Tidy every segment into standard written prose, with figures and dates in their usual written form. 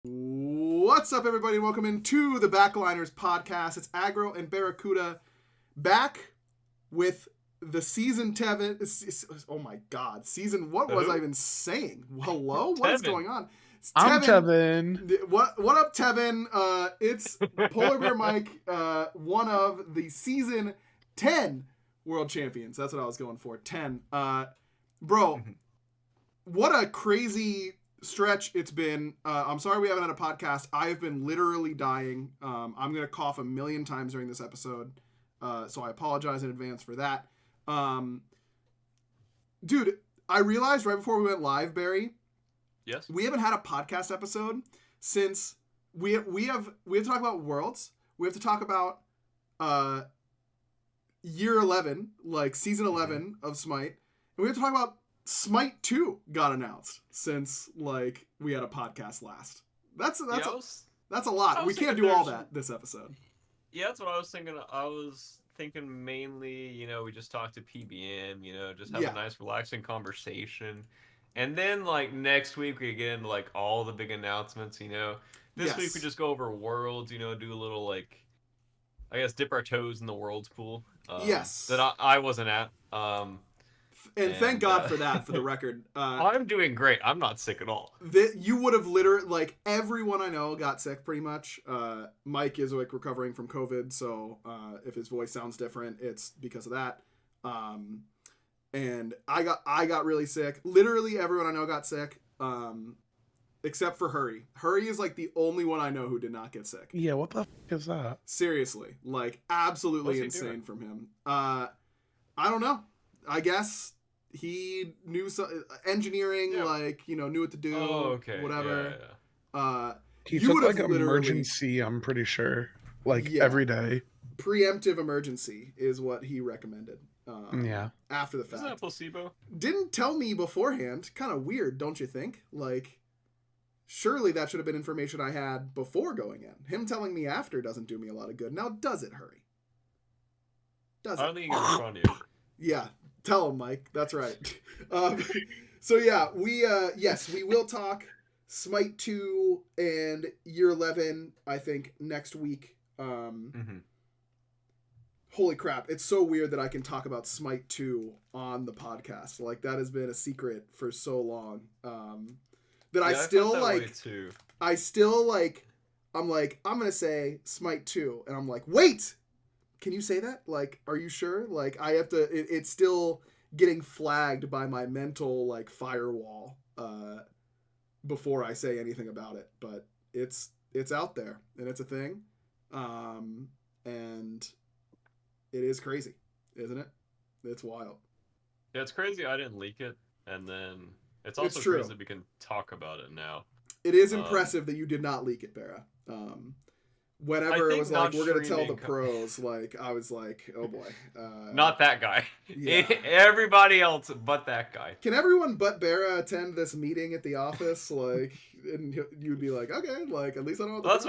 What's up, everybody? Welcome into the Backliners podcast. It's Agro and Barracuda back with the season 7. Oh my God, season. What was I even saying? Hello, what is going on? It's I'm Tevin. What up, Tevin? It's Polar Bear Mike, one of the season 10 world champions. That's what I was going for. 10. Bro, what a crazy stretch it's been. I'm sorry we haven't had a podcast. I have been literally dying. I'm going to cough a million times during this episode. So I apologize in advance for that. Dude, I realized right before we went live, Barry. Yes. We haven't had a podcast episode since we have to talk about Worlds. We have to talk about year 11, like season 11 of Smite. And we have to talk about Smite 2 got announced since like we had a podcast last. That's a lot. We can't do all that this episode. Yeah, that's what I was thinking. I was thinking mainly, we just talk to PBM, just have a nice relaxing conversation. And then like next week we get into like all the big announcements, This week we just go over Worlds, do a little like I guess dip our toes in the Worlds pool. That I wasn't at. And thank God for that, for the record. I'm doing great. I'm not sick at all. You would have literally, like, everyone I know got sick pretty much. Mike is, like, recovering from COVID, so if his voice sounds different, it's because of that. And I got really sick. Literally everyone I know got sick, except for Hurry. Hurry is, like, the only one I know who did not get sick. Yeah, what the f*** is that? Seriously. Like, absolutely insane from him. I don't know. I guess he knew engineering, knew what to do. Oh, okay. Whatever. Yeah. He took like emergency, I'm pretty sure. Every day. Preemptive emergency is what he recommended. After the fact. Isn't that placebo? Didn't tell me beforehand. Kind of weird, don't you think? Like, surely that should have been information I had before going in. Him telling me after doesn't do me a lot of good. Now, does it, Hurry? Does it? I don't think he got in front of you. Yeah. Tell him, Mike. That's right. So yeah, we will talk Smite 2 and year 11, I think, next week. Holy crap. It's so weird that I can talk about Smite 2 on the podcast. Like, that has been a secret for so long. That I still like, I'm going to say Smite 2. And I'm like, wait! Can you say that? Like, are you sure? Like, I have to... It's still getting flagged by my mental, like, firewall before I say anything about it. But it's out there, and it's a thing. And it is crazy, isn't it? It's wild. Yeah, it's crazy I didn't leak it, and then it's also crazy that we can talk about it now. It is impressive that you did not leak it, Barra. Whenever it was like, we're going to tell the pros, like, I was like, oh boy. Not that guy. Yeah. Everybody else but that guy. Can everyone but Barra attend this meeting at the office? Like, and you'd be like, okay, like, at least I know what that's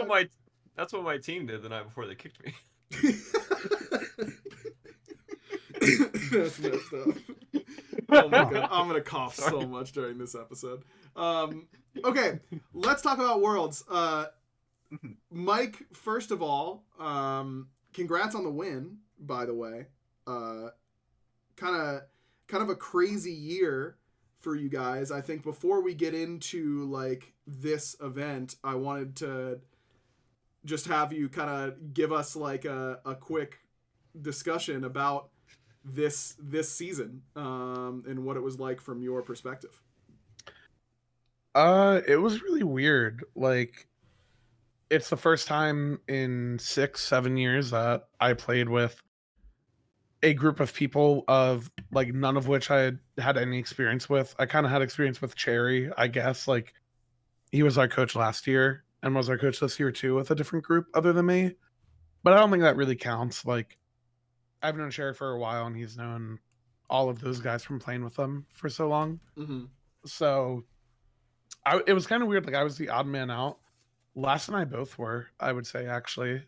what my team did the night before they kicked me. That's messed up. Oh my God. I'm going to cough so much during this episode. Okay, let's talk about Worlds. Mike, first of all, congrats on the win, by the way. Kind of a crazy year for you guys. I think before we get into like this event, I wanted to just have you kind of give us like a quick discussion about this season and what it was like from your perspective. It was really weird. Like, it's the first time in 6-7 years that I played with a group of people of like none of which I had any experience with. I kind of had experience with Cherry, I guess. Like, he was our coach last year and was our coach this year too with a different group other than me. But I don't think that really counts. Like, I've known Cherry for a while and he's known all of those guys from playing with them for so long. Mm-hmm. So it was kind of weird. Like, I was the odd man out. Last and I both were, I would say, actually.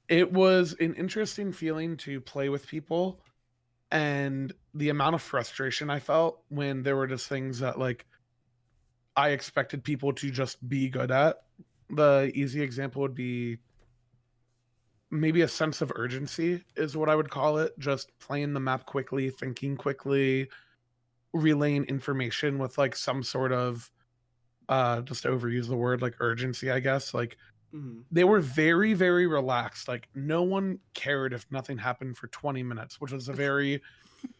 It was an interesting feeling to play with people, and the amount of frustration I felt when there were just things that, like, I expected people to just be good at. The easy example would be maybe a sense of urgency is what I would call it. Just playing the map quickly, thinking quickly, relaying information with like some sort of just to overuse the word like urgency, I guess. Like they were very, very relaxed. Like no one cared if nothing happened for 20 minutes, which was a very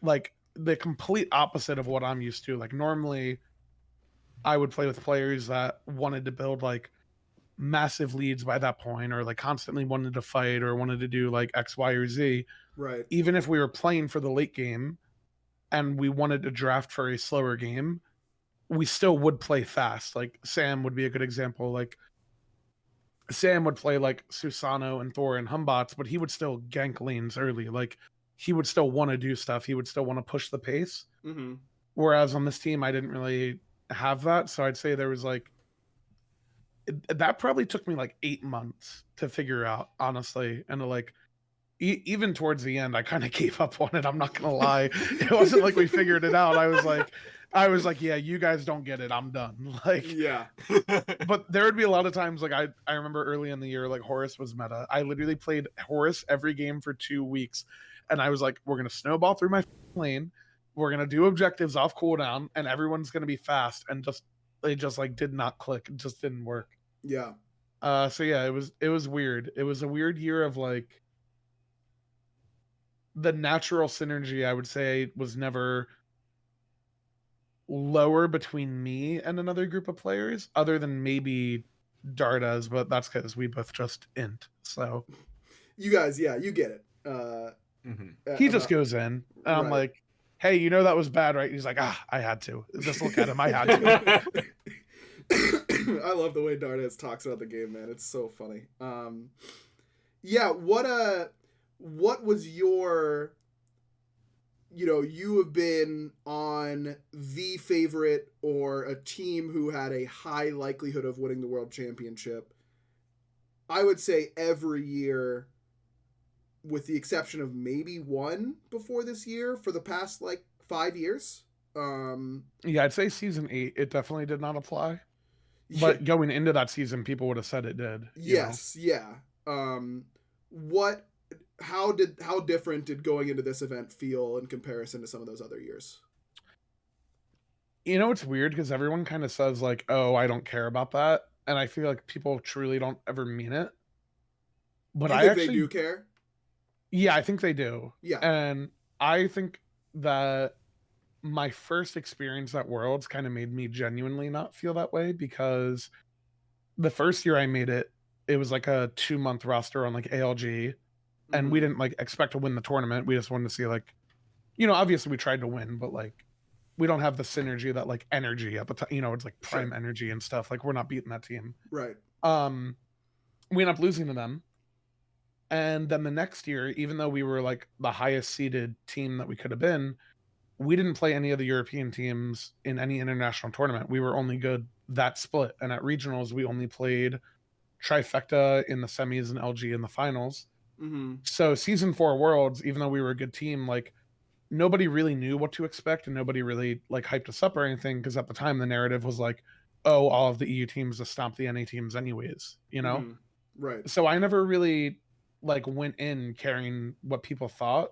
like the complete opposite of what I'm used to. Like normally I would play with players that wanted to build like massive leads by that point, or like constantly wanted to fight or wanted to do like X, Y, or Z. Right. Even if we were playing for the late game and we wanted to draft for a slower game, we still would play fast. Like Sam would be a good example. Like Sam would play like Susano and Thor and Humbots, but he would still gank lanes early. Like he would still want to do stuff. He would still want to push the pace. Whereas on this team, I didn't really have that. So I'd say there was like, that probably took me like 8 months to figure out, honestly. And to like, even towards the end, I kind of gave up on it. I'm not gonna lie. It wasn't like we figured it out. I was like, yeah, you guys don't get it. I'm done. Like, yeah. But there would be a lot of times, like I remember early in the year, like Horus was meta. I literally played Horus every game for 2 weeks, and I was like, we're gonna snowball through my lane, we're gonna do objectives off cooldown, and everyone's gonna be fast. And they just like did not click. It just didn't work. Yeah. So yeah, it was weird. It was a weird year of like the natural synergy, I would say, was never lower between me and another group of players, other than maybe Darda's, but that's because we both just int. So you guys, yeah, you get it. He just goes in, and right. I'm like, hey, you know that was bad, right? He's like, I had to. Just look at him. I had to. I love the way Dardas talks about the game, man. It's so funny. Yeah, what was your, you have been on the favorite or a team who had a high likelihood of winning the world championship. I would say every year, with the exception of maybe one before this year, for the past like 5 years. Yeah, I'd say season 8, it definitely did not apply. But going into that season, people would have said it did. Yes, yeah. How different did going into this event feel in comparison to some of those other years? It's weird because everyone kind of says like, oh, I don't care about that. And I feel like people truly don't ever mean it. But I think they do care? Yeah, I think they do. Yeah. And I think that my first experience at Worlds kind of made me genuinely not feel that way, because the first year I made it, it was like a 2-month roster on like ALG, and we didn't like expect to win the tournament. We just wanted to see like, obviously we tried to win, but like we don't have the synergy that like energy at the time, it's like prime energy and stuff. Like we're not beating that team. Right. We end up losing to them. And then the next year, even though we were like the highest seeded team that we could have been, we didn't play any of the European teams in any international tournament. We were only good that split. And at regionals, we only played Trifecta in the semis and LG in the finals. So season 4 Worlds, even though we were a good team, like nobody really knew what to expect, and nobody really like hyped us up or anything, because at the time the narrative was like, oh, all of the EU teams just stomp the NA teams anyways, Right. So I never really like went in caring what people thought.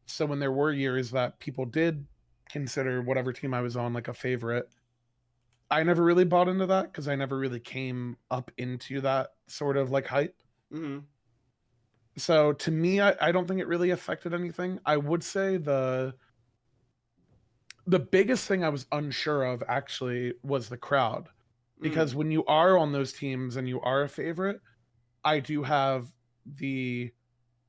So when there were years that people did consider whatever team I was on like a favorite, I never really bought into that, because I never really came up into that sort of like hype. So to me, I don't think it really affected anything. I would say the biggest thing I was unsure of actually was the crowd, because when you are on those teams and you are a favorite, I do have the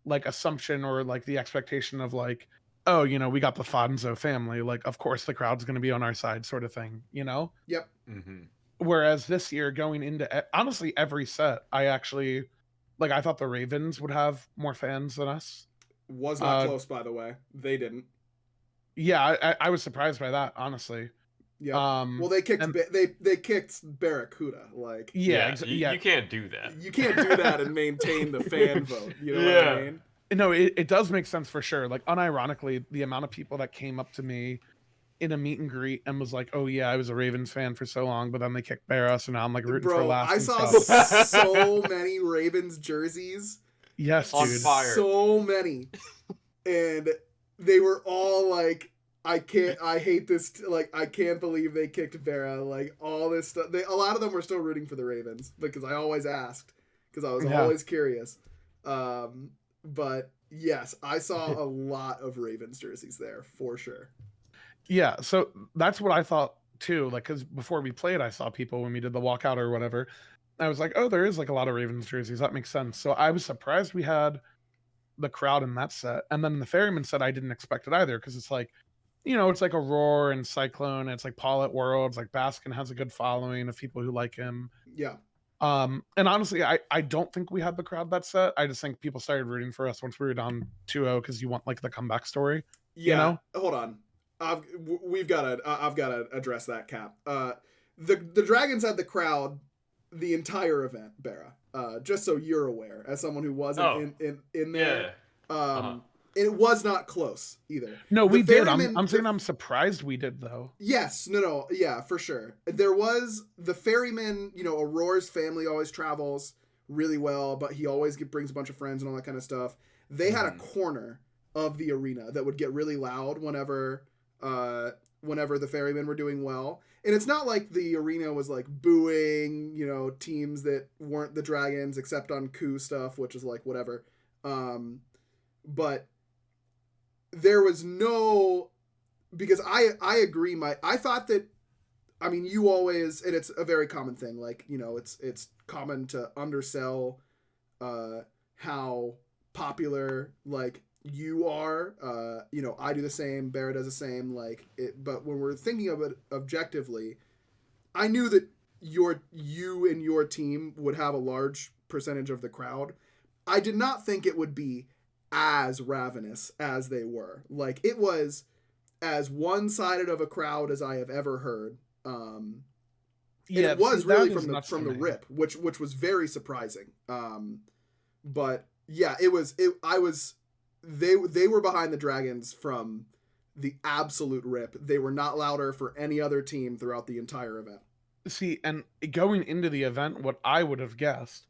like assumption or like the expectation of like, oh, we got the Fonzo family, like of course the crowd's going to be on our side, sort of thing, Yep. Whereas this year, going into honestly every set, I actually like, I thought the Ravens would have more fans than us. Was not close, by the way. They didn't. Yeah, I was surprised by that, honestly. Yeah. Well, they kicked they kicked Barracuda. Like, you can't do that. You can't do that and maintain the fan vote. You know what I mean? No, it does make sense for sure. Like, unironically, the amount of people that came up to me in a meet and greet and was like, "Oh yeah, I was a Ravens fan for so long, but then they kicked Barra, so now I'm like rooting for Bro, Last I and saw stuff." so many Ravens jerseys. Yes, On dude. fire. So many. And they were all like, I hate this. Like, I can't believe they kicked Vera. Like, all this stuff. A lot of them were still rooting for the Ravens because I always asked because I was always curious. But yes, I saw a lot of Ravens jerseys there for sure. Yeah, so that's what I thought too. Like, because before we played, I saw people when we did the walkout or whatever. I was like, oh, there is like a lot of Ravens jerseys. That makes sense. So I was surprised we had the crowd in that set. And then the Ferryman set, I didn't expect it either because it's like, it's like Aurora and Cyclone. It's like Paul at Worlds. Like Baskin has a good following of people who like him. Yeah. And honestly, I don't think we had the crowd that set. I just think people started rooting for us once we were down 2-0 because you want like the comeback story. Yeah. Hold on. I've got to address that, Cap. The Dragons had the crowd the entire event, Barra. Just so you're aware, as someone who wasn't in there. Yeah. It was not close either. No, we did. I'm saying I'm surprised we did though. Yes, no, yeah, for sure. There was the ferryman. Aurora's family always travels really well, but he always brings a bunch of friends and all that kind of stuff. They had a corner of the arena that would get really loud whenever the ferrymen were doing well. And it's not like the arena was like booing, teams that weren't the Dragons except on coup stuff, which is like whatever. But there was no, because I agree. I thought that, I mean, you always, and it's a very common thing. Like, it's common to undersell, how popular like you are. I do the same. Barrett does the same. Like it, but when we're thinking of it objectively, I knew that you and your team would have a large percentage of the crowd. I did not think it would be as ravenous as they were. Like, it was as one-sided of a crowd as I have ever heard. And it was really from the rip, which was very surprising. But yeah, they were behind the Dragons from the absolute rip. They were not louder for any other team throughout the entire event. See, and going into the event, what I would have guessed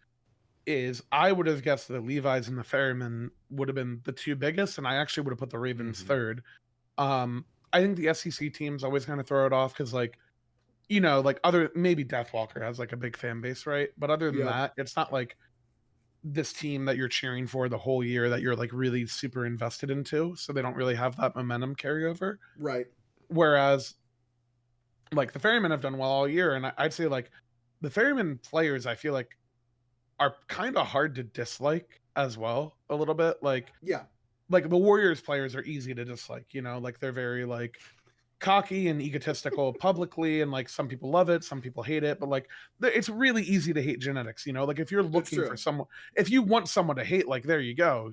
is the Levi's and the Ferryman would have been the two biggest, and I actually would have put the Ravens third. I think the SEC teams always kind of throw it off because, like, maybe Deathwalker has like a big fan base, right? But other than that, it's not like this team that you're cheering for the whole year that you're like really super invested into, so they don't really have that momentum carryover. Right. Whereas like the Ferrymen have done well all year, and I'd say like the Ferrymen players I feel like are kind of hard to dislike as well a little bit. Like the Warriors players are easy to dislike, like they're very like cocky and egotistical publicly, and like some people love it, some people hate it, but like it's really easy to hate genetics, like if you're looking for someone, if you want someone to hate, like there you go,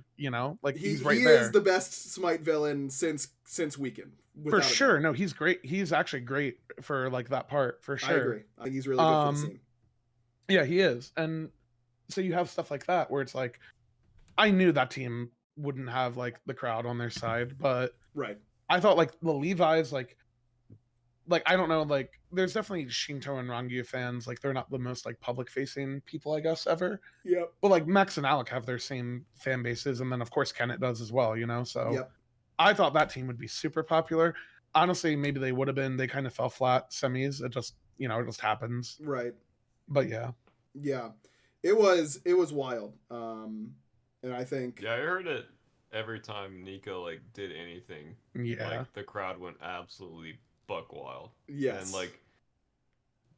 like he's right there. He is the best Smite villain since Weekend, for sure. No, he's great. He's actually great for like that part, for sure. I agree. I think he's really good for the scene. Yeah, he is. And so you have stuff like that where it's like, I knew that team wouldn't have like the crowd on their side, but I thought like the Levi's, like I don't know, like there's definitely Shinto and Rangi fans, like they're not the most like public facing people, I guess, ever. Yep. But like Max and Alec have their same fan bases, and then of course Kenneth does as well, so I thought that team would be super popular. Honestly, maybe they would have been. They kind of fell flat semis. It just, it just happens. Right. But yeah. Yeah. It was wild. And I think... Yeah, I heard it every time Nico, like, did anything. Yeah. Like, the crowd went absolutely buck wild. Yes. And, like,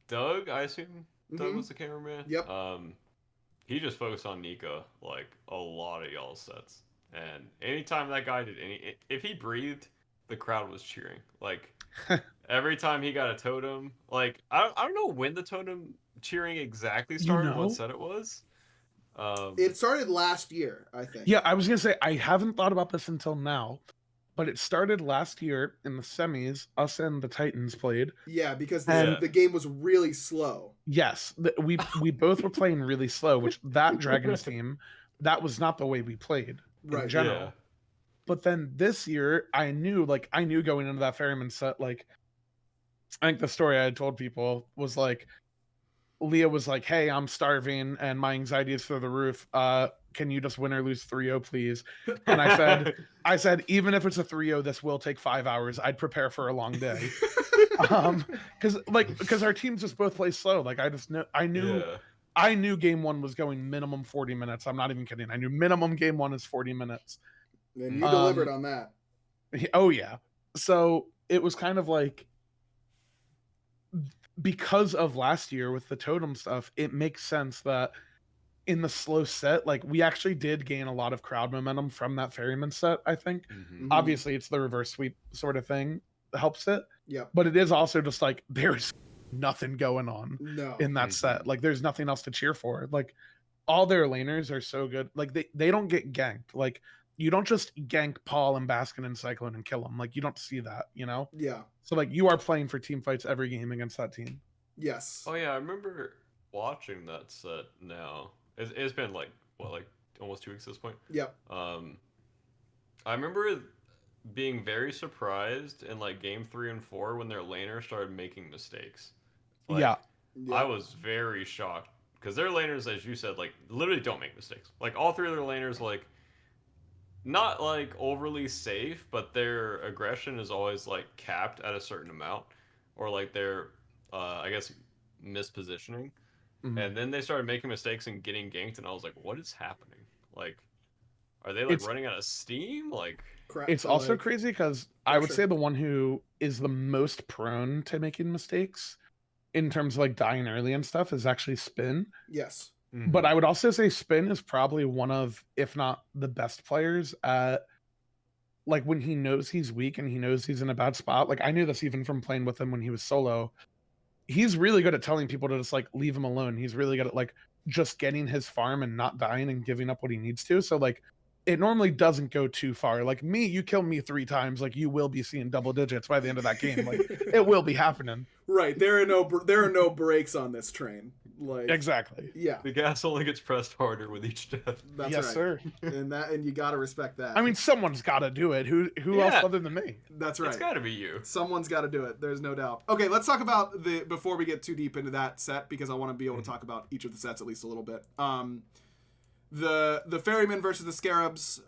Doug, I assume Doug was the cameraman? Yep. He just focused on Nico, like, a lot of y'all's sets. And anytime that guy did if he breathed, the crowd was cheering. Like, every time he got a totem, like, I don't know when the totem cheering exactly started, what set it was. It started last year, I think. Yeah, I was going to say, I haven't thought about this until now, but it started last year in the semis. Us and the Titans played. Yeah, because the game was really slow. Yes, we both were playing really slow, which that Dragons team, that was not the way we played in general. But then this year, I knew going into that ferryman set, like, I think the story I had told people was like, Leah was like, "Hey, I'm starving and my anxiety is through the roof. Can you just win or lose 3-0, please?" And I said, even if it's a 3-0, this will take 5 hours. I'd prepare for a long day. Because our teams just both play slow. Like I knew game one was going minimum 40 minutes. I'm not even kidding. I knew minimum game one is 40 minutes. And you delivered on that. Oh yeah. So it was kind of like, because of last year with the totem stuff, it makes sense that in the slow set, like, we actually did gain a lot of crowd momentum from that ferryman set, I think. Obviously it's the reverse sweep sort of thing that helps it. Yeah. But it is also just like, there's nothing going on No. in that set. Like, there's nothing else to cheer for. Like, all their laners are so good. Like, they don't get ganked. Like, you don't just gank Paul and Baskin and Cyclone and kill them. Like, you don't see that, you know? Yeah. So, like, you are playing for team fights every game against that team. Yes. Oh yeah, I remember watching that set now. It's been like almost 2 weeks at this point. Yep. I remember being very surprised in like game 3 and 4 when their laners started making mistakes. Like, yeah. I was very shocked because their laners, as you said, like literally don't make mistakes. Like all three of their laners, like not like overly safe, but their aggression is always like capped at a certain amount, or like their I guess mispositioning. And then they started making mistakes and getting ganked, and I was like, "What is happening? Like, are they like running out of steam? Like, it's also crazy because I would say the one who is the most prone to making mistakes in terms of like dying early and stuff is actually Spin. Yes. But I would also say Spin is probably one of, if not the best players at, like, when he knows he's weak and he knows he's in a bad spot. Like, I knew this even from playing with him when he was solo. He's really good at telling people to just like leave him alone. He's really good at like just getting his farm and not dying and giving up what he needs to. So like, it normally doesn't go too far. Like me, you kill me 3 times, like you will be seeing double digits by the end of that game. Like, it will be happening. Right. There are no brakes on this train. Like, exactly. Yeah. The gas only gets pressed harder with each death. That's yes, right. sir. And you gotta respect that. I mean, someone's got to do it. Who else other than me? That's right. It's got to be you. Someone's got to do it. There's no doubt. Okay, let's talk about before we get too deep into that set, because I want to be able to talk about each of the sets at least a little bit. The Ferryman versus the Scarabs.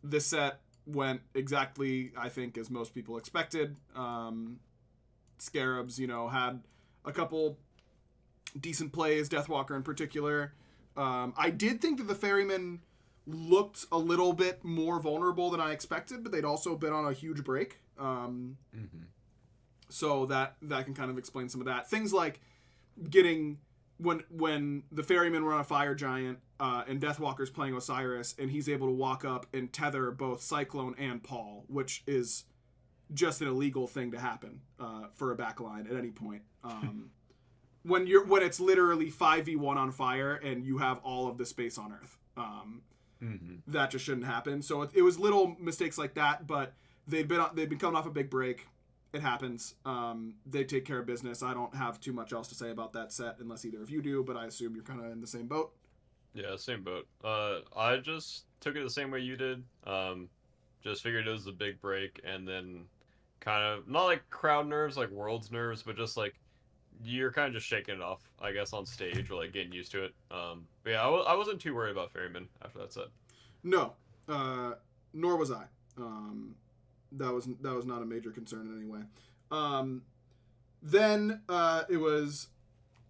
This set went exactly, I think, as most people expected. Scarabs, had a couple decent plays, Deathwalker in particular. I did think that the Ferryman looked a little bit more vulnerable than I expected, but they'd also been on a huge break. So that can kind of explain some of that. Things like getting when the Ferrymen were on a Fire Giant and Deathwalker's playing Osiris, and he's able to walk up and tether both Cyclone and Paul, which is just an illegal thing to happen for a backline at any point. When it's literally 5v1 on fire and you have all of the space on Earth. That just shouldn't happen. So it was little mistakes like that, but they've been coming off a big break. It happens. They take care of business. I don't have too much else to say about that set unless either of you do, but I assume you're kind of in the same boat. Yeah, same boat. I just took it the same way you did. Just figured it was a big break, and then kind of not like crowd nerves, like World's nerves, but just like you're kind of just shaking it off, I guess, on stage or like getting used to it. But yeah, I wasn't too worried about Ferryman after that set. No, nor was I. That was not a major concern in any way. Then it was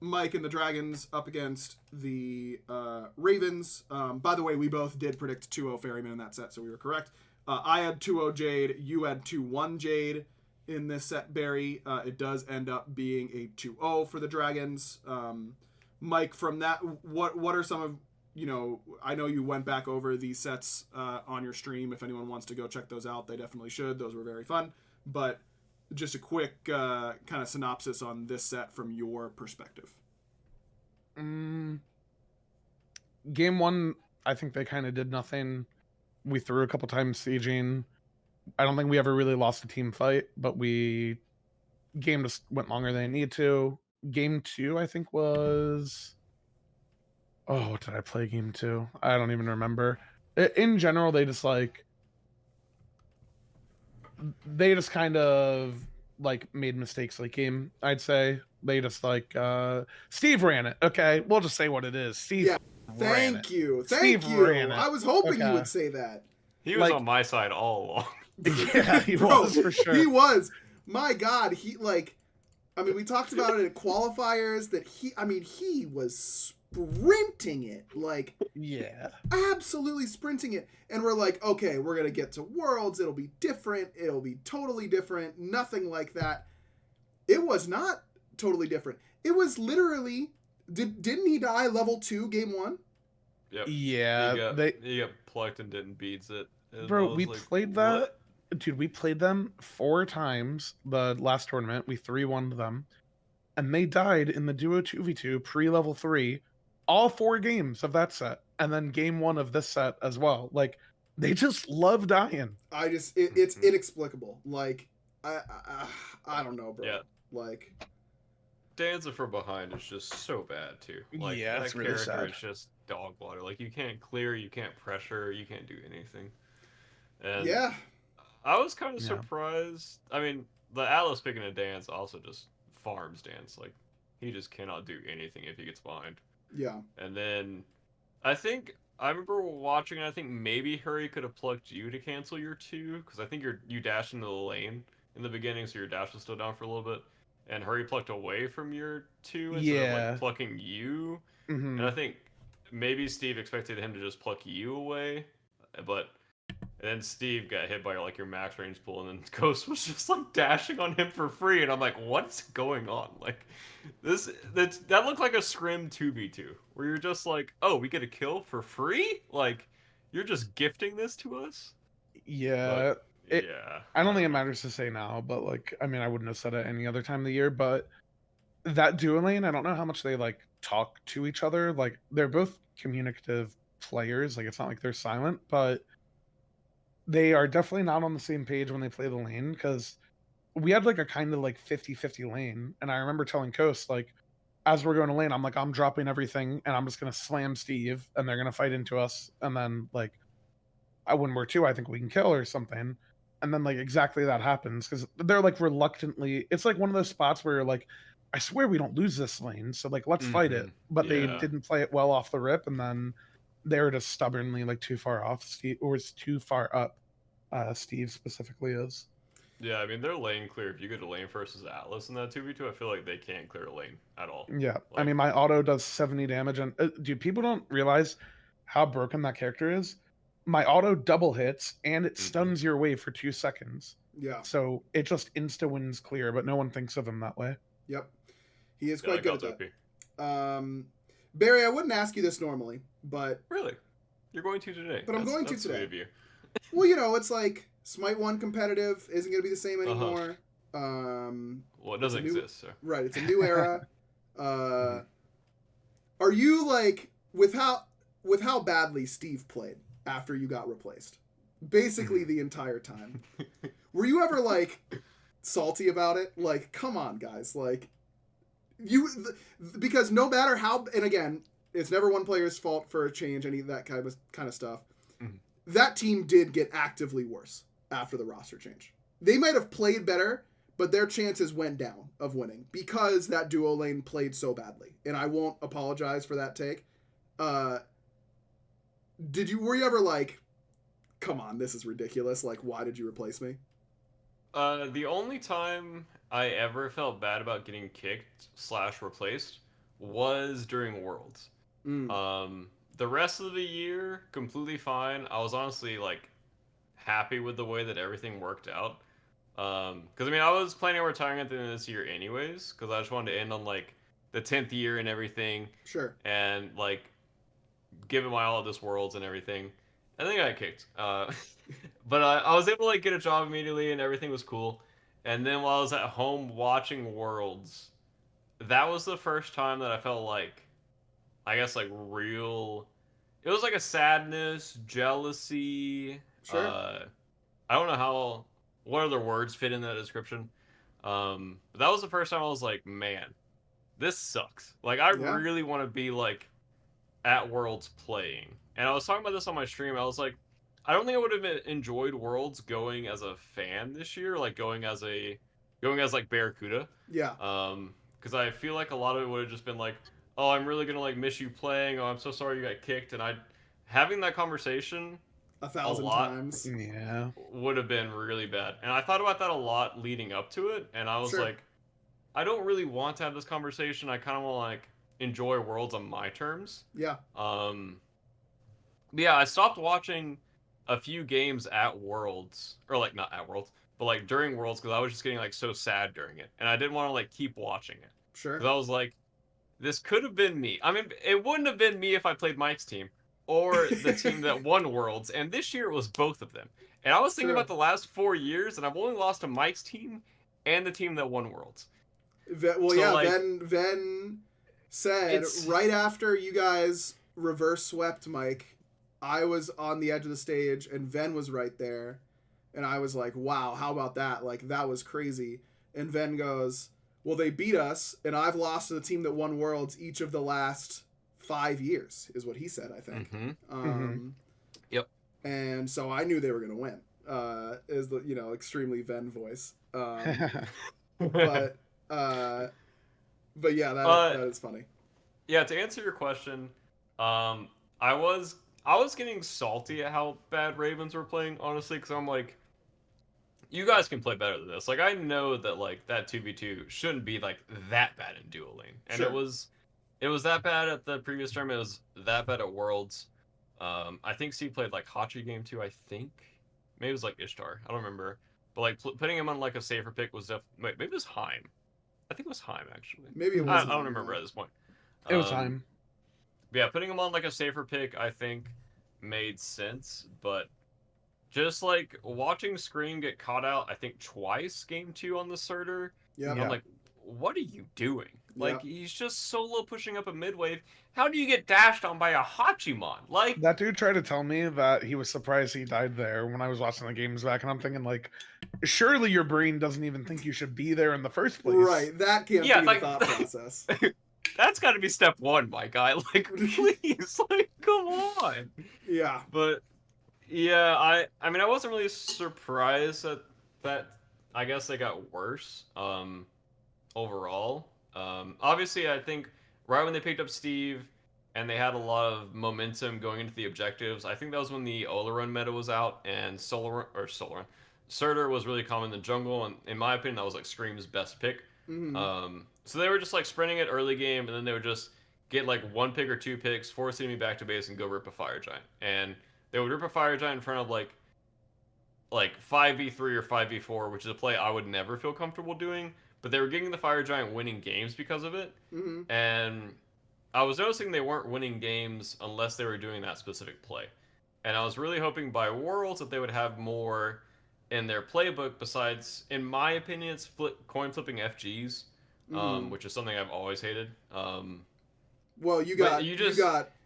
Mike and the Dragons up against the Ravens. By the way, we both did predict 2-0 Ferryman in that set, so we were correct. I had 2-0 Jade. You had 2-1 Jade in this set, Barry. It does end up being a 2-0 for the Dragons. Mike, from that, what are some of, I know you went back over these sets on your stream. If anyone wants to go check those out, they definitely should. Those were very fun. But just a quick kind of synopsis on this set from your perspective. Game one, I think they kind of did nothing. We threw a couple times sieging. I don't think we ever really lost a team fight, but game just went longer than it needed to. Game two, I think, was... Oh, what did I play game two? I don't even remember. In general, they just like they just kind of like made mistakes late game. I'd say they just like Steve ran it. Okay, we'll just say what it is. Steve Yeah. ran it. Thank you. Steve Thank you. ran it. I was hoping you Okay. would say that. He was Like- on my side all along. Yeah, he Bro, was for sure. He was. My God, he like. I mean, we talked about it in qualifiers that he was sprinting it, like Yeah. absolutely sprinting it. And we're like, okay, we're gonna get to Worlds. It'll be different. It'll be totally different. Nothing like that. It was not totally different. It was literally. Didn't he die level 2 game 1? Yep. Yeah. He got plucked and didn't beats it. And I Bro, was we like, played that. "What?" Dude, we played them 4 times the last tournament. We 3-1 them. And they died in the duo 2v2 pre-level 3 all 4 games of that set. And then game 1 of this set as well. Like, they just love dying. It's inexplicable. Like, I don't know, bro. Yeah. Like, Danza from behind is just so bad too. Like Yeah, that it's really character sad. is just dog water. Like you can't clear, you can't pressure, you can't do anything. And yeah. I was kind of Yeah. surprised. I mean, the Atlas picking a dance also just farms dance. Like he just cannot do anything if he gets behind. Yeah. And then I think I remember watching. I think maybe Hurry could have plucked you to cancel your 2 because I think you dashed into the lane in the beginning, so your dash was still down for a little bit. And Hurry plucked away from your 2 instead of Yeah. like plucking you. Mhm. And I think maybe Steve expected him to just pluck you away, but and then Steve got hit by like your max range pull, and then Ghost was just like dashing on him for free, and I'm like, what's going on? Like that looked like a scrim 2v2 where you're just like, oh, we get a kill for free? Like you're just gifting this to us? Yeah. But, It- yeah. I don't think it matters to say now, but like, I mean, I wouldn't have said it any other time of the year, but that duo lane, I don't know how much they like talk to each other. Like, they're both communicative players. Like, it's not like they're silent, but they are definitely not on the same page when they play the lane because we had like a kind of like 50-50 lane. And I remember telling Coast, like, as we're going to lane, I'm like, I'm dropping everything and I'm just going to slam Steve and they're going to fight into us. And then, like, when we're 2, I think we can kill or something. And then, like, exactly that happens because they're like reluctantly. It's like one of those spots where you're like, I swear we don't lose this lane. So, like, let's fight it. But they Yeah. didn't play it well off the rip. And then they were just stubbornly, like, too far off. Steve, or it's too far up. Steve specifically is. Yeah, I mean they're lane clear. If you go to lane versus Atlas in that 2v2, I feel like they can't clear a lane at all. Yeah. I Like- mean, my auto does 70 damage. And, dude, people don't realize how broken that character is. My auto double hits and it stuns your wave for 2 seconds. Yeah. So it just insta wins clear, but no one thinks of him that way. Yep. He is Yeah, quite that good at guy's that. OP. Barry, I wouldn't ask you this normally, but Really? You're going to today. But I'm going to that's sweet today. of you. well, you know, it's like Smite 1 competitive isn't going to be the same Uh-huh. anymore. Well, it doesn't new- exist, so. Right, it's a new era. Are you like with how badly Steve played after you got replaced? Basically the entire time. Were you ever like salty about it? Like, come on, guys, like because no matter how, and again, it's never one player's fault for a change, any of that kind of stuff. Mhm. That team did get actively worse after the roster change. They might have played better, but their chances went down of winning because that duo lane played so badly. And I won't apologize for that take. Were you ever like, come on, this is ridiculous. Like, why did you replace me? The only time I ever felt bad about getting kicked / replaced was during Worlds. The rest of the year, completely fine. I was honestly like happy with the way that everything worked out. Because I mean, I was planning on retiring at the end of this year anyways, because I just wanted to end on like the 10th year and everything, Sure. and like give it my all at this Worlds and everything. And then I got kicked. But I was able to like get a job immediately and everything was cool. And then while I was at home watching Worlds, that was the first time that I felt like, I guess like real. It was like a sadness, jealousy. Sure. I don't know what other words fit in that description. But that was the first time I was like, man, this sucks. Like I Yeah. really want to be like at Worlds playing. And I was talking about this on my stream. I was like, I don't think I would have enjoyed Worlds going as a fan this year, like going as like Barracuda. Yeah, Because I feel like a lot of it would have just been like, oh, I'm really gonna like miss you playing. Oh, I'm so sorry you got kicked. And I having that conversation a a thousand lot times. Yeah. would have been really bad. And I thought about that a lot leading up to it, and I was Sure. like, I don't really want to have this conversation. I kind of want to like enjoy Worlds on my terms. Yeah. But yeah, I stopped watching a few games at Worlds, or like not at Worlds, but like during Worlds because I was just getting like so sad during it, and I didn't want to like keep watching it Sure. because I was like, this could have been me. I mean, it wouldn't have been me if I played Mike's team or the team that won Worlds, and this year it was both of them. And I was thinking True. about the last 4 years, and I've only lost to Mike's team and the team that won Worlds. Well, So, yeah. like, Ven said right after you guys reverse swept Mike, I was on the edge of the stage and Ven was right there, and I was like, "Wow, how about that? Like that was crazy." And Ven goes, "Well, they beat us, and I've lost to the team that won Worlds each of the last 5 years," is what he said. I think. Yep. And so I knew they were gonna win. Is the extremely Ven voice. But yeah, that is funny. Yeah, to answer your question, I was getting salty at how bad Ravens were playing, honestly, because I'm like, you guys can play better than this. Like, I know that like that 2v2 shouldn't be like that bad in duo lane, and Sure. it was that bad at the previous tournament. It was that bad at Worlds. I think Steve played like Hachi game too. I think maybe it was like Ishtar. I don't remember, but like putting him on like a safer pick was maybe it was Heim. I think it was Heim actually. Maybe it I wasn't. don't remember at this point. It was time. Yeah, putting him on like a safer pick, I think, made sense. But just like watching Scream get caught out, I think twice game 2 on the Surtur. Yeah. I'm like, what are you doing? Like Yep. he's just solo pushing up a mid wave. How do you get dashed on by a Hachimon? Like That dude tried to tell me that he was surprised he died there when I was watching the games back, and I'm thinking like, surely your brain doesn't even think you should be there in the first place. Right. That can't Yeah, be like- the thought process. that's got to be step 1, my guy. Like please, like come on. Yeah. But yeah, I mean I wasn't really surprised that I guess they got worse overall. Obviously I think right when they picked up Steve and they had a lot of momentum going into the objectives, I think that was when the Oleron meta was out and Solaron Surtur was really common in the jungle, and in my opinion that was like Scream's best pick. Mm-hmm. So they were just like sprinting it early game, and then they would just get like 1 pick or 2 picks, forcing me back to base and go rip a Fire Giant. And they would rip a Fire Giant in front of like 5v3 or 5v4, which is a play I would never feel comfortable doing. But they were getting the Fire Giant winning games because of it. Mm-hmm. And I was noticing they weren't winning games unless they were doing that specific play. And I was really hoping by Worlds that they would have more in their playbook besides, in my opinion, it's coin flipping FGs, which is something I've always hated. Well, you got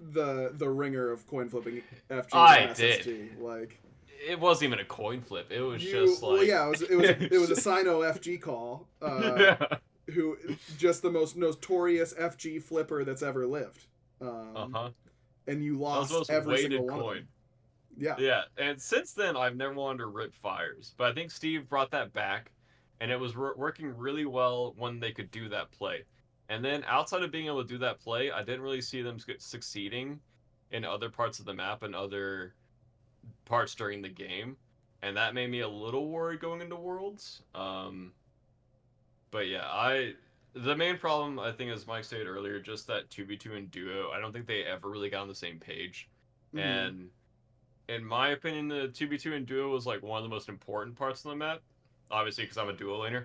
the ringer of coin flipping FG and SSG. Like it wasn't even a coin flip. It was just like well, yeah, it was a Sino FG call. Who just the most notorious FG flipper that's ever lived. And you lost every single one of them. Yeah, and since then I've never wanted to rip fires, but I think Steve brought that back, and it was working really well when they could do that play. And then outside of being able to do that play, I didn't really see them succeeding in other parts of the map and other parts during the game, and that made me a little worried going into Worlds. But yeah, the main problem I think, as Mike stated earlier, just that 2v2 and duo. I don't think they ever really got on the same page, and in my opinion, the 2v2 and duo was like one of the most important parts of the map. Obviously, because I'm a duo laner.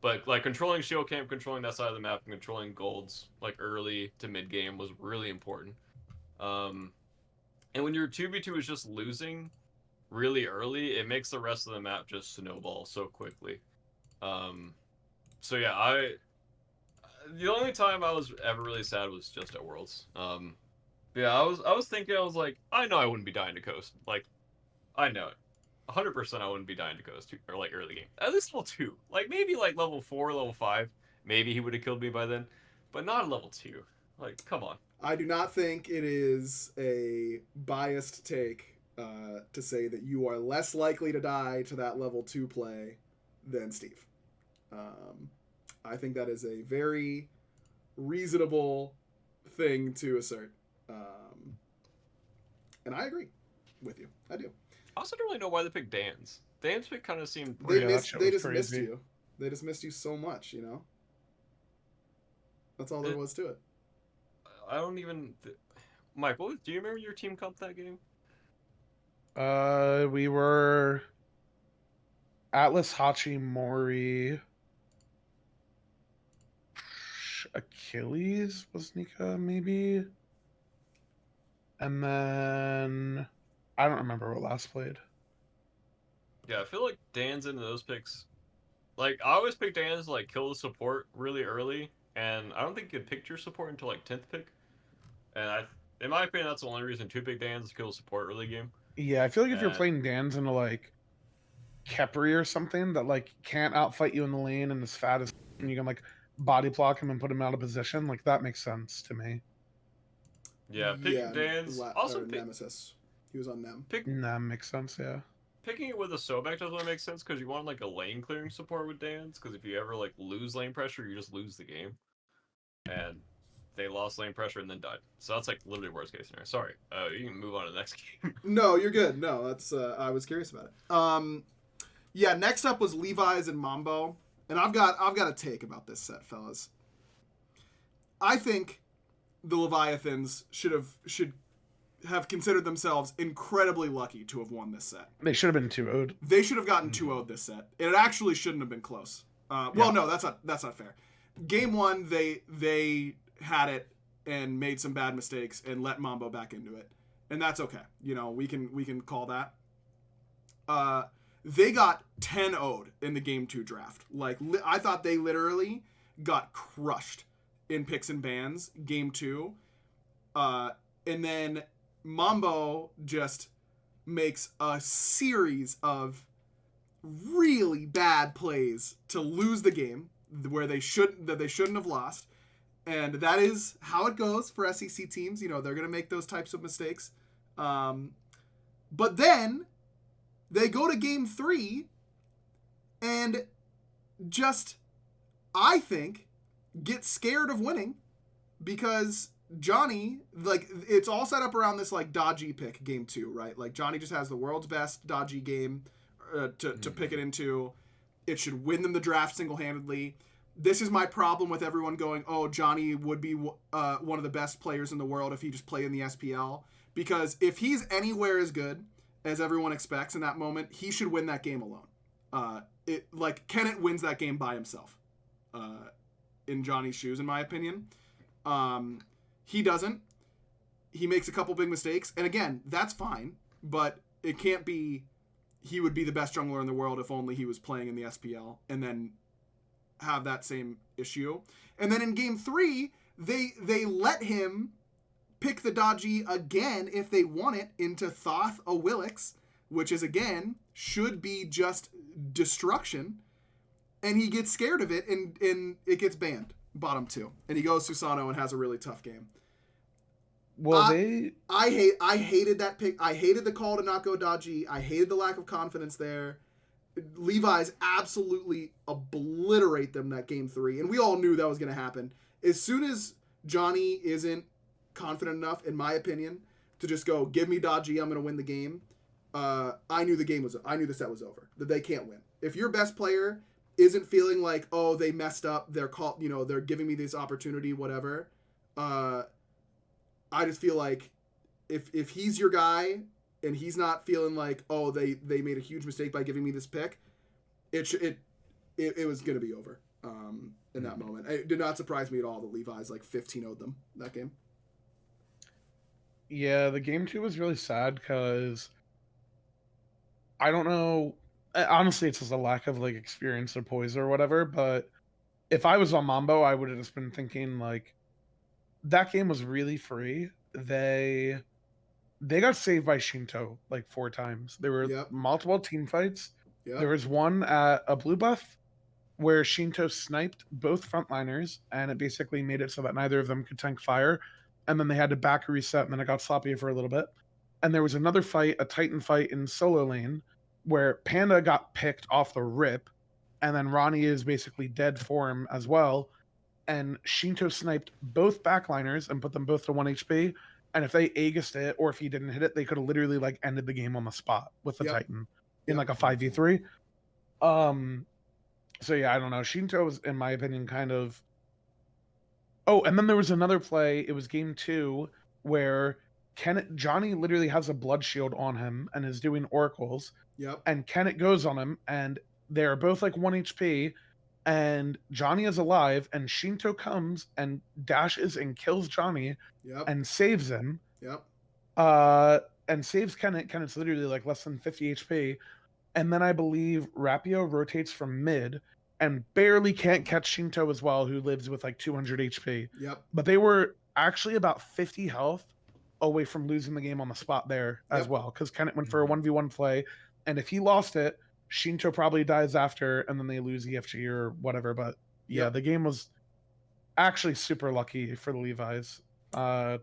But like controlling shield camp, controlling that side of the map, and controlling golds like early to mid game was really important. And when your 2v2 is just losing really early, it makes the rest of the map just snowball so quickly. So yeah, the only time I was ever really sad was just at Worlds. Yeah, I was thinking, I was like, I know I wouldn't be dying to coast. Like, I know it. 100% I wouldn't be dying to coast or like early game. At least level 2. Like maybe like level 4, level 5. Maybe he would have killed me by then. But not at level 2. Like, come on. I do not think it is a biased take to say that you are less likely to die to that level 2 play than Steve. I think that is a very reasonable thing to assert. And I agree with you. I do. I also don't really know why they picked Dan's. Dan's pick kind of seemed... They Yeah, that shit was just missed crazy. you. They just missed you so much, you know? That's all there was to it. I don't even... Mike, do you remember your team comp that game? We were Atlas, Hachi, Mori, Achilles was Nika, maybe, and then I don't remember what last played. Yeah, I feel like Dan's into those picks. Like, I always pick Dan's to, like, kill the support really early, and I don't think you could pick your support until, like, 10th pick. And in my opinion, that's the only reason to pick Dan's is kill the support early game. Yeah, I feel like if you're playing Dan's into like Kepri or something that like can't outfight you in the lane and is fat as and you can like body block him and put him out of position, like that makes sense to me. Yeah, picking Dan's also Nemesis. He was on Nem. That makes sense. Yeah. Picking it with a Sobek doesn't really make sense because you want like a lane clearing support with Dan's, because if you ever like lose lane pressure, you just lose the game. And they lost lane pressure and then died. So that's like literally worst case scenario. Sorry. You can move on to the next game. No, you're good. No, that's I was curious about it. Yeah, next up was Levi's and Mambo. And I've got a take about this set, fellas. I think the Leviathans should have considered themselves incredibly lucky to have won this set. They should have been 2-0'd. They should have gotten 2-0'd this set. It actually shouldn't have been close. Well, no, that's not fair. Game 1, they had it and made some bad mistakes and let Mambo back into it, and that's okay. You know, we can call that. They got 10-0'd in the Game 2 draft. Like, I thought they literally got crushed in picks and bans Game 2. And then Mambo just makes a series of really bad plays to lose the game where they shouldn't have lost. And that is how it goes for SEC teams. You know, they're going to make those types of mistakes. But then they go to Game 3 and just, I think, get scared of winning because Johnny, like, it's all set up around this, like, dodgy pick Game 2, right? Like, Johnny just has the world's best dodgy game to pick it into. It should win them the draft single-handedly. This is my problem with everyone going, oh, Johnny would be one of the best players in the world if he just played in the SPL. Because if he's anywhere as good as everyone expects in that moment, he should win that game alone. Kenneth wins that game by himself in Johnny's shoes, in my opinion. He doesn't. He makes a couple big mistakes. And again, that's fine. But it can't be he would be the best jungler in the world if only he was playing in the SPL and then have that same issue. And then in Game 3, they let him pick the dodgy again if they want it into Thoth a Willix, which is, again, should be just destruction. And he gets scared of it and it gets banned, bottom 2. And he goes Susano and has a really tough game. Well, I hated that pick. I hated the call to not go dodgy. I hated the lack of confidence there. Levi's absolutely obliterate them that Game 3. And we all knew that was going to happen. As soon as Johnny isn't confident enough, in my opinion, to just go, give me dodgy, I'm going to win the game, I knew the set was over. That they can't win. If your best player isn't feeling like, oh, they messed up, they're giving me this opportunity, whatever, I just feel like if he's your guy and he's not feeling like, oh, they made a huge mistake by giving me this pick, it was going to be over in that moment. It did not surprise me at all that Levi's like 15-0'd them that game. Yeah, the Game 2 was really sad because I don't know. Honestly, it's just a lack of like experience or poise or whatever. But if I was on Mambo, I would have just been thinking like that game was really free. They got saved by Shinto like 4 times. There were multiple team fights. Yep. There was one at a blue buff where Shinto sniped both frontliners, and it basically made it so that neither of them could tank fire. And then they had to back reset, and then it got sloppy for a little bit. And there was another fight, a Titan fight in solo lane, where Panda got picked off the rip, and then Ronnie is basically dead for him as well. And Shinto sniped both backliners and put them both to 1 HP. And if they Aegis'd it, or if he didn't hit it, they could have literally like ended the game on the spot with the Titan in like a 5v3. So yeah, I don't know. Shinto was, in my opinion, kind of. Oh, and then there was another play. It was game 2 where Johnny literally has a blood shield on him and is doing oracles. Yep. And Kenneth goes on him, and they're both like 1 HP. And Johnny is alive, and Shinto comes and dashes and kills Johnny and saves him. Yep. And saves Kenneth. Kenneth's literally like less than 50 HP. And then I believe Rapio rotates from mid and barely can't catch Shinto as well, who lives with like 200 HP. Yep. But they were actually about 50 health away from losing the game on the spot there as well, because Kenneth went for a 1v1 play. And if he lost it, Shinto probably dies after, and then they lose EFG or whatever. But yeah, the game was actually super lucky for the Levi's. And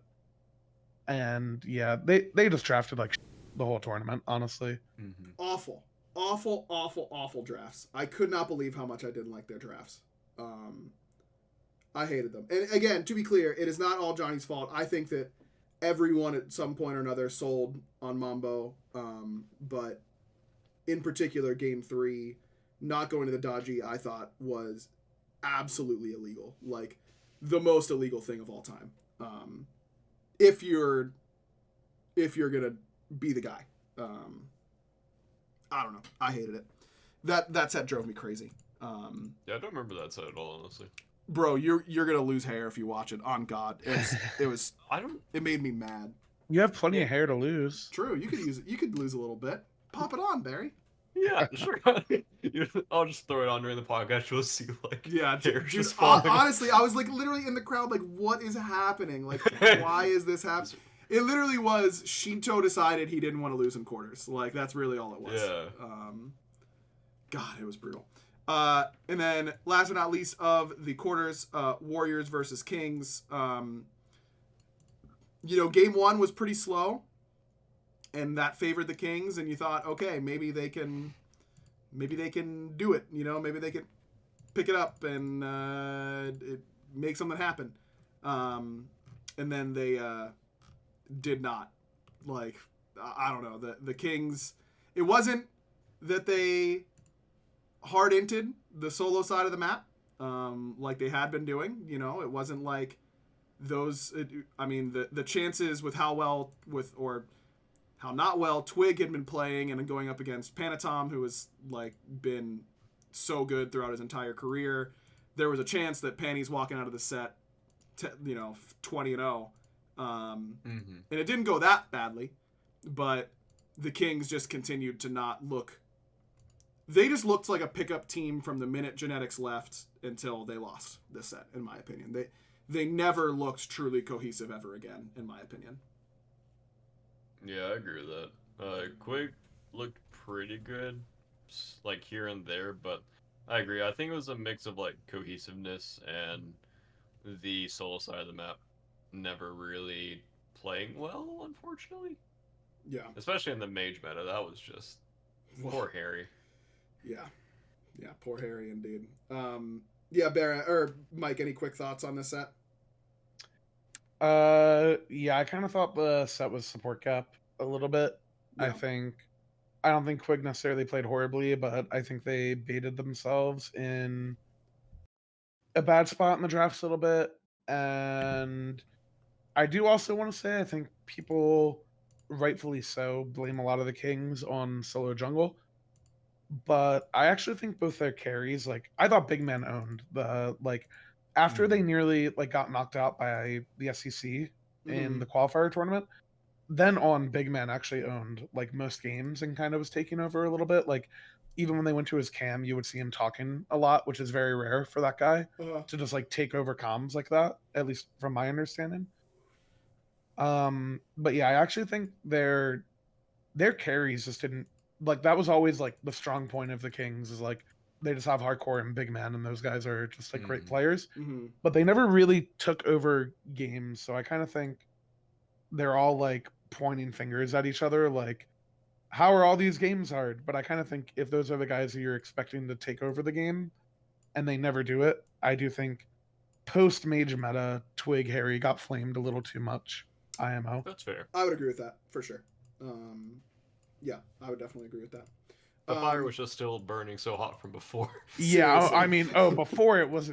yeah, they just drafted like the whole tournament, honestly. Awful drafts. I could not believe how much I didn't like their drafts. I hated them. And again, to be clear, it is not all Johnny's fault. I think that everyone at some point or another sold on Mambo. But in particular, game 3, not going to the dodgy, I thought was absolutely illegal. Like the most illegal thing of all time. If you're gonna be the guy. I don't know. I hated it. That set drove me crazy. Yeah, I don't remember that set at all, honestly. Bro, you're gonna lose hair if you watch it. On God, it made me mad. You have plenty of hair to lose. True, you could use it. You could lose a little bit. Pop it on, Barry. Yeah, sure. I'll just throw it on during the podcast. You'll see like hair just honestly, I was like literally in the crowd, like, what is happening? Like, why is this happening? It literally was Shinto decided he didn't want to lose in quarters. Like, that's really all it was. Yeah. God, it was brutal. And then, last but not least of the quarters, Warriors versus Kings. Game 1 was pretty slow, and that favored the Kings, and you thought, okay, maybe they can do it. Maybe they can pick it up and make something happen. And then they did not. Like, I don't know. The Kings, it wasn't that they hard-inted the solo side of the map like they had been doing. It wasn't like those. The chances with how not well Twig had been playing and then going up against Panatom, who has like been so good throughout his entire career, there was a chance that Panny's walking out of the set 20-0. And it didn't go that badly, but the Kings just continued to not look. They just looked like a pickup team from the minute Genetics left until they lost this set, in my opinion. They never looked truly cohesive ever again, in my opinion. Yeah, I agree with that. Quig looked pretty good, like here and there, but I agree. I think it was a mix of like cohesiveness and the solo side of the map never really playing well, unfortunately. Yeah. Especially in the mage meta, that was just poor Harry. Yeah, poor Harry indeed. Barrett or Mike, any quick thoughts on this set? Yeah, I kind of thought the set was support cap a little bit. Yeah. I don't think Quig necessarily played horribly, but I think they baited themselves in a bad spot in the drafts a little bit. And I do also want to say, I think people, rightfully so, blame a lot of the Kings on solo jungle. But I actually think both their carries, like, I thought Big Man owned the, like, after they nearly, like, got knocked out by the SEC in the qualifier tournament, then on Big Man actually owned, like, most games and kind of was taking over a little bit. Like, even when they went to his cam, you would see him talking a lot, which is very rare for that guy to just, like, take over comms like that, at least from my understanding. But yeah, I actually think their carries just didn't, like, that was always like the strong point of the Kings is like they just have hardcore and big man, and those guys are just like great players, but they never really took over games. So I kind of think they're all like pointing fingers at each other, like, how are all these games hard? But I kind of think if those are the guys who you're expecting to take over the game and they never do it, I do think post Mage meta, Twig Harry got flamed a little too much. IMO. That's fair. I would agree with that for sure. Yeah, I would definitely agree with that. The fire was just still burning so hot from before. Yeah, Seriously. I mean, before it was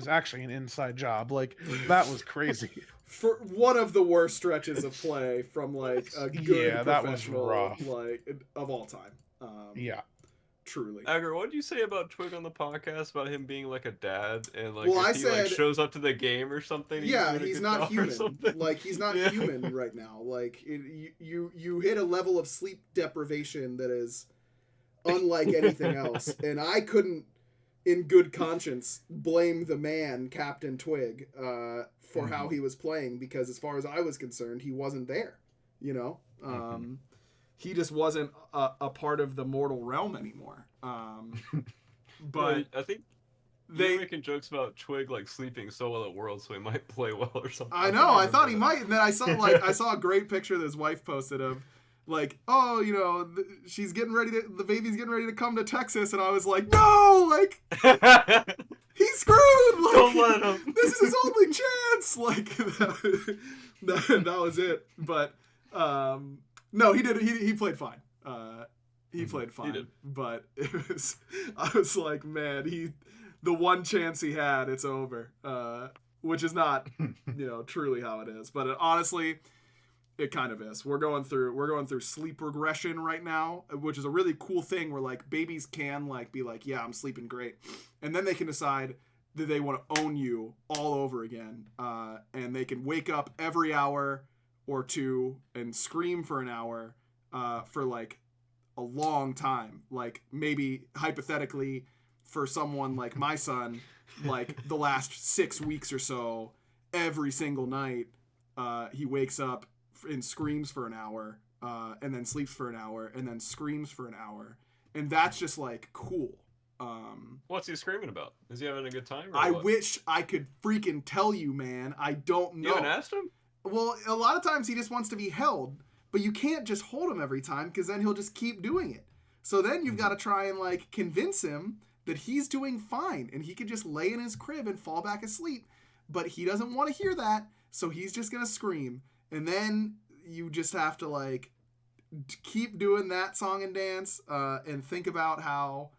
actually an inside job. Like, that was crazy. For one of the worst stretches of play from like a good that was professional rough. like of all time. Yeah. Truly. Agger, what did you say about Twig on the podcast about him being like a dad and like Well, if I he said, like shows up to the game or something? Yeah, doing a he's good not job or human. something? Like he's not Yeah. human right now. Like you hit a level of sleep deprivation that is unlike anything else, and I couldn't, in good conscience, blame the man, Captain Twig, for how he was playing, because as far as I was concerned, he wasn't there. You know, he just wasn't a part of the mortal realm anymore. But I think they were making jokes about Twig like sleeping so well at Worlds, so he might play well or something. I know. I thought he might, and then I saw a great picture that his wife posted of, like, oh, you know, the baby's getting ready to come to Texas, and I was like, no, like, he's screwed. Like, Don't let him. This is his only chance. Like, that was it. But no, he did. He played fine. He played fine. He did. But I was like, man, the one chance he had, it's over. Which is not, truly how it is. But honestly, it kind of is. We're going through sleep regression right now, which is a really cool thing where like babies can like be like, yeah, I'm sleeping great. And then they can decide that they want to own you all over again. And they can wake up every hour or two and scream for an hour for like a long time. Like maybe hypothetically for someone like my son, like the last 6 weeks or so, every single night he wakes up and screams for an hour, and then sleeps for an hour, and then screams for an hour, and that's just like cool. What's he screaming about? Is he having a good time? Or I what? wish I could freaking tell you, man. I don't know. You haven't asked him? Well, a lot of times he just wants to be held, but you can't just hold him every time because then he'll just keep doing it. So then you've got to try and like convince him that he's doing fine and he could just lay in his crib and fall back asleep, but he doesn't want to hear that, so he's just gonna scream. And then you just have to like keep doing that song and dance and think about how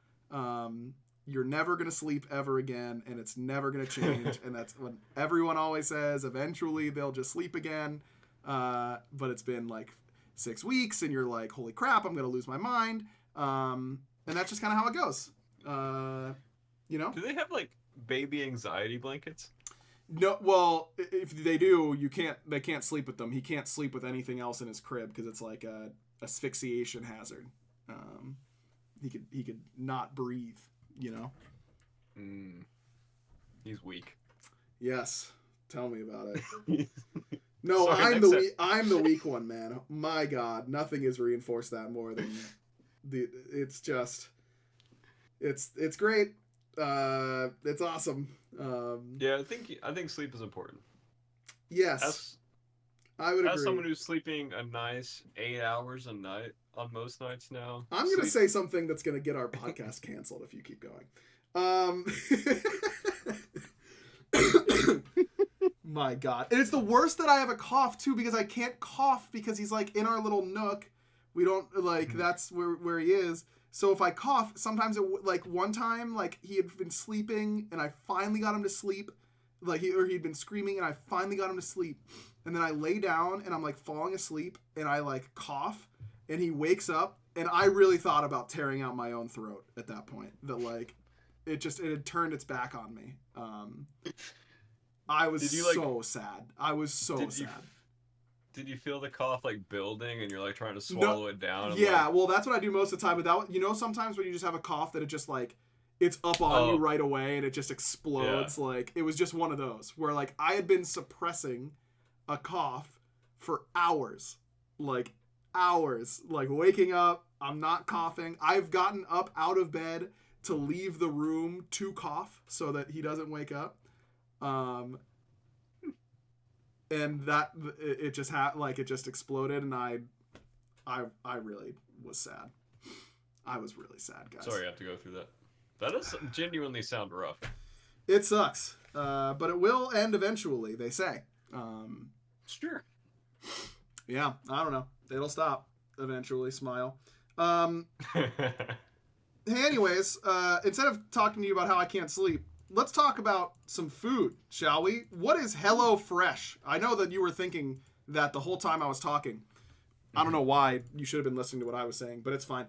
you're never going to sleep ever again and it's never going to change. And that's what everyone always says. Eventually they'll just sleep again. But it's been like 6 weeks and you're like, holy crap, I'm going to lose my mind. And that's just kind of how it goes. Do they have like baby anxiety blankets? No, well, if they do, they can't sleep with them. He can't sleep with anything else in his crib because it's like a asphyxiation hazard. He could not breathe, He's weak. Yes, tell me about it. No, Sorry, I'm the weak one, man. My God, nothing has reinforced that more than it's great. It's awesome. Yeah, I think sleep is important. Yes, I would agree. As someone who's sleeping a nice 8 hours a night on most nights now, I'm going to say something that's going to get our podcast canceled if you keep going. My God. And it's the worst that I have a cough too, because I can't cough because he's like in our little nook. We don't like, that's where he is. So if I cough, sometimes like one time, like he had been sleeping and I finally got him to sleep. Like he'd been screaming and I finally got him to sleep. And then I lay down and I'm like falling asleep and I like cough and he wakes up and I really thought about tearing out my own throat at that point. That like, it had turned its back on me. I was so sad. I was so sad. Did you feel the cough like building and you're like trying to swallow it down? Yeah, well, that's what I do most of the time. But sometimes when you just have a cough that it just like it's up on you right away and it just explodes. Yeah. Like it was just one of those where like I had been suppressing a cough for hours, like waking up. I'm not coughing. I've gotten up out of bed to leave the room to cough so that he doesn't wake up. and that it just it just exploded, and I really was sad. I was really sad, guys. Sorry, I have to go through that. That does genuinely sound rough. It sucks, but it will end eventually. They say. Sure. Yeah, I don't know. It'll stop eventually. Smile. Hey, anyways, instead of talking to you about how I can't sleep, let's talk about some food, shall we? What is Hello Fresh? I know that you were thinking that the whole time I was talking. I don't know why. You should have been listening to what I was saying, but it's fine.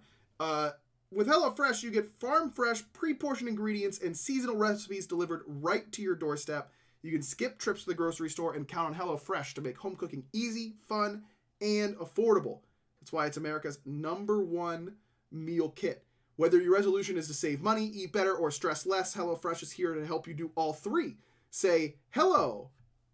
With HelloFresh, you get farm-fresh, pre-portioned ingredients and seasonal recipes delivered right to your doorstep. You can skip trips to the grocery store and count on HelloFresh to make home cooking easy, fun, and affordable. That's why it's America's #1 meal kit. Whether your resolution is to save money, eat better, or stress less, HelloFresh is here to help you do all three. Say hello,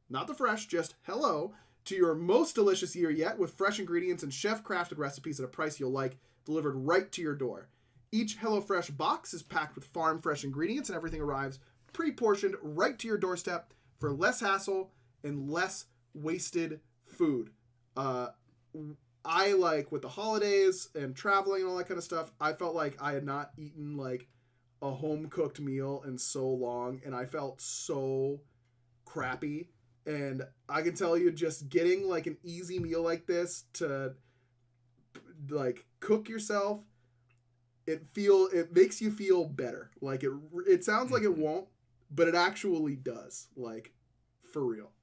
not the fresh, just hello, to your most delicious year yet with fresh ingredients and chef-crafted recipes at a price you'll like, delivered right to your door. Each HelloFresh box is packed with farm-fresh ingredients, and everything arrives pre-portioned right to your doorstep for less hassle and less wasted food. I with the holidays and traveling and all that kind of stuff, I felt like I had not eaten a home-cooked meal in so long, and I felt so crappy. And I can tell you, just getting an easy meal like this to cook yourself, it makes you feel better. It sounds like it won't, but it actually does. For real.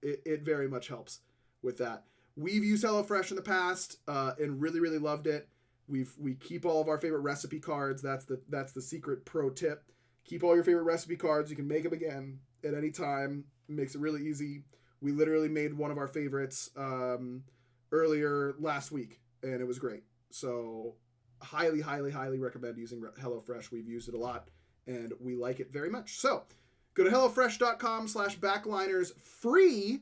It very much helps with that. We've used HelloFresh in the past and really, really loved it. We keep all of our favorite recipe cards. That's the secret pro tip. Keep all your favorite recipe cards. You can make them again at any time. It makes it really easy. We literally made one of our favorites earlier last week, and it was great. So highly, highly, highly recommend using HelloFresh. We've used it a lot, and we like it very much. So go to HelloFresh.com/backlinersfree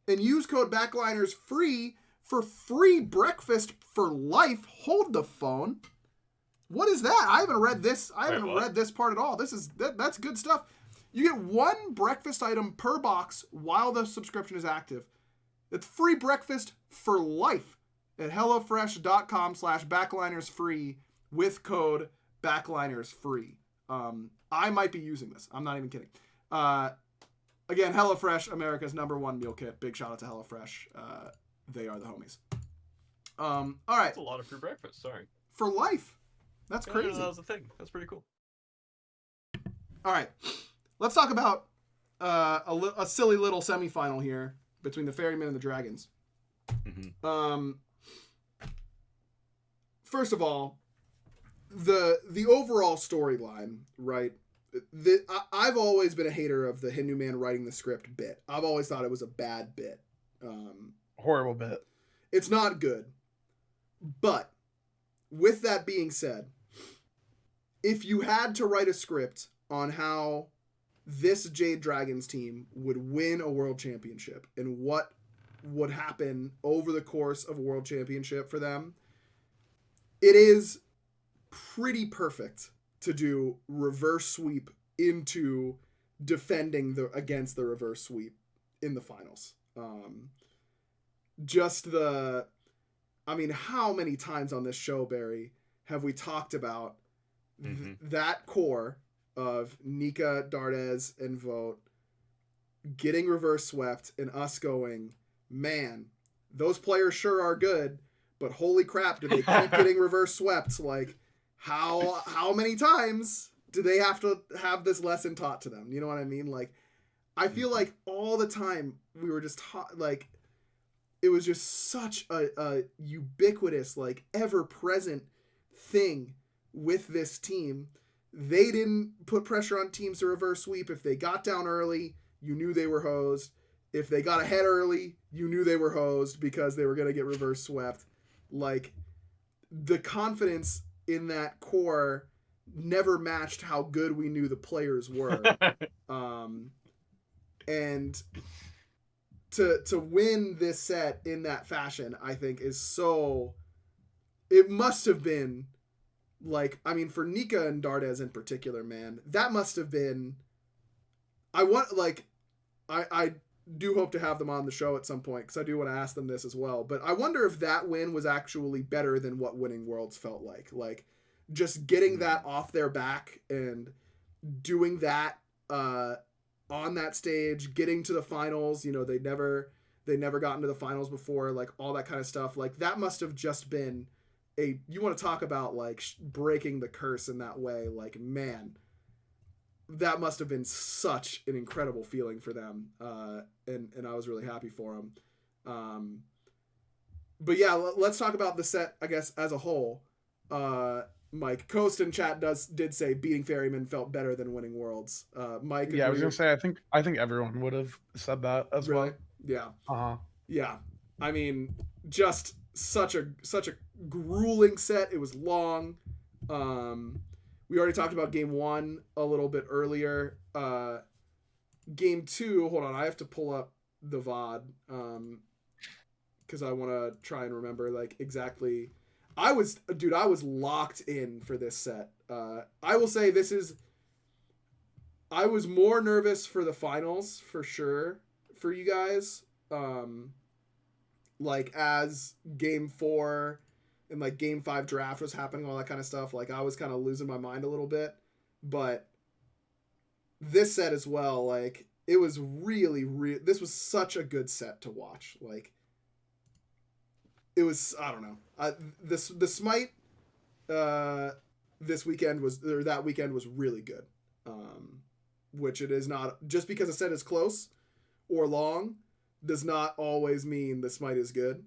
and use code backlinersfree for free breakfast for life. Hold the phone. What is that? I haven't read this. I haven't read this part at all. That's good stuff. You get one breakfast item per box while the subscription is active. It's free breakfast for life at HelloFresh.com/backlinersfree with code backlinersfree. I might be using this. I'm not even kidding. Again, HelloFresh, America's #1 meal kit. Big shout out to HelloFresh. They are the homies. All right. That's a lot of free breakfast. Sorry. For life. That's crazy. That was a thing. That's pretty cool. All right. Let's talk about a silly little semifinal here between the Ferrymen and the Dragons. Mm-hmm. First of all, the overall storyline, right? I've always been a hater of the Hindu man writing the script bit. I've always thought it was a bad bit. Horrible bit. It's not good. But with that being said, if you had to write a script on how this Jade Dragons team would win a world championship and what would happen over the course of a world championship for them, it is pretty perfect to do reverse sweep into defending against the reverse sweep in the finals. How many times on this show, Barry, have we talked about that core of Nika, Dardes, and Vogt getting reverse swept and us going, man, those players sure are good, but holy crap, do they keep getting reverse swept? How many times do they have to have this lesson taught to them? You know what I mean? I feel like all the time we were just it was just such a ubiquitous, ever-present thing with this team. They didn't put pressure on teams to reverse sweep. If they got down early, you knew they were hosed. If they got ahead early, you knew they were hosed because they were going to get reverse swept. The confidence in that core never matched how good we knew the players were. And to win this set in that fashion, I think is so... It must have been... for Nika and Dardes in particular, man, that must have been... I do hope to have them on the show at some point because I do want to ask them this as well. But I wonder if that win was actually better than what winning Worlds felt like. Like, just getting that off their back and doing that on that stage, getting to the finals. You know, they never got into the finals before. Like, all that kind of stuff. Like, that must have just been you want to talk about like breaking the curse in that way. Like, man, that must have been such an incredible feeling for them, and I was really happy for them. But yeah, let's talk about the set, I guess, as a whole. Mike Coast in chat did say beating Ferryman felt better than winning Worlds. Mike, Yeah, I was gonna say I think everyone would have said that as really? well. Yeah. Uh-huh. Yeah. I mean, just such a grueling set. It was long. We already talked about game 1 a little bit earlier. Game 2, hold on, I have to pull up the VOD because I want to try and remember like exactly. I was locked in for this set. I will say I was more nervous for the finals for sure for you guys. Like as game 4 and like game 5 draft was happening, all that kind of stuff. Like I was kind of losing my mind a little bit, but this set as well, like it was this was such a good set to watch. Like it was, I don't know. The Smite this weekend that weekend was really good. Which it is not just because a set is close or long does not always mean the Smite is good.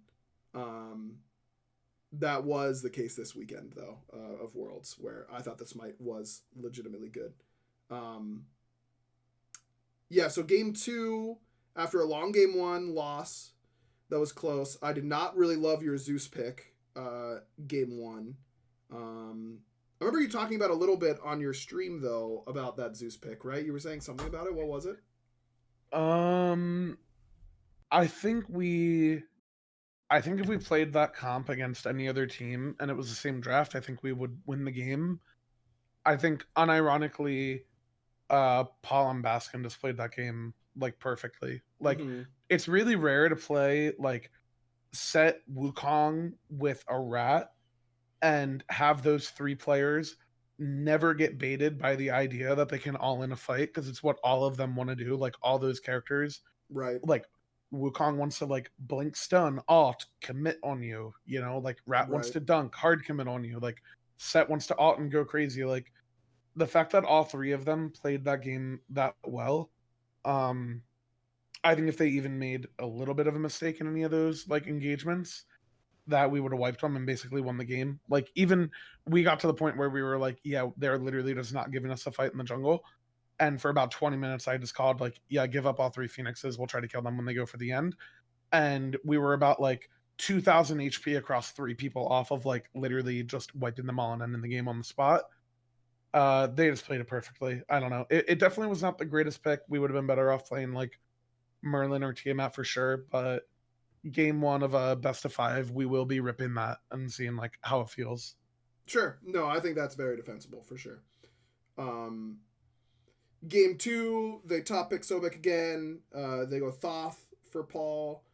That was the case this weekend though, of Worlds, where I thought the Smite was legitimately good. Yeah, so game 2, after a long game 1 loss that was close, I did not really love your Zeus pick, game 1. I remember you talking about a little bit on your stream though about that Zeus pick, right? You were saying something about it. What was it? I think if we played that comp against any other team and it was the same draft, I think we would win the game. I think unironically, Paul and Baskin just played that game like perfectly. Like it's really rare to play like set Wukong with a rat and have those 3 players never get baited by the idea that they can all in a fight because it's what all of them want to do. Like all those characters, right? Like Wukong wants to like blink stun, alt, commit on you, you know, like Rat wants to dunk, hard commit on you, like Set wants to alt and go crazy. Like the fact that all 3 of them played that game that well, I think if they even made a little bit of a mistake in any of those like engagements, that we would have wiped them and basically won the game. Like even we got to the point where we were like, yeah, they're literally just not giving us a fight in the jungle. And for about 20 minutes, I just called like, yeah, give up all 3 Phoenixes. We'll try to kill them when they go for the end. And we were about like 2,000 HP across 3 people off of like literally just wiping them all and ending the game on the spot. They just played it perfectly. I don't know. It definitely was not the greatest pick. We would have been better off playing like Merlin or Tiamat for sure. But game 1 of a best of 5, we will be ripping that and seeing like how it feels. Sure. No, I think that's very defensible for sure. Game 2, they top pick Sobek again. They go Thoth for Paul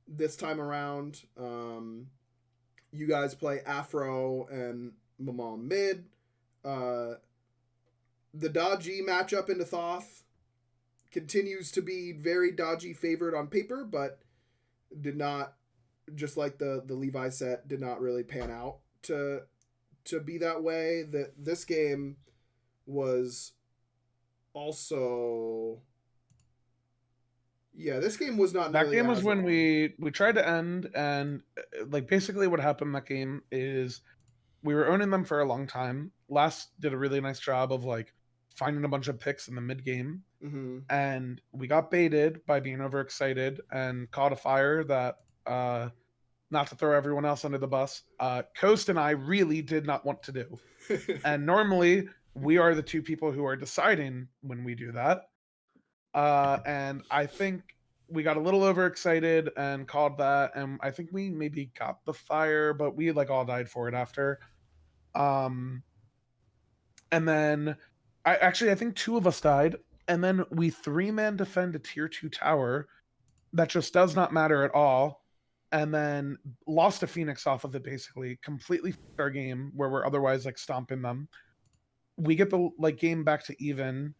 this time around. You guys play Afro and Mamal mid. The dodgy matchup into Thoth continues to be very dodgy favored on paper, but did not, just like the Levi set, did not really pan out to be that way. This game was also, yeah, this game was not. That game was when we tried to end, and like basically what happened that game is we were owning them for a long time. Last did a really nice job of like finding a bunch of picks in the mid game, and we got baited by being overexcited and caught a fire that, not to throw everyone else under the bus, Coast and I really did not want to do. And normally we are the 2 people who are deciding when we do that. And I think we got a little overexcited and called that, and I think we maybe got the fire, but we like all died for it after. And then I think 2 of us died, and then we 3-man defend a tier 2 tower that just does not matter at all, and then lost to Phoenix off of it, basically completely f***ed our game where we're otherwise like stomping them. We get the like game back to even,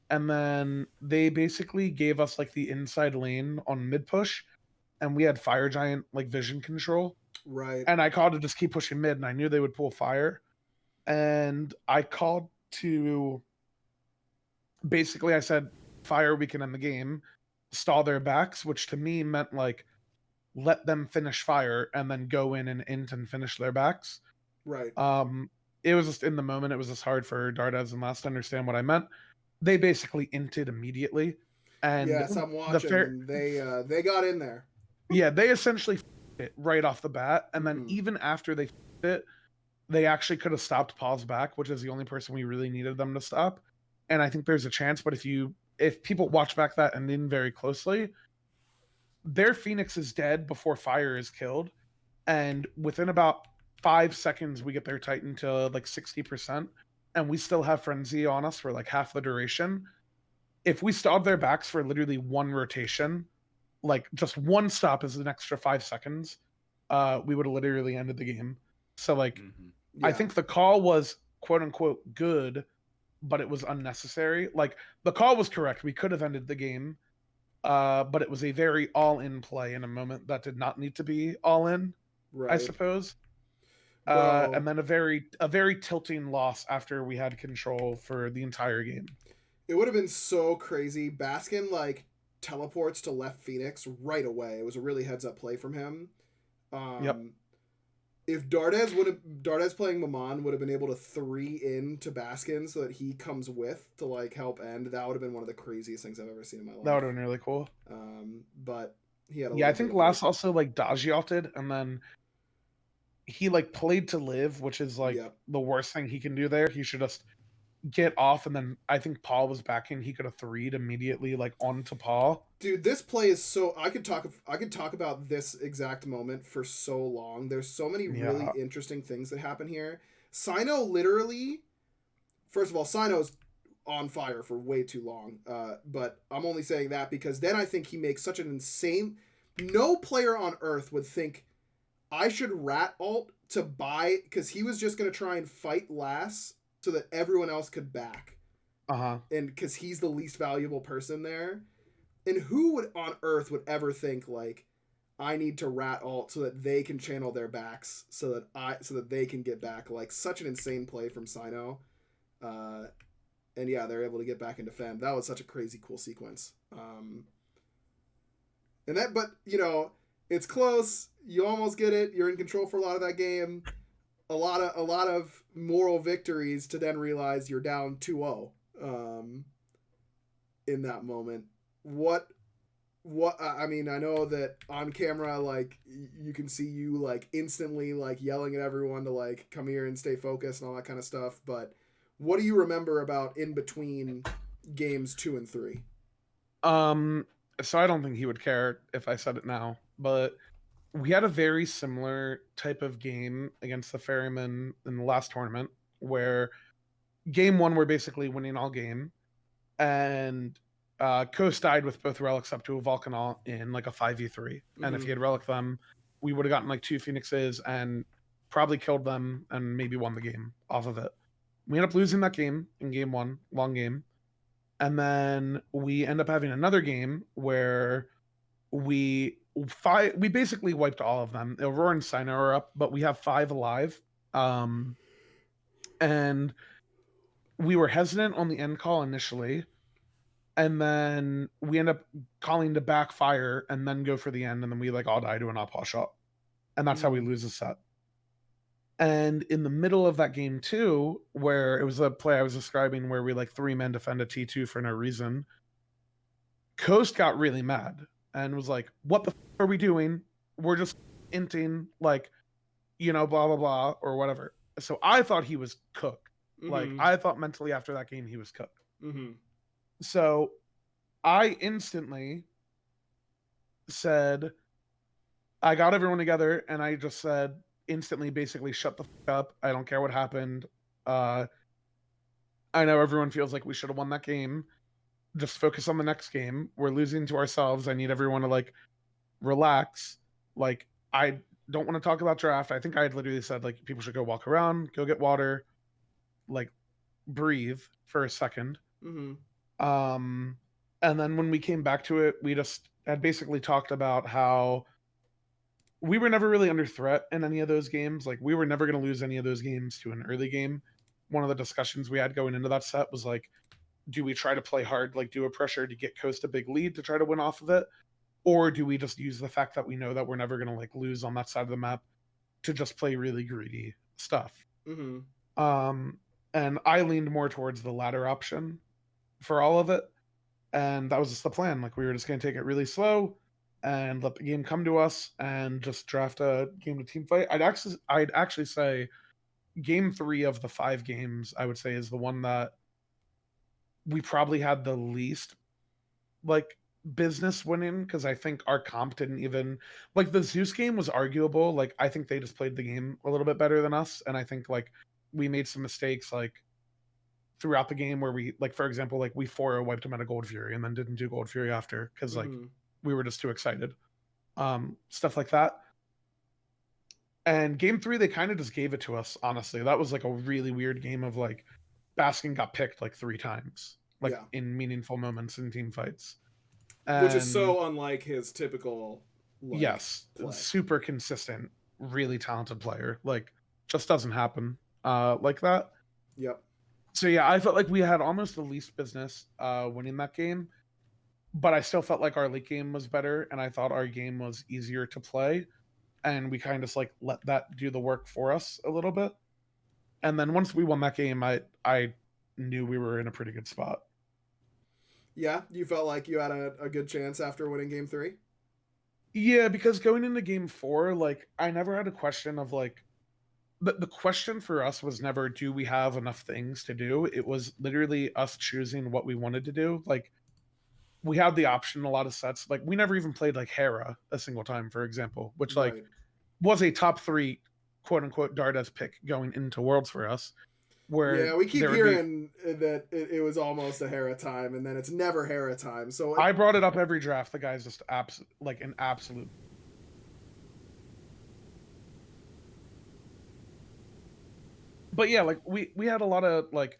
and then they basically gave us like the inside lane on mid push, and we had Fire Giant like vision control. Right. And I called to just keep pushing mid, and I knew they would pull fire. And I called to basically, I said, fire, we can end the game, stall their backs, which to me meant like let them finish fire and then go in and int and finish their backs. Right. It was just in the moment, it was just hard for Dardes and Last to understand what I meant. They basically inted immediately. And yes, I'm watching, and they got in there. Yeah, they essentially it right off the bat, and then even after they it, they actually could have stopped Paul's back, which is the only person we really needed them to stop. And I think there's a chance, but if people watch back that ending very closely, their Phoenix is dead before Fire is killed, and within about 5 seconds we get their Titan to like 60%, and we still have Frenzy on us for like half the duration. If we stalled their backs for literally one rotation, like just one stop is an extra 5 seconds, we would have literally ended the game. So like, I think the call was quote unquote good, but it was unnecessary. Like the call was correct. We could have ended the game, but it was a very all-in play in a moment that did not need to be all in, right. I suppose. And then a very tilting loss after we had control for the entire game. It would have been so crazy. Baskin like teleports to left Phoenix right away. It was a really heads up play from him. Yep. If Dardes playing Maman would have been able to 3 in to Baskin so that he comes with to like help end, that would have been one of the craziest things I've ever seen in my life. That would have been really cool. But he had I think Lass also like dodge ulted, and then he like played to live, which is like the worst thing he can do there. He should just get off, and then I think Paul was backing. He could have 3'd immediately like onto Paul. Dude, this play is so I could talk about this exact moment for so long. There's so many really interesting things that happen here. Sino literally, first of all, Sino's on fire for way too long. But I'm only saying that because then I think he makes such an insane. No player on Earth would think I should rat alt to buy, because he was just gonna try and fight Lass so that everyone else could back. And because he's the least valuable person there. And who on earth would ever think like, I need to rat alt so that they can channel their backs so that they can get back? Like, such an insane play from Sino. And yeah, they're able to get back and defend. That was such a crazy cool sequence. But you know, it's close. You almost get it. You're in control for a lot of that game. A lot of moral victories to then realize you're down 2-0 in that moment. What I mean, I know that on camera, like, you can see you like instantly like yelling at everyone to like come here and stay focused and all that kind of stuff, but what do you remember about in between games 2 and 3? So I don't think he would care if I said it now, but we had a very similar type of game against the Ferryman in the last tournament where game 1 we're basically winning all game, and Coast died with both relics up to a Vulcanol in like a 5v3. And if he had relic them, we would have gotten like 2 Phoenixes and probably killed them and maybe won the game off of it. We end up losing that game in game 1, long game. And then we end up having another game where we basically wiped all of them. Aurora and Sino are up, but we have 5 alive. And we were hesitant on the end call initially, and then we end up calling to backfire and then go for the end, and then we like all die to an op shot, and that's how we lose the set. And in the middle of that game too, where it was a play I was describing where we like 3 men defend a T2 for no reason, Coast got really mad and was like, what the f are we doing? We're just inting, like, you know, blah blah blah or whatever. So I thought he was cooked. Like, I thought mentally after that game he was cooked. So I instantly said, I got everyone together and I just said instantly, basically, shut the f up. I don't care what happened. I know everyone feels like we should have won that game, just focus on the next game. We're losing to ourselves. I need everyone to like relax. Like, I don't want to talk about draft. I think I had literally said like people should go walk around, go get water, like breathe for a second. Um, and then when we came back to it, we just had basically talked about how we were never really under threat in any of those games. Like, we were never going to lose any of those games to an early game. One of the discussions we had going into that set was like, do we try to play hard, like do a pressure to get Coast a big lead to try to win off of it? Or do we just use the fact that we know that we're never going to like lose on that side of the map to just play really greedy stuff? And I leaned more towards the latter option for all of it. And that was just the plan. Like, we were just going to take it really slow and let the game come to us and just draft a game to team fight. I'd actually say game 3 of the 5 games, I would say, is the one that we probably had the least like business winning, because I think our comp didn't even like the Zeus game was arguable. Like, I think they just played the game a little bit better than us, and I think like we made some mistakes like throughout the game where we, like, for example, like we 4 wiped them out of Gold Fury and then didn't do Gold Fury after because like we were just too excited. Stuff like that. And game 3, they kind of just gave it to us, honestly. That was like a really weird game of like Baskin got picked like 3 times, like in meaningful moments in team fights. Which is so unlike his typical yes, play. Super consistent, really talented player. Like, just doesn't happen like that. Yep. So yeah, I felt like we had almost the least business winning that game, but I still felt like our late game was better, and I thought our game was easier to play, and we kind of just like let that do the work for us a little bit. And then once we won that game, I knew we were in a pretty good spot. Yeah, you felt like you had a good chance after winning game 3? Yeah, because going into game 4, like, I never had a question of like, the question for us was never, do we have enough things to do? It was literally us choosing what we wanted to do. Like, we had the option in a lot of sets. Like, we never even played like Hera a single time, for example, which like was a top 3 quote unquote Dardes pick going into Worlds for us. Where we keep hearing that it was almost a Hera time, and then it's never Hera time. So I brought it up every draft. The guy's just like an absolute. But yeah, like we had a lot of like,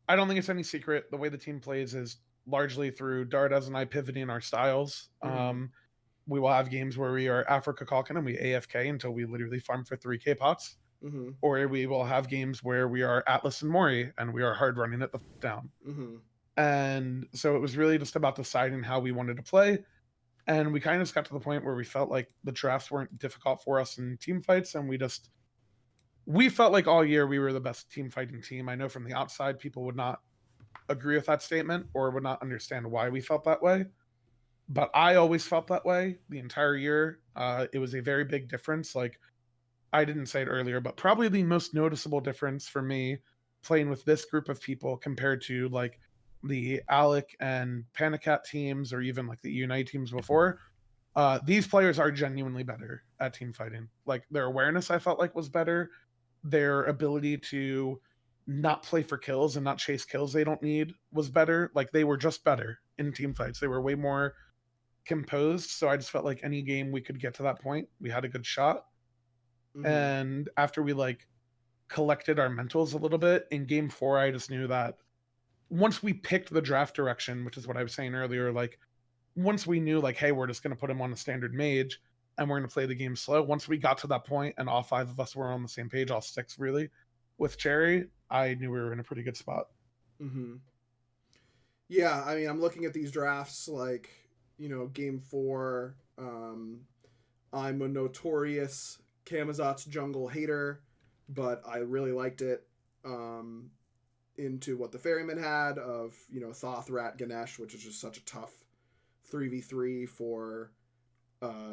I don't think it's any secret the way the team plays is largely through Dardes and I pivoting our styles. We will have games where we are Africa Calkin and we AFK until we literally farm for 3k pots. Or we will have games where we are Atlas and Mori and we are hard running it the down. And so it was really just about deciding how we wanted to play. And we kind of just got to the point where we felt like the drafts weren't difficult for us in team fights. And we felt like all year we were the best team fighting team. I know from the outside, people would not agree with that statement or would not understand why we felt that way. But I always felt that way the entire year. It was a very big difference. Like, I didn't say it earlier, but probably the most noticeable difference for me playing with this group of people compared to like the Alec and Panicat teams or even like the Unite teams before, these players are genuinely better at team fighting. Like, their awareness, I felt like, was better. Their ability to not play for kills and not chase kills they don't need was better. Like, they were just better in team fights. They were way more composed. So I just felt like any game we could get to that point, we had a good shot. And after we like collected our mentals a little bit in game 4, I just knew that once we picked the draft direction, which is what I was saying earlier, like once we knew like, hey, we're just going to put him on a standard mage and we're going to play the game slow. Once we got to that point and all 5 of us were on the same page, all 6 really, with Cherry, I knew we were in a pretty good spot. Yeah, I mean, I'm looking at these drafts like, game 4, I'm a notorious Camazot's jungle hater, but I really liked it. Into what the Ferryman had of, Thoth, Rat, Ganesh, which is just such a tough 3v3 for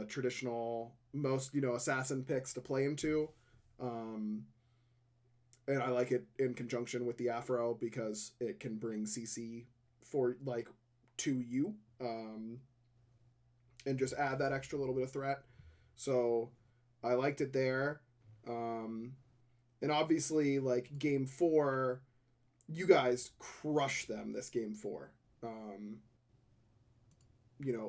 traditional, most, assassin picks to play into. And I like it in conjunction with the Afro because it can bring CC for, like, to you. And just add that extra little bit of threat. So I liked it there. And obviously, like, game 4, you guys crushed them this game 4.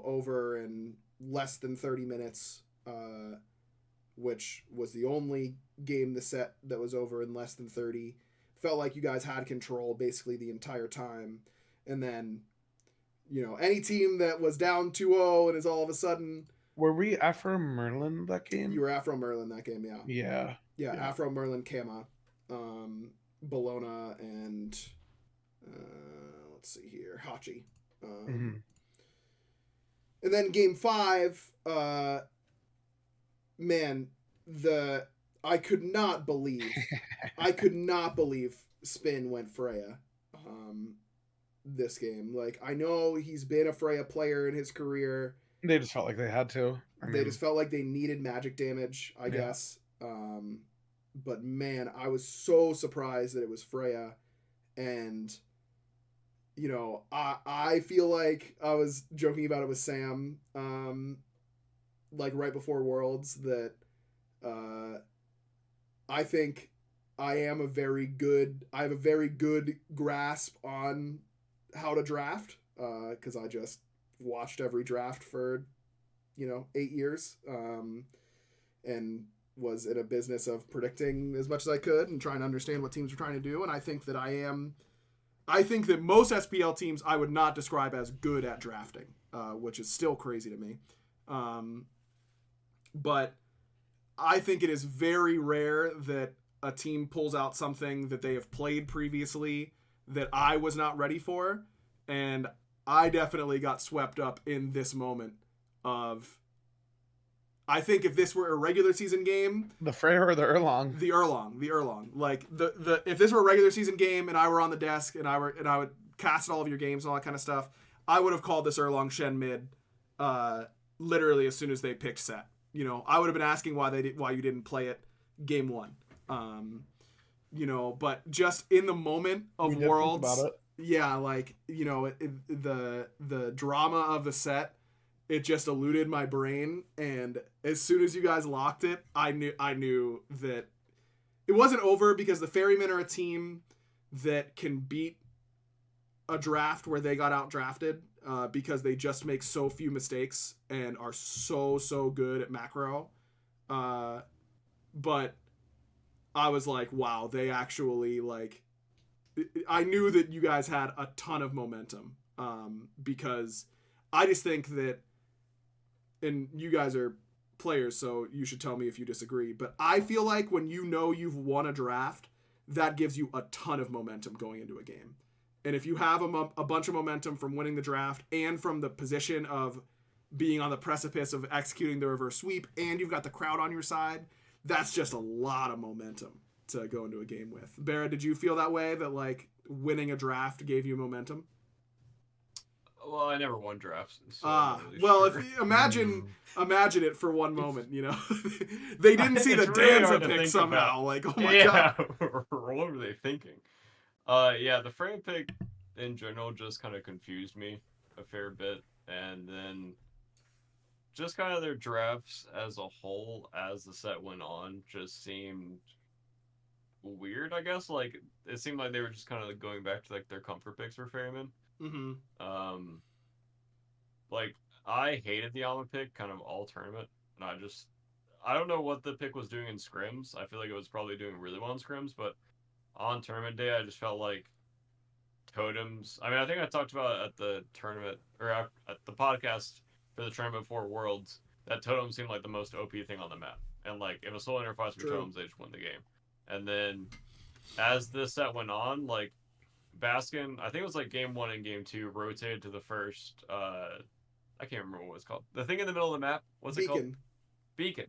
over in less than 30 minutes, which was the only game this set that was over in less than 30. Felt like you guys had control basically the entire time. And then, any team that was down 2-0 and is all of a sudden... Were we Afro Merlin that game? You were Afro Merlin that game, yeah. Yeah. Afro Merlin, Kama, Bologna, and let's see here, Hachi. And then game 5, man, I could not believe Spin went Freya this game. Like, I know he's been a Freya player in his career. They just felt like they had to. They just felt like they needed magic damage, I guess. But man, I was so surprised that it was Freya. And, I feel like I was joking about it with Sam, like right before Worlds, that I think I have a very good grasp on how to draft, because I just watched every draft for 8 years, and was in a business of predicting as much as I could and trying to understand what teams were trying to do. And I think that most SPL teams I would not describe as good at drafting, which is still crazy to me. But I think it is very rare that a team pulls out something that they have played previously that I was not ready for. And I definitely got swept up in this moment of... I think if this were a regular season game... The Freya or the Erlong? The Erlong. Like, if this were a regular season game and I were on the desk and I would cast all of your games and all that kind of stuff, I would have called this Erlong Shen mid literally as soon as they picked set. I would have been asking why you didn't play it game 1. But just in the moment of Worlds... Think about it. Yeah, like, the drama of the set, it just eluded my brain, and as soon as you guys locked it, I knew that it wasn't over, because the Ferrymen are a team that can beat a draft where they got out drafted, because they just make so few mistakes and are so good at macro. But I was like, wow, they actually, like... I knew that you guys had a ton of momentum, because I just think that, and you guys are players, so you should tell me if you disagree, but I feel like when you've won a draft, that gives you a ton of momentum going into a game. And if you have a bunch of momentum from winning the draft and from the position of being on the precipice of executing the reverse sweep, and you've got the crowd on your side, that's just a lot of momentum to go into a game with. Barra, did you feel that way, that like winning a draft gave you momentum? Well, I never won drafts. So really well, sure. if you imagine it for one moment, they didn't see the really Danza hard to pick think somehow. about. Like, oh my god. What were they thinking? The Freya pick in general just kind of confused me a fair bit, and then just kind of their drafts as a whole, as the set went on, just seemed weird, I guess. Like, it seemed like they were just kind of like going back to like their comfort picks for Ferryman. Like, I hated the Alma pick kind of all tournament, and I don't know what the pick was doing in scrims. I feel like it was probably doing really well in scrims, but on tournament day, I just felt like totems... I mean, I think I talked about it at the tournament, or at the podcast for the tournament before Worlds, that totem seemed like the most OP thing on the map. And like, if a solo interfights with totems, they just win the game. And then, as this set went on, like, Baskin, I think it was like game 1 and game 2, rotated to the first, I can't remember what it's called. The thing in the middle of the map, what's it called? Beacon.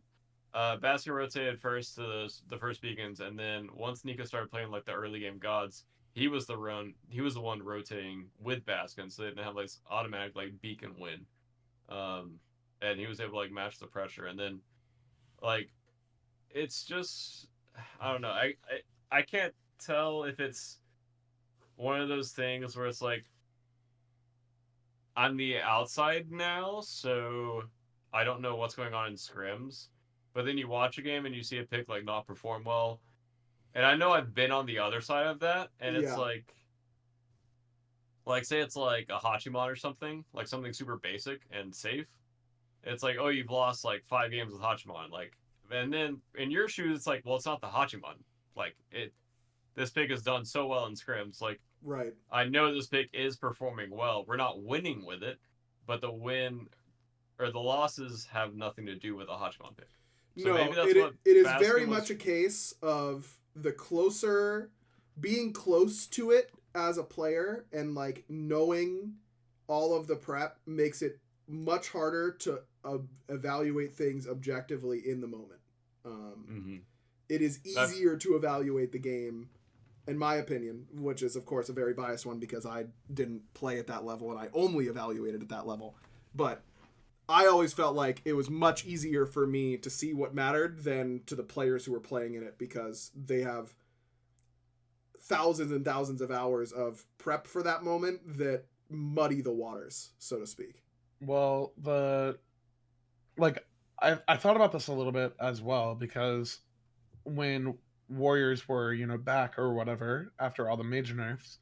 Baskin rotated first to the first beacons, and then once Nika started playing like the early game gods, he was the one rotating with Baskin, so they didn't have like automatic like beacon win. And he was able to like match the pressure, and then like it's just, I don't know. I can't tell if it's one of those things where it's like, I'm the outside now, so I don't know what's going on in scrims. But then you watch a game and you see a pick like not perform well. And I know I've been on the other side of that, and it's like like say it's like a Hachimon or something, like something super basic and safe. It's like, oh, you've lost like 5 games with Hachimon, like, and then in your shoes, it's like, well, it's not the Hachimon. Like this pick is done so well in scrims. Like, Right. I know this pick is performing well. We're not winning with it, but the win or the losses have nothing to do with the Hachimon pick. So No, maybe that's what it is Baskin very was... much a case of being close to it as a player and like knowing all of the prep makes it much harder to evaluate things objectively in the moment. It is easier to evaluate the game, in my opinion, which is of course a very biased one because I didn't play at that level and I only evaluated at that level. But I always felt like it was much easier for me to see what mattered than to the players who were playing in it because they have thousands and thousands of hours of prep for that moment that muddy the waters, so to speak. Well, I thought about this a little bit as well because when Warriors were, back or whatever after all the major nerfs,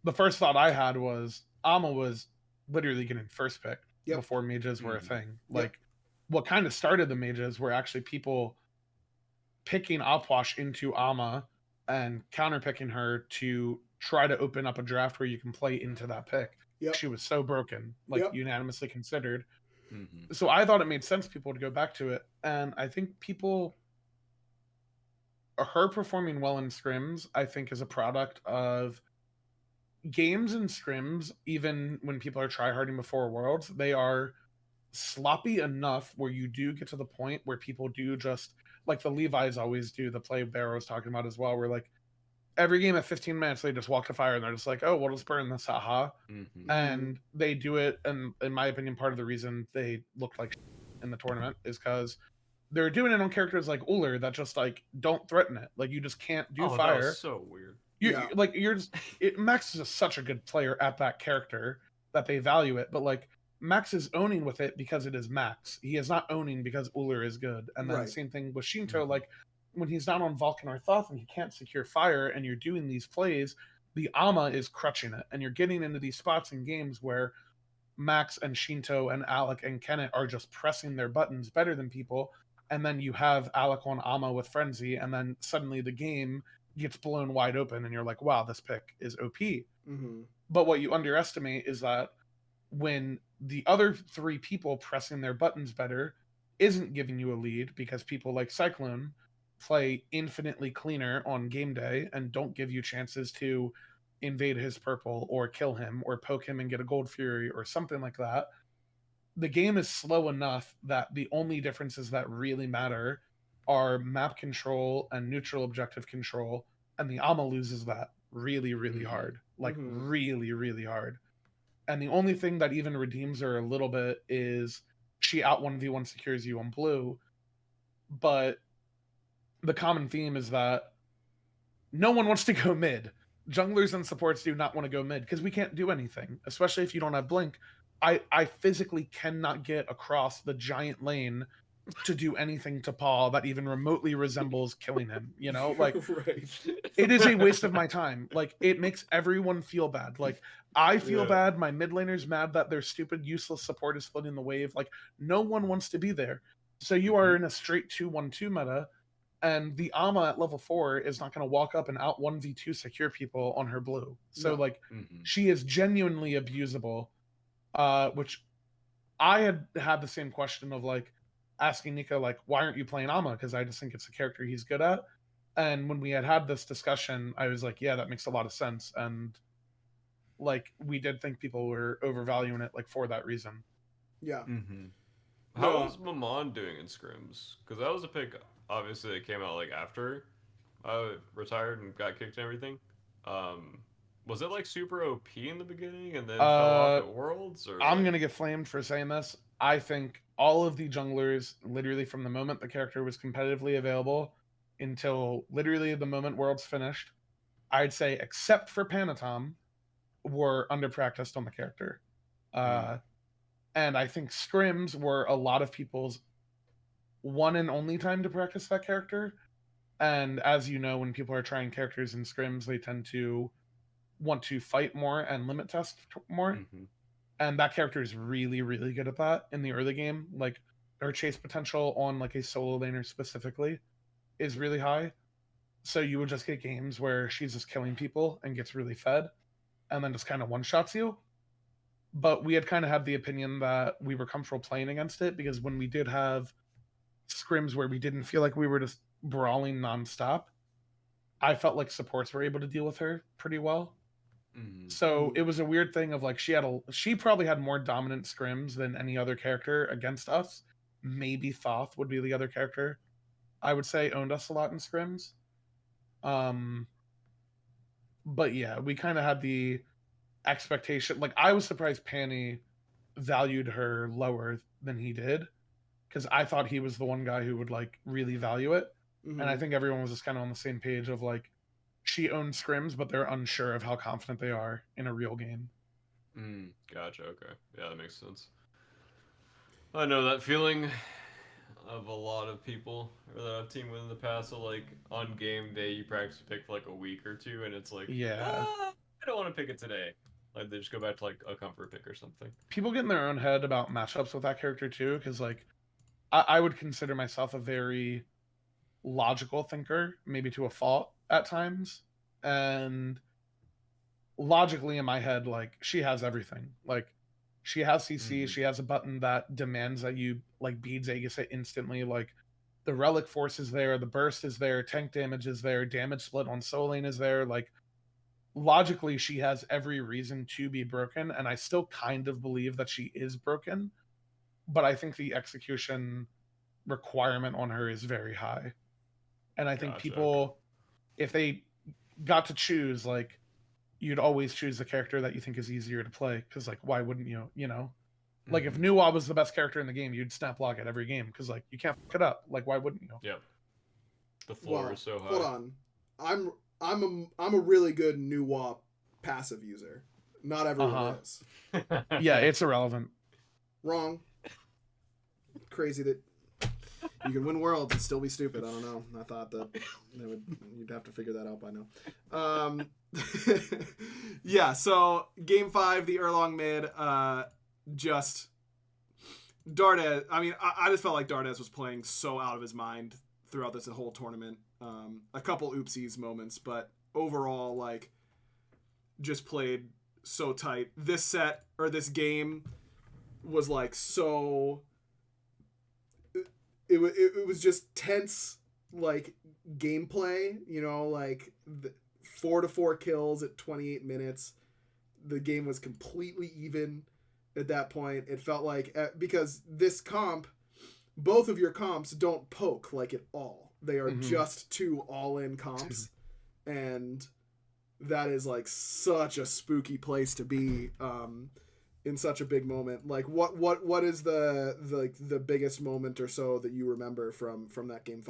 the first thought I had was Ama was literally getting first pick before mages were a thing. Like, what kind of started the mages were actually people picking Opwash into Ama and counterpicking her to try to open up a draft where you can play into that pick. She was so broken, unanimously considered. So I thought it made sense people to go back to it. And I think her performing well in scrims, I think, is a product of games and scrims. Even when people are tryharding before Worlds, they are sloppy enough where you do get to the point where people do just, like the Levi's always do, the play Bear was talking about as well, where like every game at 15 minutes they just walk to fire and they're just like, oh, we'll just burn this, haha. And they do it, and in my opinion, part of the reason they looked like in the tournament is because they're doing it on characters like Uller that just like don't threaten it. Like you just can't do fire. That was so weird. Max is just such a good player at that character that they value it, but like Max is owning with it because it is Max. He is not owning because Uller is good. And then same thing with Shinto. Like when he's not on Vulcan or Thoth and he can't secure fire and you're doing these plays, the Ama is crutching it. And you're getting into these spots in games where Max and Shinto and Alec and Kenneth are just pressing their buttons better than people. And then you have Alec on Ama with Frenzy, and then suddenly the game gets blown wide open and you're like, wow, this pick is OP. But what you underestimate is that when the other three people pressing their buttons better isn't giving you a lead because people like Cyclone play infinitely cleaner on game day and don't give you chances to invade his purple or kill him or poke him and get a gold fury or something like that, the game is slow enough that the only differences that really matter are map control and neutral objective control, and the Ama loses that really, really hard. Like really, really hard. And the only thing that even redeems her a little bit is she out 1v1 secures you on blue. But the common theme is that no one wants to go mid. Junglers and supports do not want to go mid because we can't do anything, especially if you don't have Blink. I physically cannot get across the giant lane to do anything to Paul that even remotely resembles killing him, like it is a waste of my time. Like it makes everyone feel bad. Like I feel bad, my mid laner's mad that their stupid useless support is splitting the wave. Like no one wants to be there. So you are in a straight 2-1-2 meta, and the Ama at level 4 is not going to walk up and out 1v2 secure people on her blue. So she is genuinely abusable, which I had the same question of like asking Nico, like, why aren't you playing Ama? Because I just think it's a character he's good at. And when we had this discussion, I was like, yeah, that makes a lot of sense. And like, we did think people were overvaluing it, like, for that reason. Yeah. How was Mammon doing in scrims? Because that was a pick, obviously, that came out like after I retired and got kicked and everything. Was it like super OP in the beginning and then fell off at Worlds? Or I'm gonna get flamed for saying this. I think all of the junglers, literally from the moment the character was competitively available until literally the moment Worlds finished, I'd say except for Panatom, were underpracticed on the character. And I think scrims were a lot of people's one and only time to practice that character. And as you know, when people are trying characters in scrims, they tend to want to fight more and limit test more. Mm-hmm. And that character is really, really good at that in the early game. Like, her chase potential on like a solo laner specifically is really high. So you would just get games where she's just killing people and gets really fed and then just kind of one-shots you. But we had kind of had the opinion that we were comfortable playing against it because when we did have scrims where we didn't feel like we were just brawling nonstop, I felt like supports were able to deal with her pretty well. Mm-hmm. So it was a weird thing of like she probably had more dominant scrims than any other character against us. Maybe Thoth would be the other character I would say owned us a lot in scrims. But yeah, we kind of had the expectation. Like, I was surprised Panny valued her lower than he did because I thought he was the one guy who would like really value it. Mm-hmm. And I think everyone was just kind of on the same page of like, she owns scrims, but they're unsure of how confident they are in a real game. Gotcha. Okay. Yeah, that makes sense. I know that feeling of a lot of people or that I've teamed with in the past. So like on game day, you practice pick for like a week or two, and it's like, Yeah. I don't want to pick it today. Like they just go back to like a comfort pick or something. People get in their own head about matchups with that character too, because like I would consider myself a very logical thinker, maybe to a fault at times. And logically in my head, like, she has everything. Like, she has CC, she has a button that demands that you like beads Aegis it instantly. Like, the relic force is there, the burst is there, tank damage is there, damage split on soul lane is there. Like, logically she has every reason to be broken, and I still kind of believe that she is broken, but I think the execution requirement on her is very high. And I think people, if they got to choose, like, you'd always choose the character that you think is easier to play, because like, why wouldn't you? You know, like if Nuwa was the best character in the game, you'd snap lock at every game because like you can't fuck it up. Like, why wouldn't you? Yep. The floor is so high. Hold on, I'm a really good Nuwa passive user. Not everyone is. Yeah, it's irrelevant. Wrong. Crazy that you can win worlds and still be stupid. I don't know. I thought that you'd have to figure that out by now. Yeah, so game 5, the Erlong mid, just Dardes. I mean, I just felt like Dardes was playing so out of his mind throughout this whole tournament. A couple oopsies moments, but overall, like, just played so tight. This set, or this game, was like so... It was just tense, like, gameplay, you know, like 4-4 kills at 28 minutes. The game was completely even at that point. It felt like, because this comp, both of your comps don't poke like at all. They are just 2 all-in comps, and that is like such a spooky place to be. In such a big moment. Like, what is the biggest moment or so that you remember from that game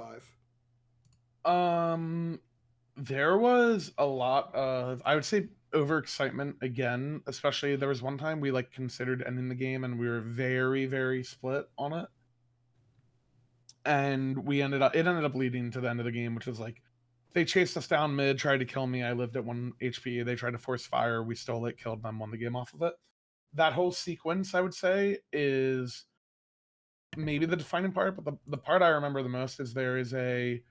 5? There was a lot of, I would say, overexcitement again. Especially, there was one time we like considered ending the game and we were very, very split on it. And it ended up leading to the end of the game, which was like, they chased us down mid, tried to kill me. I lived at 1 HP. They tried to force fire. We still like killed them, won the game off of it. That whole sequence, I would say, is maybe the defining part, but the part I remember the most is there is a...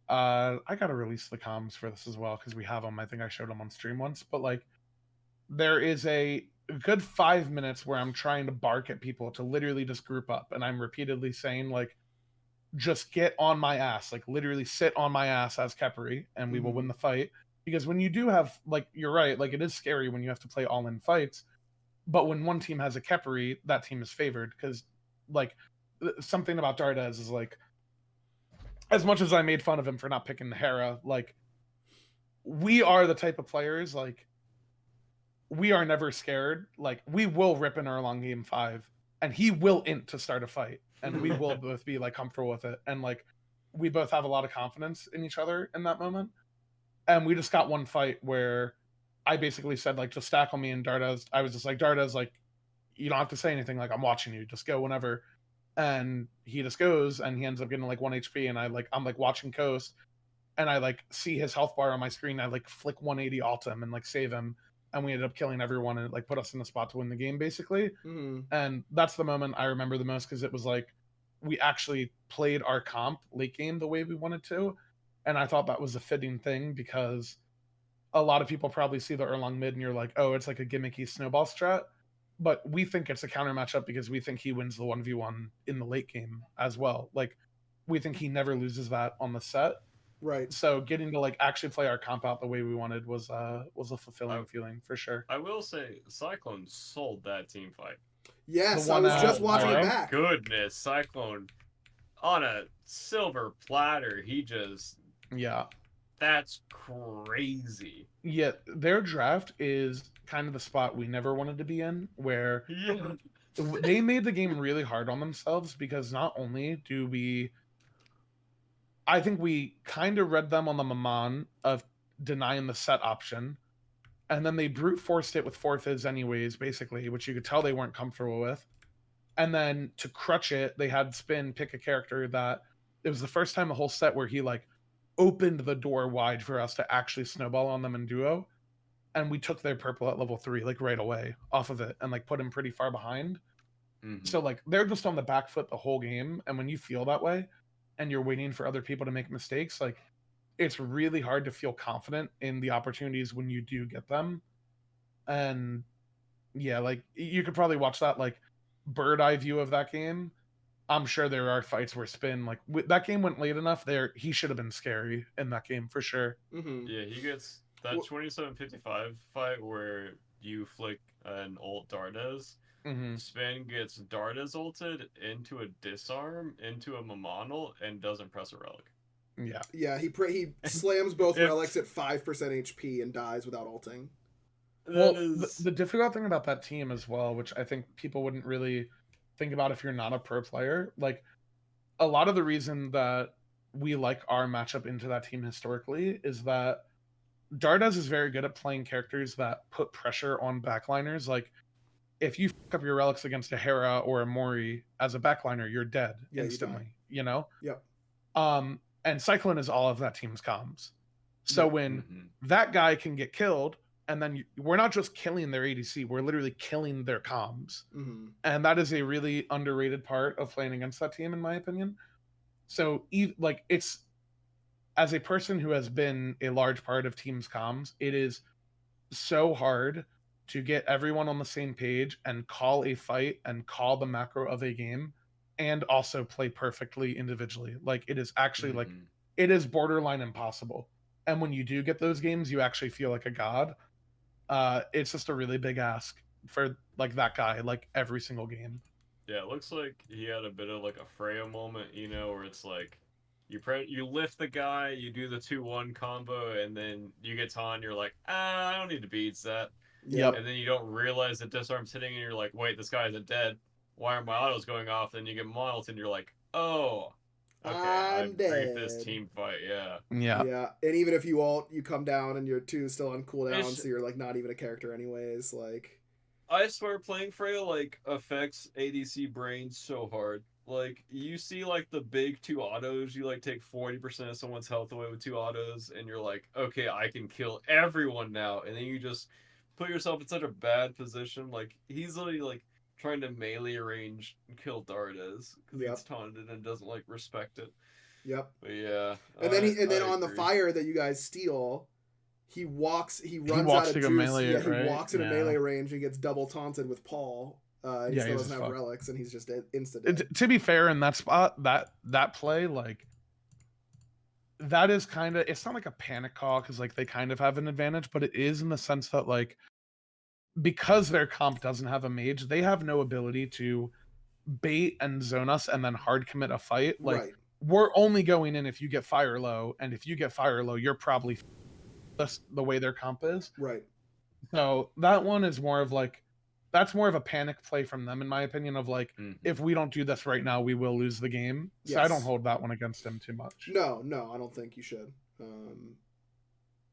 I gotta release the comms for this as well, because we have them. I think I showed them on stream once, but like, there is a good 5 minutes where I'm trying to bark at people to literally just group up, and I'm repeatedly saying, like, just get on my ass, like, literally sit on my ass as Kepri, and we will win the fight. Because when you do have, like, you're right, like, it is scary when you have to play all-in fights. But when one team has a Kepri, that team is favored, because, like, something about Dardes is, like, as much as I made fun of him for not picking Hera, like, we are the type of players, like, we are never scared. Like, we will rip in Erlong game 5, and he will int to start a fight, and we will both be, like, comfortable with it. And, like, we both have a lot of confidence in each other in that moment. And we just got one fight where I basically said, like, just stack on me, and Dardes, I was just like, Dardes, like, you don't have to say anything, like, I'm watching you, just go whenever. And he just goes, and he ends up getting like 1 HP, and I'm like watching Coast, and I like see his health bar on my screen. I like flick 180 alt him and like save him, and we ended up killing everyone and like put us in the spot to win the game basically. Mm-hmm. And that's the moment I remember the most because it was like we actually played our comp late game the way we wanted to, and I thought that was a fitting thing because a lot of people probably see the Erlang mid and you're like, oh, it's like a gimmicky snowball strat. But we think it's a counter matchup because we think he wins the 1v1 in the late game as well. Like, we think he never loses that on the set. Right. So getting to like actually play our comp out the way we wanted was a fulfilling feeling for sure. I will say, Cyclone sold that team fight. Yes, The I one was just at watching it Io? back. Goodness, Cyclone on a silver platter. He just Yeah. that's crazy. Yeah, their draft is kind of the spot we never wanted to be in, where Yeah. they made the game really hard on themselves because not only do we, I think we kind of read them on the Maman of denying the set option, and then they brute forced it with forfeits anyways, basically, which you could tell they weren't comfortable with. And then to crutch it, they had Spin pick a character that it was the first time the whole set where he like opened the door wide for us to actually snowball on them in duo. And we took their purple at level 3 like right away off of it and like put him pretty far behind. Mhm. So like they're just on the back foot the whole game, and when you feel that way and you're waiting for other people to make mistakes, like it's really hard to feel confident in the opportunities when you do get them. And yeah, like you could probably watch that like bird eye view of that game. I'm sure there are fights where Spin like that game went late enough there he should have been scary in that game for sure. Mm-hmm. Yeah, he gets that 2755 fight where you flick an ult Dardes. Mm-hmm. Spin gets Dardes ulted into a disarm, into a Mamonal, and doesn't press a relic. Yeah. Yeah, he slams both If- relics at 5% HP and dies without ulting. Well, That is the difficult thing about that team as well, which I think people wouldn't really think about if you're not a pro player, like a lot of the reason that we like our matchup into that team historically is that Dardes is very good at playing characters that put pressure on backliners. Like if you fuck up your relics against a Hera or a Mori as a backliner, you're dead Yeah, you instantly. You know? Yep. And Cyclone is all of that team's comms. So Yep. when Mhm. that guy can get killed, and then we're not just killing their ADC, we're literally killing their comms. Mm-hmm. And that is a really underrated part of playing against that team, in my opinion. So, like, it's as a person who has been a large part of teams' comms, it is so hard to get everyone on the same page and call a fight and call the macro of a game and also play perfectly individually. Like, it is actually like, Mhm. it is borderline impossible. And when you do get those games, you actually feel like a god. It's just a really big ask for like that guy, like every single game. Yeah, it looks like he had a bit of like a Freya moment, you know, where it's like you lift the guy, you do the 2-1 combo, and then you get Ton, you're like, I don't need to beats that. Yep. And then you don't realize that disarm's hitting, and you're like, wait, this guy isn't dead. Why are my autos going off? Then you get modeled, and you're like, oh, okay, I'm I've briefed this dead. team fight, yeah. Yeah. Yeah, and even if you ult, you come down and your 2 is still on cooldown, It's- so you're like not even a character anyways. Like, I swear playing Freya like affects ADC brain so hard. Like you see like the big 2 autos, you like take 40% of someone's health away with 2 autos, and you're like, okay, I can kill everyone now, and then you just put yourself in such a bad position. Like he's literally like trying to melee range and kill Dardes because Yep. he's taunted and doesn't like respect it. yep. But yeah, And then I on the agree. fire that you guys steal, he runs walks out of to go juice. melee Yeah, it, he right? walks into Yeah. melee range and gets double taunted with Paul. And he Yeah, still he's doesn't as have fuck. relics, and he's just insta dead. To be fair, in that spot, that play, like, that is kind of, it's not like a panic call because like they kind of have an advantage, but it is in the sense that like because their comp doesn't have a mage, they have no ability to bait and zone us and then hard commit a fight. Like Right. we're only going in if you get fire low, and if you get fire low, you're probably that's the way their comp is. Right. So that one is more of like, that's more of a panic play from them, in my opinion, of like, Mhm. if we don't do this right now, we will lose the game. So I Yes. don't hold that one against him too much. No, I don't think you should.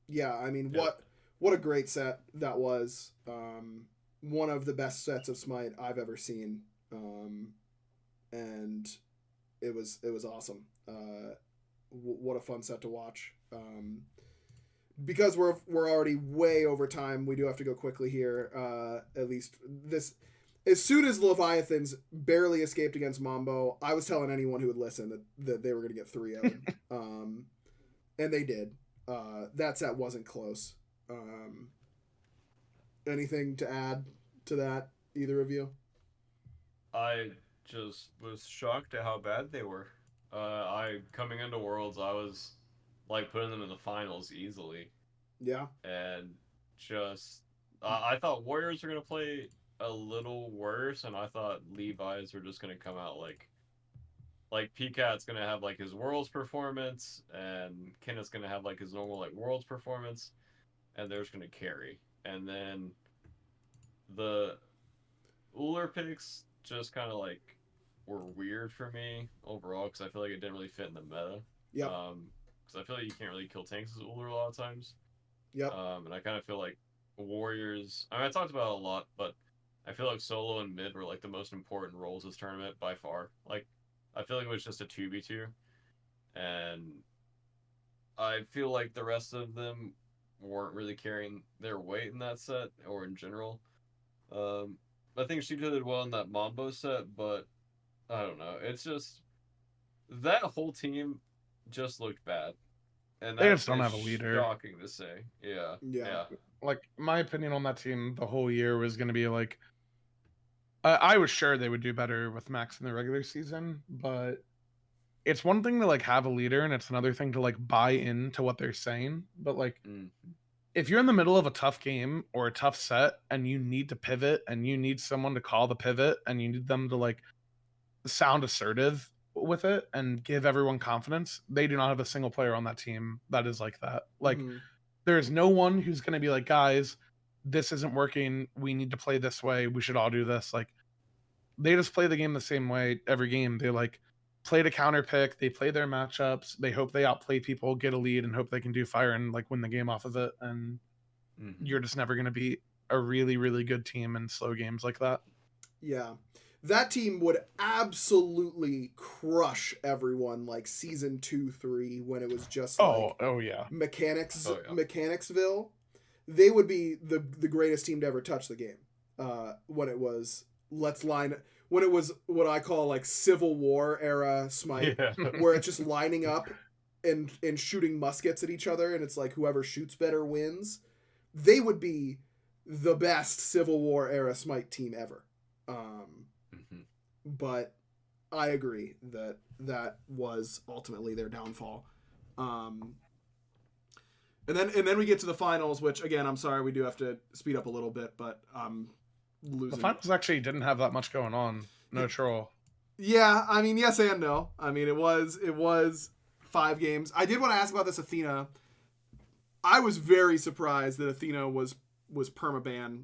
Yeah, I mean, Yep. what a great set that was. One of the best sets of Smite I've ever seen. And it was awesome. What a fun set to watch. Because we're already way over time, we do have to go quickly here. At least this, as soon as Leviathans barely escaped against Mambo, I was telling anyone who would listen that they were going to get 3-0, and they did. That set wasn't close. Anything to add to that, either of you? I just was shocked at how bad they were. I coming into Worlds, I was like putting them in the finals easily, Yeah. and just I thought Warriors were gonna play a little worse, and I thought Levi's were just gonna come out like PCAT's gonna have like his Worlds performance, and Kenneth's gonna have like his normal like Worlds performance, and they're just gonna carry. And then the Uller picks just kind of like were weird for me overall because I feel like it didn't really fit in the meta. Yep. Because I feel like you can't really kill tanks as Uller a lot of times. Yep. And I kind of feel like Warriors. I mean, I talked about it a lot, but I feel like solo and mid were like the most important roles this tournament by far. Like, I feel like it was just a 2v2, and I feel like the rest of them weren't really carrying their weight in that set or in general. I think she did well in that Mambo set, but I don't know. It's just that whole team just looked bad, and They that just don't is have a leader. shocking to say. Yeah. Like, my opinion on that team the whole year was going to be like, I was sure they would do better with Max in the regular season, but it's one thing to like have a leader, and it's another thing to like buy into what they're saying. But like, if you're in the middle of a tough game or a tough set and you need to pivot and you need someone to call the pivot and you need them to like sound assertive with it and give everyone confidence, they do not have a single player on that team that is like that. Like, there's no one who's going to be like, guys, this isn't working. We need to play this way. We should all do this. Like, they just play the game the same way every game. They like play to counter pick. They play their matchups. They hope they outplay people, get a lead, and hope they can do fire and like win the game off of it. And you're just never going to beat a really, really good team in slow games like that. Yeah. That team would absolutely crush everyone like season 2-3 when it was just like Mechanicsville. They would be the greatest team to ever touch the game. When it was when it was what I call like Civil War era Smite, where it's just lining up and shooting muskets at each other, and it's like whoever shoots better wins. They would be the best Civil War era Smite team ever. But I agree that was ultimately their downfall. And then we get to the finals, which again, I'm sorry, we do have to speed up a little bit, but I'm losing. The finals actually didn't have that much going on. No troll. Yeah, I mean, yes and no. I mean, it was 5 games. I did want to ask about this Athena. I was very surprised that Athena was permaban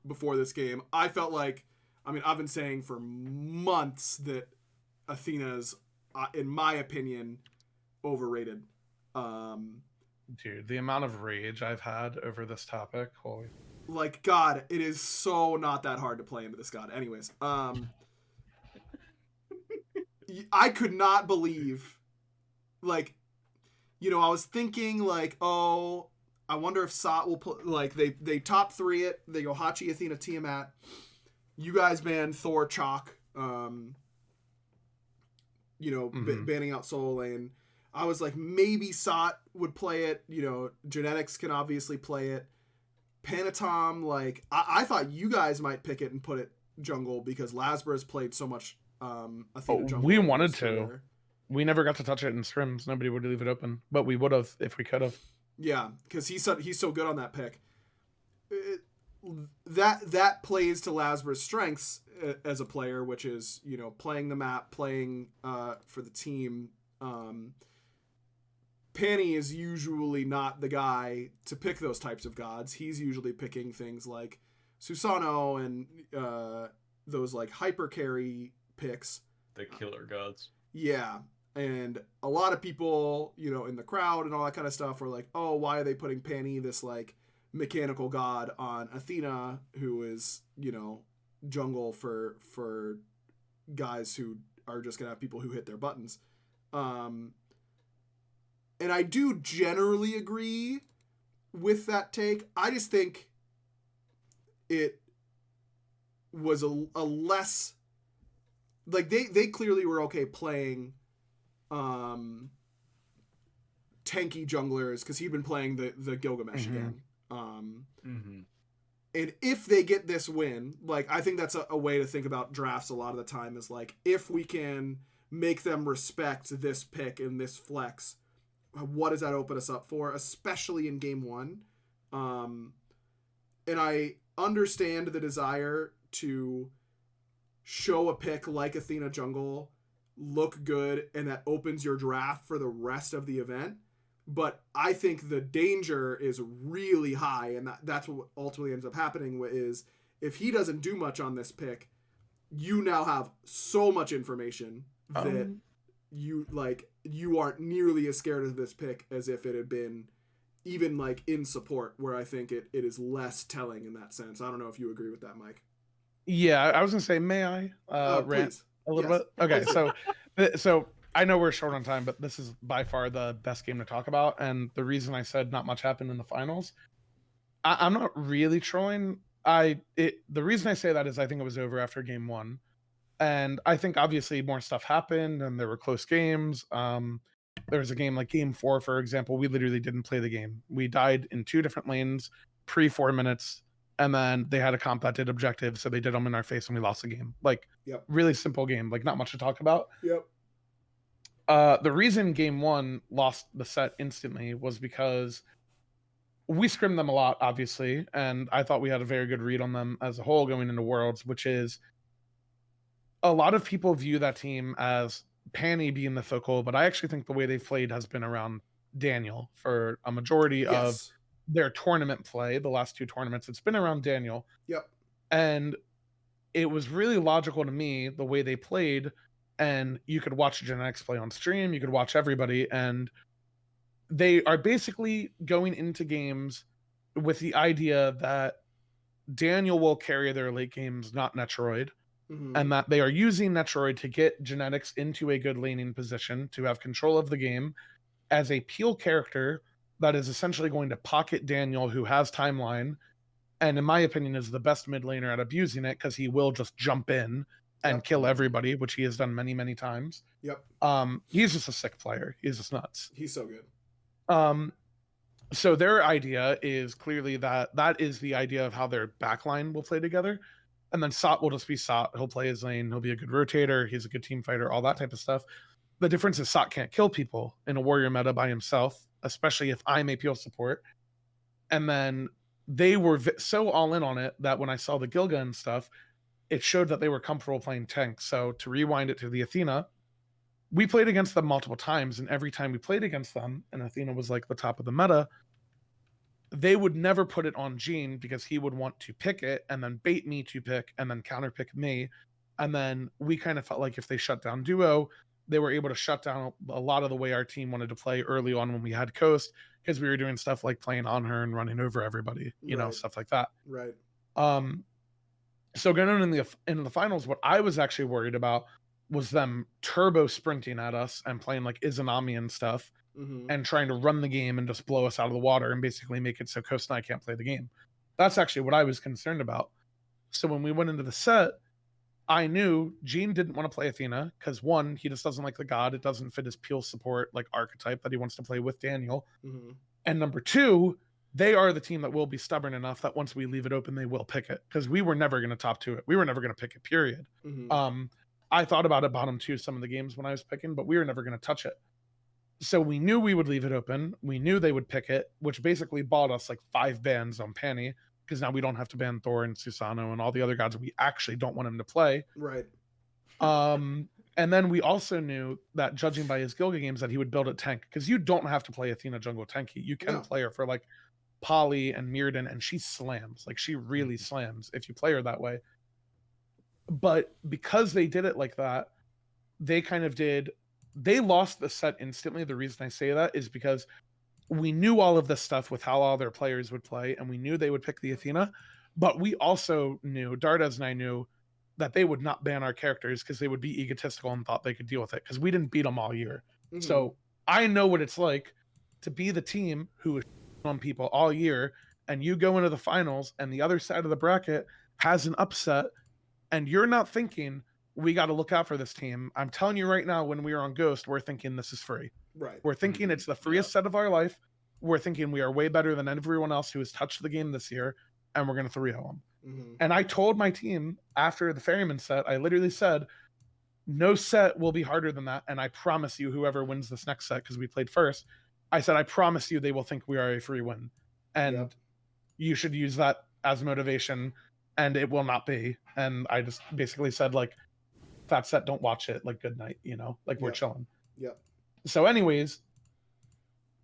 before this game. I felt like, I mean, I've been saying for months that Athena's, in my opinion, overrated. Dude, the amount of rage I've had over this topic, holy. Like, God, it is so not that hard to play into this God. Anyways, I could not believe, like, you know, I was thinking, like, oh, I wonder if Sot will put, like, they top 3 it. They go Hachi, Athena, Tiamat. You guys ban Thor, Chalk, banning out Soul Lane. I was like, maybe Sot would play it. You know, Genetics can obviously play it. Panatom, like, I thought you guys might pick it and put it jungle because Lasbra's played so much Athena jungle. We wanted to. We never got to touch it in scrims. Nobody would leave it open, but we would have if we could have. Yeah, because he's so good on that pick. That plays to Lasbra's strengths as a player, which is, you know, playing the map, playing for the team. Panny is usually not the guy to pick those types of gods. He's usually picking things like Susano and those like hyper carry picks. The killer gods. Yeah. And a lot of people, you know, in the crowd and all that kind of stuff were like, oh, why are they putting Panny, this like mechanical god, on Athena, who is, you know, jungle for guys who are just going to have people who hit their buttons. And I do generally agree with that take. I just think it was a less... Like, they clearly were okay playing tanky junglers because he'd been playing the Gilgamesh again. And if they get this win, like, I think that's a way to think about drafts a lot of the time is, like, if we can make them respect this pick and this flex, what does that open us up for, especially in game one? And I understand the desire to show a pick like Athena Jungle look good, and that opens your draft for the rest of the event. But I think the danger is really high, and that's what ultimately ends up happening is if he doesn't do much on this pick, you now have so much information that you aren't nearly as scared of this pick as if it had been even like in support, where I think it is less telling in that sense. I don't know if you agree with that, Mike. Yeah, I was gonna say, may I rant please. a little bit? Okay, so I know we're short on time, but this is by far the best game to talk about, and the reason I said not much happened in the finals, I'm not really trolling. The reason I say that is I think it was over after game one, and I think obviously more stuff happened, and there were close games. There was a game like game 4, for example. We literally didn't play the game. We died in 2 different lanes pre 4 minutes. And then they had a comp that did objectives, so they did them in our face and we lost the game. Like, really simple game, like not much to talk about. The reason game 1 lost the set instantly was because we scrimmed them a lot, obviously, and I thought we had a very good read on them as a whole going into Worlds, which is a lot of people view that team as Panny being the focal, but I actually think the way they've played has been around Daniel for a majority of their tournament play. The last 2 tournaments, it's been around Daniel. And it was really logical to me the way they played, and you could watch Genetics play on stream, you could watch everybody, and they are basically going into games with the idea that Daniel will carry their late games, not Netroid, and that they are using Netroid to get Genetics into a good laning position to have control of the game as a peel character that is essentially going to pocket Daniel, who has timeline, and in my opinion is the best mid laner at abusing it, because he will just jump in and kill everybody, which he has done many, many times. He's just a sick player. He's just nuts. He's so good. So their idea is clearly that is the idea of how their backline will play together. And then Sot will just be Sot. He'll play his lane. He'll be a good rotator. He's a good team fighter, all that type of stuff. The difference is Sot can't kill people in a warrior meta by himself, especially if I'm a peel support. And then they were so all in on it that when I saw the Gilga and stuff, it showed that they were comfortable playing tank. So to rewind it to the Athena, we played against them multiple times, and every time we played against them, and Athena was like the top of the meta, they would never put it on Gene because he would want to pick it and then bait me to pick and then counter pick me. And then we kind of felt like if they shut down duo, they were able to shut down a lot of the way our team wanted to play early on when we had Coast, because we were doing stuff like playing on her and running over everybody, you know, stuff like that. So going in the finals, what I was actually worried about was them turbo sprinting at us and playing like Izanami and stuff, and trying to run the game and just blow us out of the water and basically make it so Coast and I can't play the game. That's actually what I was concerned about. So when we went into the set, I knew Gene didn't want to play Athena because, one, he just doesn't like the god. It doesn't fit his peel support like archetype that he wants to play with Daniel. And number 2, they are the team that will be stubborn enough that once we leave it open, they will pick it, because we were never going to top 2 it. We were never going to pick it, period. I thought about it bottom 2 some of the games when I was picking, but we were never going to touch it. So we knew we would leave it open. We knew they would pick it, which basically bought us like 5 bans on Panny, because now we don't have to ban Thor and Susano and all the other gods we actually don't want him to play. And then we also knew that, judging by his Gilga games, that he would build a tank, because you don't have to play Athena jungle tanky. You can play her for like Polly and Mirrodin, and she slams. Like, she really slams if you play her that way. But because they did it like that, they lost the set instantly. The reason I say that is because we knew all of this stuff with how all their players would play, and we knew they would pick the Athena, but we also knew, Dardes and I knew, that they would not ban our characters because they would be egotistical and thought they could deal with it, because we didn't beat them all year. So I know what it's like to be the team who is on people all year, and you go into the finals and the other side of the bracket has an upset, and you're not thinking, we got to look out for this team. I'm telling you right now, when we were on Ghost, we're thinking this is free. Right. We're thinking it's the freest set of our life. We're thinking we are way better than everyone else who has touched the game this year, and we're going to 3-0 them. Mm-hmm. And I told my team after the Ferryman set, I literally said, no set will be harder than that. And I promise you, whoever wins this next set, because we played first, I said, I promise you they will think we are a free win. And you should use that as motivation, and it will not be. And I just basically said, like, that set, don't watch it. Like, good night, you know? Like, we're chilling. Yep. So anyways,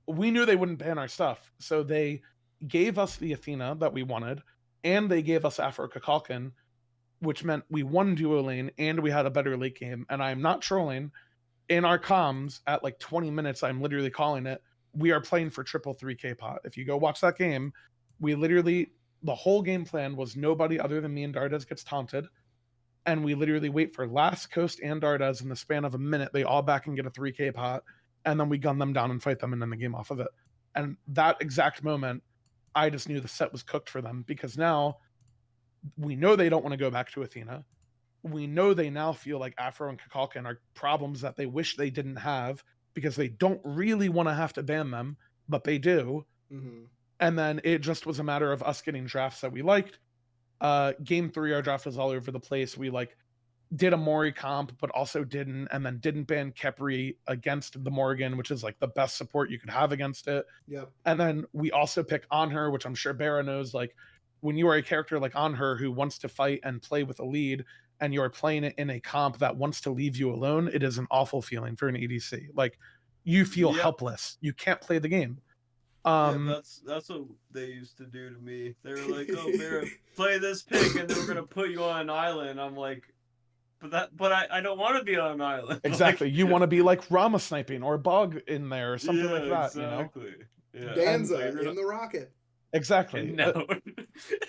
we knew they wouldn't ban our stuff. So they gave us the Athena that we wanted, and they gave us Afro Kakalkin, which meant we won duo lane and we had a better late game. And I'm not trolling. In our comms at like 20 minutes, I'm literally calling it, we are playing for triple 3K pot. If you go watch that game, we literally, the whole game plan was nobody other than me and Dardes gets taunted. And we literally wait for Last Coast and Dardes in the span of a minute. They all back and get a 3K pot. And then we gun them down and fight them and then the game off of it. And that exact moment, I just knew the set was cooked for them, because now we know they don't want to go back to Athena. We know they now feel like Afro and Kakalkin are problems that they wish they didn't have, because they don't really want to have to ban them, but they do. Mm-hmm. And then it just was a matter of us getting drafts that we liked. Game 3, our draft was all over the place. We like did a Mori comp, but also didn't, and then didn't ban Kepri against the Morgan, which is like the best support you could have against it. Yep. And then we also pick On Her, which I'm sure Barra knows, like, when you are a character like On Her who wants to fight and play with a lead, and you're playing it in a comp that wants to leave you alone, it is an awful feeling for an EDC. Like, you feel helpless. You can't play the game. That's what they used to do to me. They were like, "Oh, Barra, play this pick, and then we're gonna put you on an island." I'm like, "But I don't want to be on an island." Exactly. Like, you want to be like Rama sniping or Bug in there or something like that. Exactly. You know? Yeah. Danza in the rocket. Exactly. No.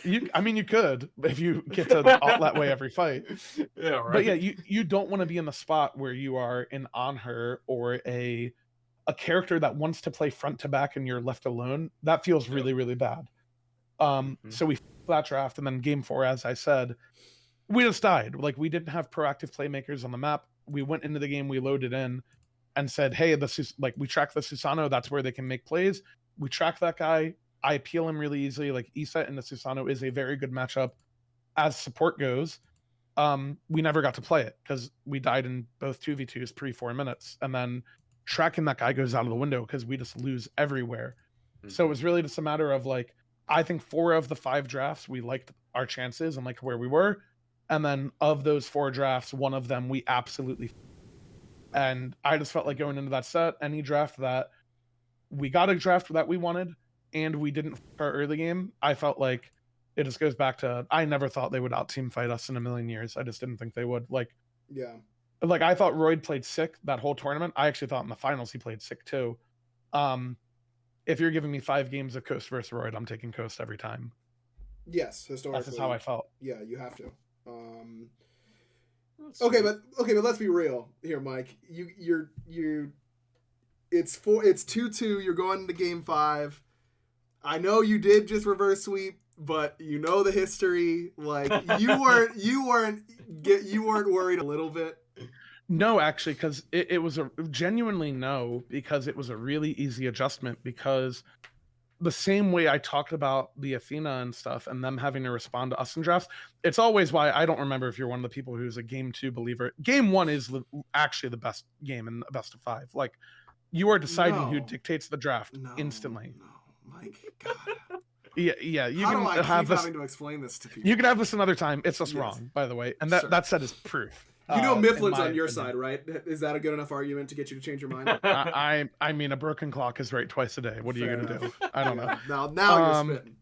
You could, if you get to alt that way every fight. Yeah, right. But yeah, you don't want to be in the spot where you are an On Her or a character that wants to play front to back and you're left alone. That feels really, really bad. So we that draft, and then game 4, as I said, we just died. Like, we didn't have proactive playmakers on the map. We went into the game, we loaded in and said, hey, this is like, we track the Susano, that's where they can make plays. We track that guy. I peel him really easily. Like, Iset and the Susano is a very good matchup as support goes. We never got to play it because we died in both 2v2s pre-4 minutes, and then tracking that guy goes out of the window because we just lose everywhere. So it was really just a matter of, like, I think 4 of the 5 drafts we liked our chances and liked where we were, and then of those 4 drafts, 1 of them we absolutely, and I just felt like going into that set, any draft that we got a draft that we wanted and we didn't our early game, I felt like it just goes back to, I never thought they would out team fight us in a million years. I just didn't think they would. Like, like, I thought Royd played sick that whole tournament. I actually thought in the finals he played sick too. If you're giving me 5 games of Coast versus Royd, I'm taking Coast every time. Yes, historically. That's just how I felt. Yeah, you have to. Okay, but let's be real here, Mike. It's 2-2. You're going into game 5. I know you did just reverse sweep, but you know the history. Like, you weren't worried a little bit. No, actually, because it was a genuinely no, because it was a really easy adjustment, because the same way I talked about the Athena and stuff and them having to respond to us in drafts, it's always why I don't remember if you're one of the people who's a game 2 believer. Game 1 is actually the best game in the best of 5. Like, you are deciding who dictates the draft instantly. No, Mike, God. Yeah. You How can do I have keep this, having to explain this to people? You can have this another time. It's just wrong, by the way. And that set is proof. You know Mifflin's on your opinion. side, right? Is that a good enough argument to get you to change your mind? I mean, a broken clock is right twice a day. What are you going to do? I don't know. Now you're spitting.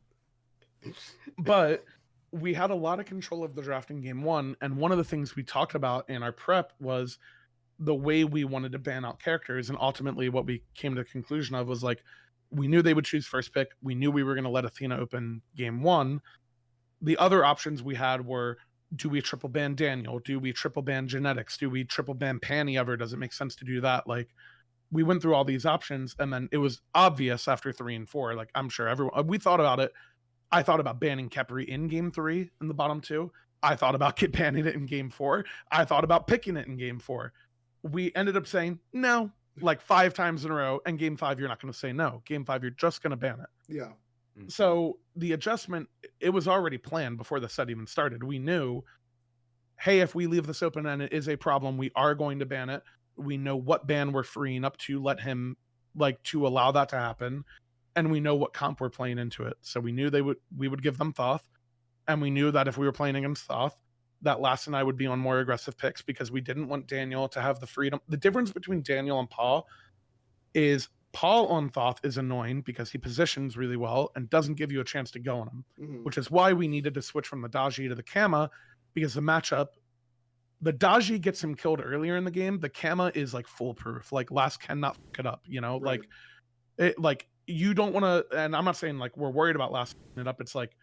But we had a lot of control of the draft in game 1. And one of the things we talked about in our prep was the way we wanted to ban out characters. And ultimately what we came to the conclusion of was, like, we knew they would choose first pick. We knew we were going to let Athena open game 1. The other options we had were, do we triple ban Daniel? Do we triple ban Genetics? Do we triple ban Panny ever? Does it make sense to do that? Like, we went through all these options, and then it was obvious after 3 and 4. Like, I'm sure everyone, we thought about it. I thought about banning Khepri in game 3 in the bottom 2. I thought about banning it in game 4. I thought about picking it in game 4. We ended up saying no, like 5 times in a row. And game 5, you're not going to say no. Game 5, you're just going to ban it. Yeah. So the adjustment, it was already planned before the set even started. We knew, hey, if we leave this open and it is a problem, we are going to ban it. We know what ban we're freeing up to let him, like, to allow that to happen. And we know what comp we're playing into it. So we knew we would give them Thoth. And we knew that if we were playing against Thoth, that Lass and I would be on more aggressive picks because we didn't want Daniel to have the freedom. The difference between Daniel and Paul is Paul on Thoth is annoying because he positions really well and doesn't give you a chance to go on him, which is why we needed to switch from the Daji to the Kama, because the matchup, the Daji gets him killed earlier in the game. The Kama is like foolproof. Like, Lass cannot fuck it up, you know? Right. Like you don't want to, and I'm not saying like we're worried about Lass fucking it up. It's like,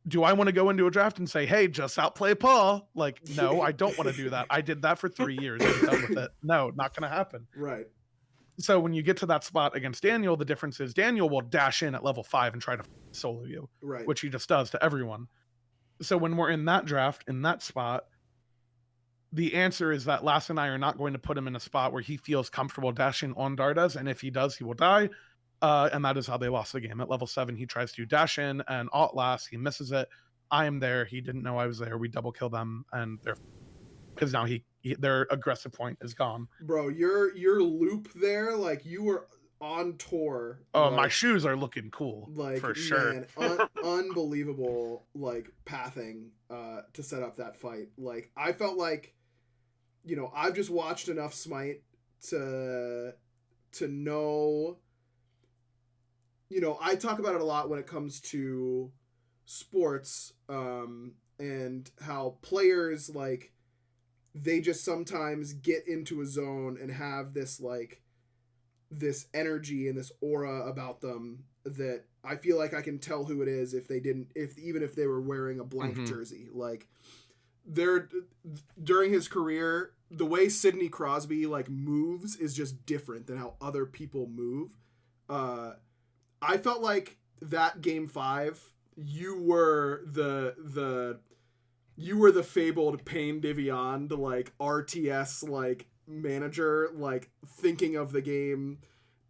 do I want to go into a draft and say, hey, just outplay Paul? Like, no, I don't want to do that. I did that for 3 years. I'm done with it. No, not going to happen. Right. So when you get to that spot against Daniel, the difference is Daniel will dash in at level 5 and try to solo you, Right. which he just does to everyone. So when we're in that draft, in that spot, the answer is that Lass and I are not going to put him in a spot where he feels comfortable dashing on Dardas, and if he does, he will die. And that is how they lost the game. At level 7, he tries to dash in and alt Lass. He misses it. I am there. He didn't know I was there. We double kill them, and they're because now their aggressive point is gone. Bro, your loop there, like, you were on tour. Oh, like, my shoes are looking cool, like, for sure. Man, unbelievable, like, pathing to set up that fight. Like, I felt like, you know, I've just watched enough Smite to know, you know, I talk about it a lot when it comes to sports, and how players, like, they just sometimes get into a zone and have this, like, this energy and this aura about them that I feel like I can tell who it is even if they were wearing a blank jersey. Like, during his career, the way Sidney Crosby, like, moves is just different than how other people move. I felt like that game 5, you were the fabled Payne Divion, the, like, RTS, like, manager, like, thinking of the game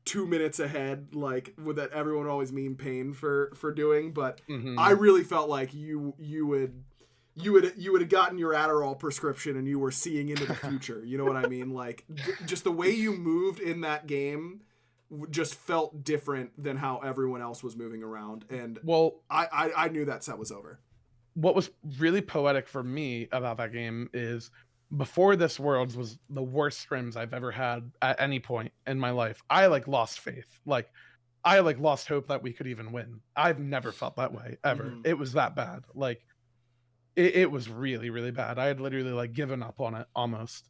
2 minutes ahead, like, with that everyone would always meme Payne for doing. But I really felt like you would have gotten your Adderall prescription and you were seeing into the future. You know what I mean? Like, just the way you moved in that game just felt different than how everyone else was moving around. And well, I knew that set was over. What was really poetic for me about that game is before this Worlds was the worst scrims I've ever had at any point in my life. I, like, lost faith. Like, I, like, lost hope that we could even win. I've never felt that way, ever. It was that bad. Like, it was really, really bad. I had literally, like, given up on it almost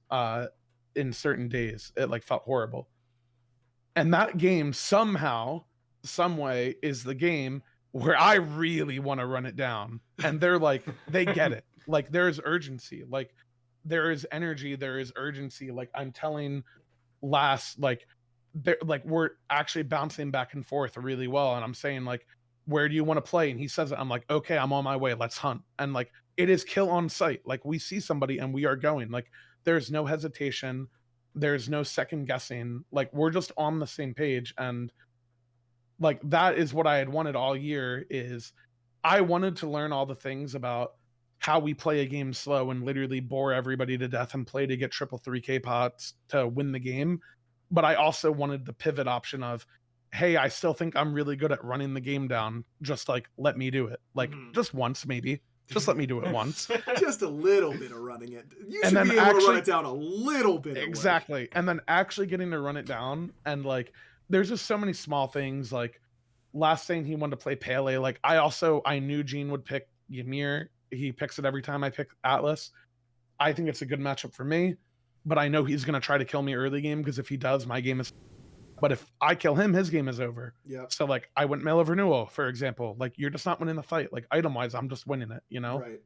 in certain days. It, like, felt horrible. And that game somehow, some way, is the game where I really want to run it down. And they're like, they get it. Like, there's urgency. Like, there is energy. There is urgency. Like, I'm telling Lass, like, we're actually bouncing back and forth really well. And I'm saying, like, where do you want to play? And he says it. I'm like, okay, I'm on my way. Let's hunt. And, like, it is kill on sight. Like, we see somebody and we are going. Like, there's no hesitation. There's no second guessing. Like, we're just on the same page. And, like, that is what I had wanted all year. Is I wanted to learn all the things about how we play a game slow and literally bore everybody to death and play to get triple 3K pots to win the game. But I also wanted the pivot option of, hey, I still think I'm really good at running the game down. Just, like, let me do it. Like, just once, maybe. Just let me do it once. Just a little bit of running it. You should be able to run it down a little bit. Exactly. And then actually getting to run it down. And, like, there's just so many small things. Like, last thing, he wanted to play Pele. Like, I knew Gene would pick Ymir. He picks it every time I pick Atlas. I think it's a good matchup for me. But I know he's going to try to kill me early game, because if he does, my game is... But if I kill him, his game is over. Yeah. So, like, I went Mail of Renewal, for example. Like, you're just not winning the fight. Like, item-wise, I'm just winning it, you know? Right.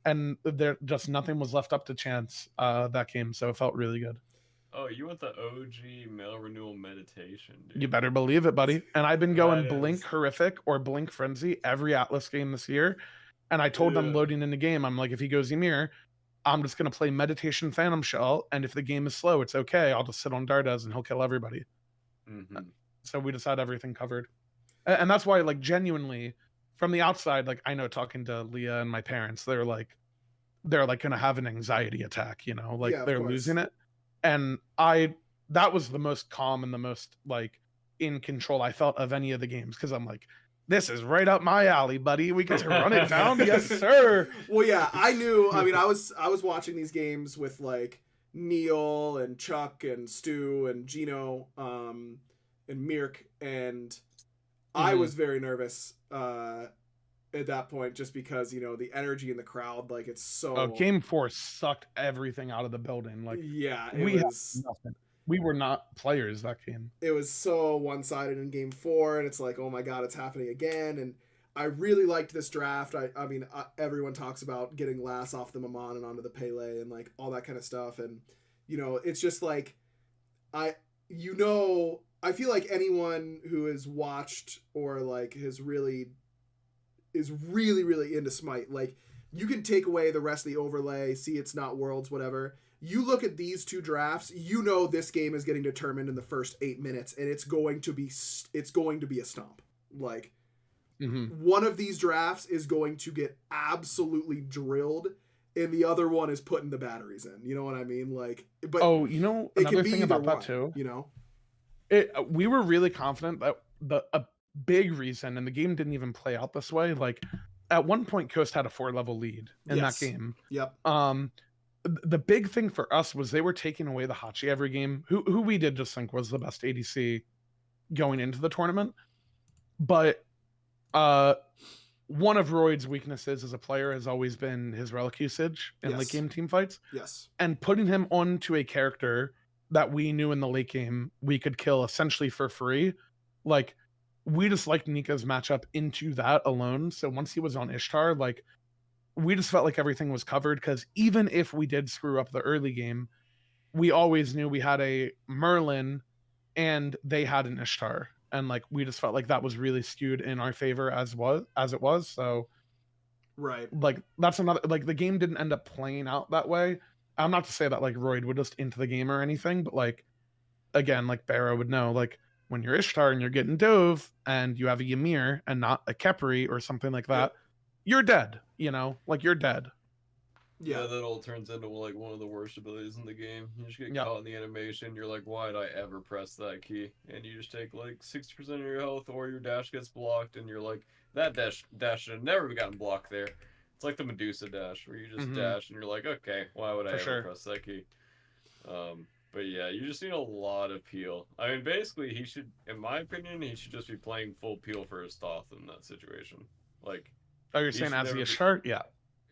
And there just nothing was left up to chance that game, so it felt really good. Oh, you want the OG mail renewal meditation, dude. You better believe it, buddy. And I've been going That Blink is... Horrific or Blink Frenzy every Atlas game this year. And I told them Yeah. loading in the game, I'm like, if he goes Ymir, I'm just going to play Meditation Phantom Shell. And if the game is slow, it's okay. I'll just sit on Dardes and he'll kill everybody. Mm-hmm. So we just had everything covered. And that's why, like, genuinely, from the outside, like, I know talking to Leah and my parents, they're like going to have an anxiety attack, you know, like Yeah, of they're course. losing it. And that was the most calm and the most like in control I felt of any of the games, because I'm like, this is right up my alley, buddy. We get to run it down. Yes, sir. Well, yeah, I knew. I mean, I was watching these games with like Neil and Chuck and Stu and Gino, and Mirk, and I was very nervous at that point, just because, you know, the energy in the crowd, like, it's so. Game 4 sucked everything out of the building. Like, yeah, we had nothing. We were not players that game. It was so one-sided in game 4, and it's like, oh my god, it's happening again. And I really liked this draft. I mean, everyone talks about getting Lass off the Mammon and onto the Pele and like all that kind of stuff. And, you know, it's just like, I feel like anyone who has watched or like is really into Smite, like, you can take away the rest of the overlay, see it's not Worlds, whatever. You look at these two drafts, you know this game is getting determined in the first 8 minutes, and it's going to be a stomp. Like, one of these drafts is going to get absolutely drilled, and the other one is putting the batteries in. You know what I mean? Like, but you know, another thing about that too. You know, we were really confident that a big reason, and the game didn't even play out this way. Like, at one point, Coast had a 4-level lead in that game. Yep. The big thing for us was they were taking away the Hachi every game, who we did just think was the best ADC going into the tournament. But one of Royd's weaknesses as a player has always been his relic usage in late game team fights. Yes. And putting him onto a character that we knew in the late game we could kill essentially for free, like, we just liked Nika's matchup into that alone. So once he was on Ishtar, like, we just felt like everything was covered, because even if we did screw up the early game, we always knew we had a Merlin and they had an Ishtar. And like, we just felt like that was really skewed in our favor as it was. So right. Like, that's another, like, the game didn't end up playing out that way. I'm not to say that like Royd would just into the game or anything, but like, again, like Barrow would know, like, when you're Ishtar and you're getting Dove and you have a Ymir and not a Khepri or something like that, you're dead, you know, like, you're dead. Yeah, that all turns into like one of the worst abilities in the game. You just get caught in the animation. You're like, why did I ever press that key? And you just take like 60% of your health, or your dash gets blocked, and you're like, that dash should have never gotten blocked there. It's like the Medusa dash, where you just dash, and you're like, okay, why would I ever press that key? But yeah, you just need a lot of peel. I mean, basically, he should, in my opinion, he should just be playing full peel for his Thoth in that situation. Like, oh, you're saying as the Ishtar? Yeah.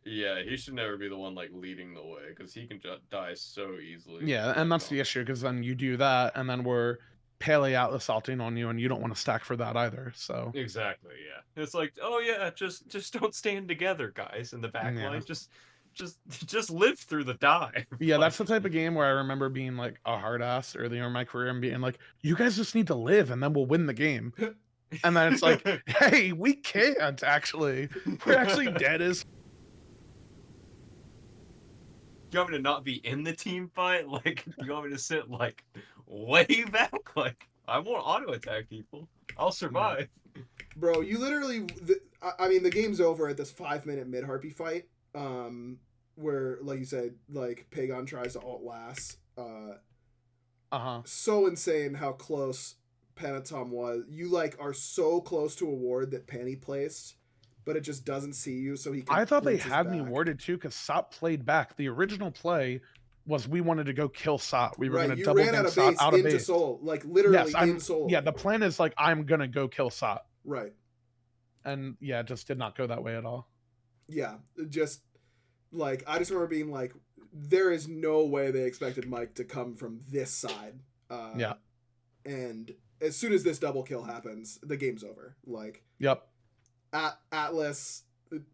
Yeah, he should never be the one like leading the way, because he can just die so easily. Yeah, and that's the issue, because then you do that, and then we're Pele out assaulting on you, and you don't want to stack for that either. So exactly, yeah. It's like, oh yeah, just don't stand together, guys, in the back line. Just live through the dive. Yeah, that's the type of game where I remember being like a hard ass earlier in my career and being like, you guys just need to live, and then we'll win the game. And then it's like, hey, we can't actually. We're actually dead as. You want me to not be in the team fight? Like, you want me to sit like way back? Like, I won't auto attack people. I'll survive. Bro, you literally. I mean, the game's over at this 5-minute mid harpy fight. Where, like you said, like, Pagon tries to ult Lass. So insane how close Panatom was. You like are so close to a ward that Panny placed, but it just doesn't see you, so he can. I thought they had me warded too, because Sot played back. The original play was we wanted to go kill Sot. We were going to double gank Sot out of base. Soul, like, literally in Soul. Yeah, the plan is like, I'm going to go kill Sot. Right. And yeah, it just did not go that way at all. Yeah, just like, I just remember being like, there is no way they expected Mike to come from this side. Yeah. And as soon as this double kill happens, the game's over. Like, yep. Atlas,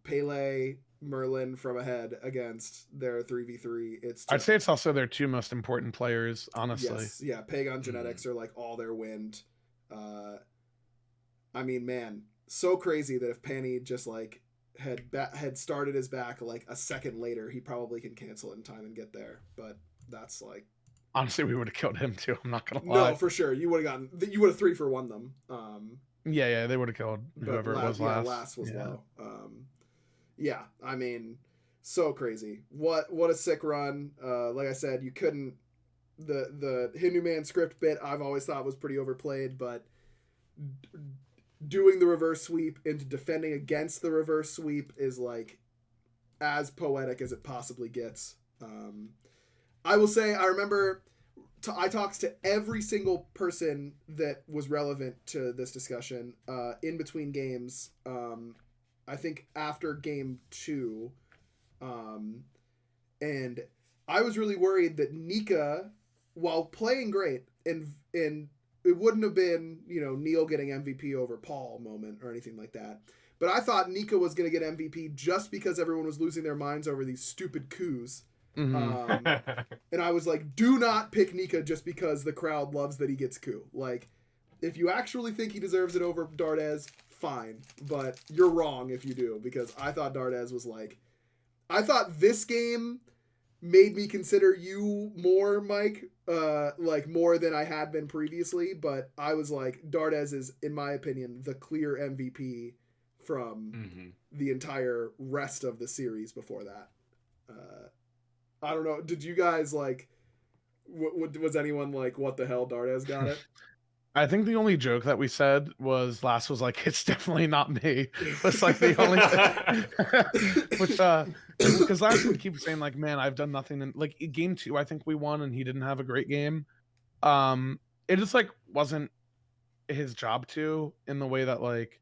Pele, Merlin from ahead against their 3v3. It's just, I'd say it's also their two most important players, honestly. yes, yeah. Pagon genetics are like all their wind. I mean, man, so crazy that if Panny just like had started his back like a second later, he probably can cancel it in time and get there. But that's like, Honestly, we would have killed him too. I'm not gonna lie. no, for sure. You would have 3-for-1 them. Yeah, they would have killed whoever it was last. Last was low. Yeah, I mean, so crazy. What a sick run. Like I said, you couldn't. The Hindu Man script bit I've always thought was pretty overplayed, but doing the reverse sweep into defending against the reverse sweep is like as poetic as it possibly gets. I will say, I remember I talked to every single person that was relevant to this discussion in between games. I think after game 2, and I was really worried that Nika, while playing great, and it wouldn't have been, Neil getting MVP over Paul moment or anything like that. But I thought Nika was going to get MVP just because everyone was losing their minds over these stupid coups. Mm-hmm. And I was like, do not pick Nika just because the crowd loves that he gets coup. Like, if you actually think he deserves it over Dardes, fine. But you're wrong if you do, because I thought Dardes was like... I thought this game made me consider you more, Mike, like more than I had been previously, but I was like, Dardes is, in my opinion, the clear MVP from the entire rest of the series before that. I don't know. Did you guys like? Was anyone like, "What the hell, Dardes got it"? I think the only joke that we said was Last was like, "It's definitely not me." It's like the only thing. Which because Last would keep saying like, "Man, I've done nothing." And like game 2, I think we won, and he didn't have a great game. It just like wasn't his job to, in the way that like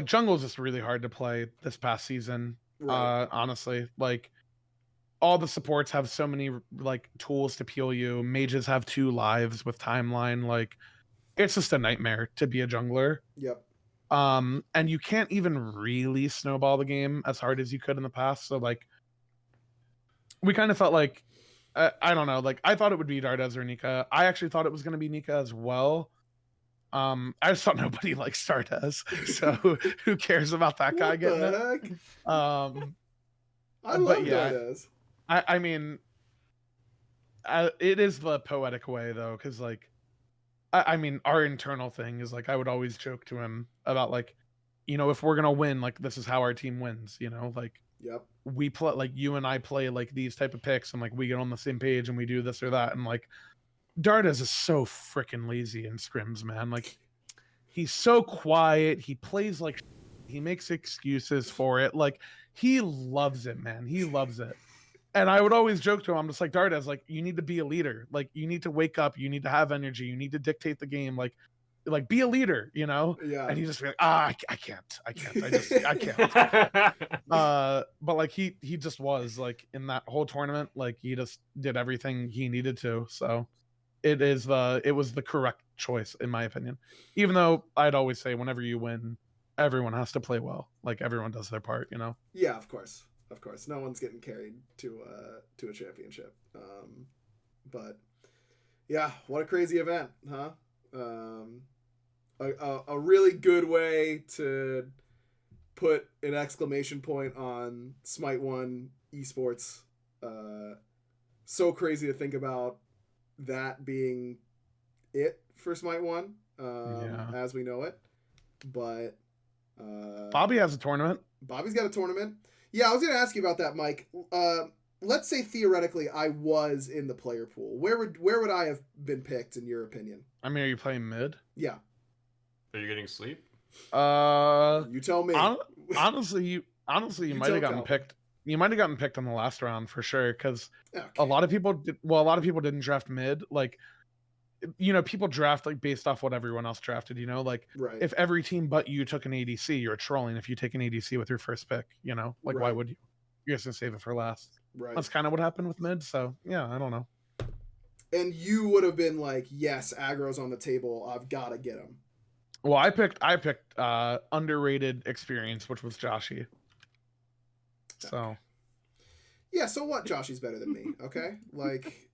jungle is just really hard to play this past season. Right. Honestly, like. All the supports have so many like tools to peel you. Mages have 2 lives with timeline. Like, it's just a nightmare to be a jungler. Yep. And you can't even really snowball the game as hard as you could in the past. So like, we kind of felt like, I don't know. Like, I thought it would be Dardes or Nika. I actually thought it was going to be Nika as well. I just thought nobody likes Dardes, so who cares about that guy getting it? I love Dardes. I mean, it is the poetic way though, because like, I mean, our internal thing is like, I would always joke to him about like, if we're gonna win, like this is how our team wins. Like, yep, we play like you and I play like these type of picks, and like we get on the same page and we do this or that, and like, Dardes is so freaking lazy in scrims, man. Like, he's so quiet. He plays like, he makes excuses for it. Like, he loves it, man. He loves it. And I would always joke to him, I'm just like, Dardes, like, you need to be a leader. Like, you need to wake up. You need to have energy. You need to dictate the game. Like be a leader, Yeah. And he just be like, I can't. I can't. But like, he just was like in that whole tournament, like he just did everything he needed to. So it was the correct choice in my opinion. Even though I'd always say whenever you win, everyone has to play well. Like everyone does their part, Yeah, of course. Of course, no one's getting carried to a championship. But yeah, what a crazy event, huh? A really good way to put an exclamation point on Smite 1 esports. So crazy to think about that being it for Smite 1, as we know it. But Bobby has a tournament. Bobby's got a tournament. Yeah, I was going to ask you about that, Mike. Let's say theoretically I was in the player pool. Where would I have been picked in your opinion? I mean, are you playing mid? Yeah. Are you getting sleep? You tell me. Honestly, you might have gotten picked. You might have gotten picked in the last round for sure, because a lot of people didn't draft mid. Like, people draft like based off what everyone else drafted. Like, right. If every team but you took an ADC, you're trolling. If you take an ADC with your first pick, like right. Why would you? You're just gonna save it for last. Right. That's kind of what happened with mid. So yeah, I don't know. And you would have been like, yes, aggro's on the table. I've got to get him. Well, I picked underrated experience, which was Joshy. Tech. So Yeah, so what? Joshy's better than me, okay? Like,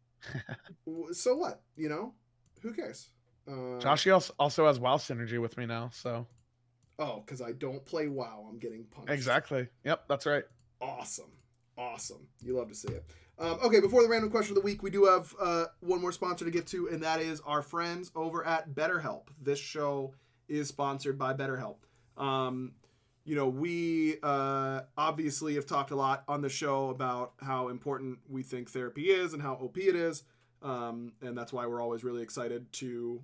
so what? You know, who cares? Joshy also has WoW synergy with me now. So because I don't play WoW, I'm getting punched. exactly. Yep, that's right. Awesome. You love to see it. Okay, before the random question of the week, we do have one more sponsor to get to, and that is our friends over at BetterHelp. This show is sponsored by BetterHelp. We obviously have talked a lot on the show about how important we think therapy is and how OP it is. And that's why we're always really excited to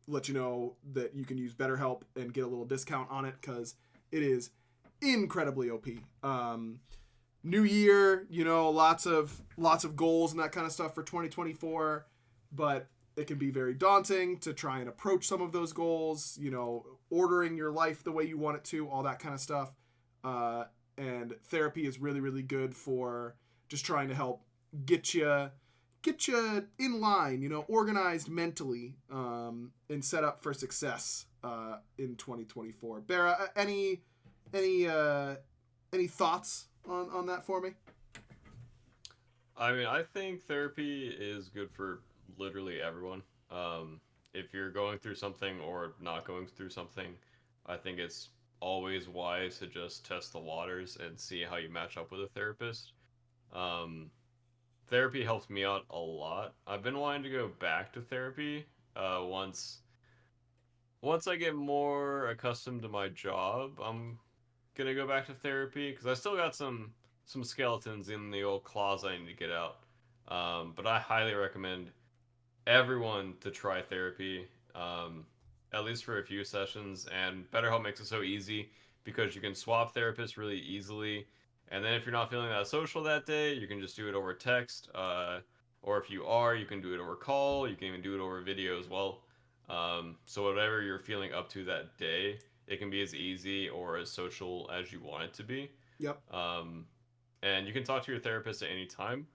let you know that you can use BetterHelp and get a little discount on it because it is incredibly OP. New year, lots of goals and that kind of stuff for 2024, but it can be very daunting to try and approach some of those goals, ordering your life the way you want it to, all that kind of stuff. And therapy is really, really good for just trying to help get you in line, organized mentally, and set up for success in 2024. Barra, any thoughts on that for me? I mean, I think therapy is good for literally everyone. If you're going through something or not going through something, I think it's always wise to just test the waters and see how you match up with a therapist. Therapy helps me out a lot. I've been wanting to go back to therapy once I get more accustomed to my job. I'm gonna go back to therapy because I still got some skeletons in the old closet I need to get out. But I highly recommend everyone to try therapy, at least for a few sessions. And BetterHelp makes it so easy because you can swap therapists really easily. And then if you're not feeling that social that day, you can just do it over text. Or if you are, you can do it over call. You can even do it over video as well. So whatever you're feeling up to that day, it can be as easy or as social as you want it to be. Yep. And you can talk to your therapist at any time.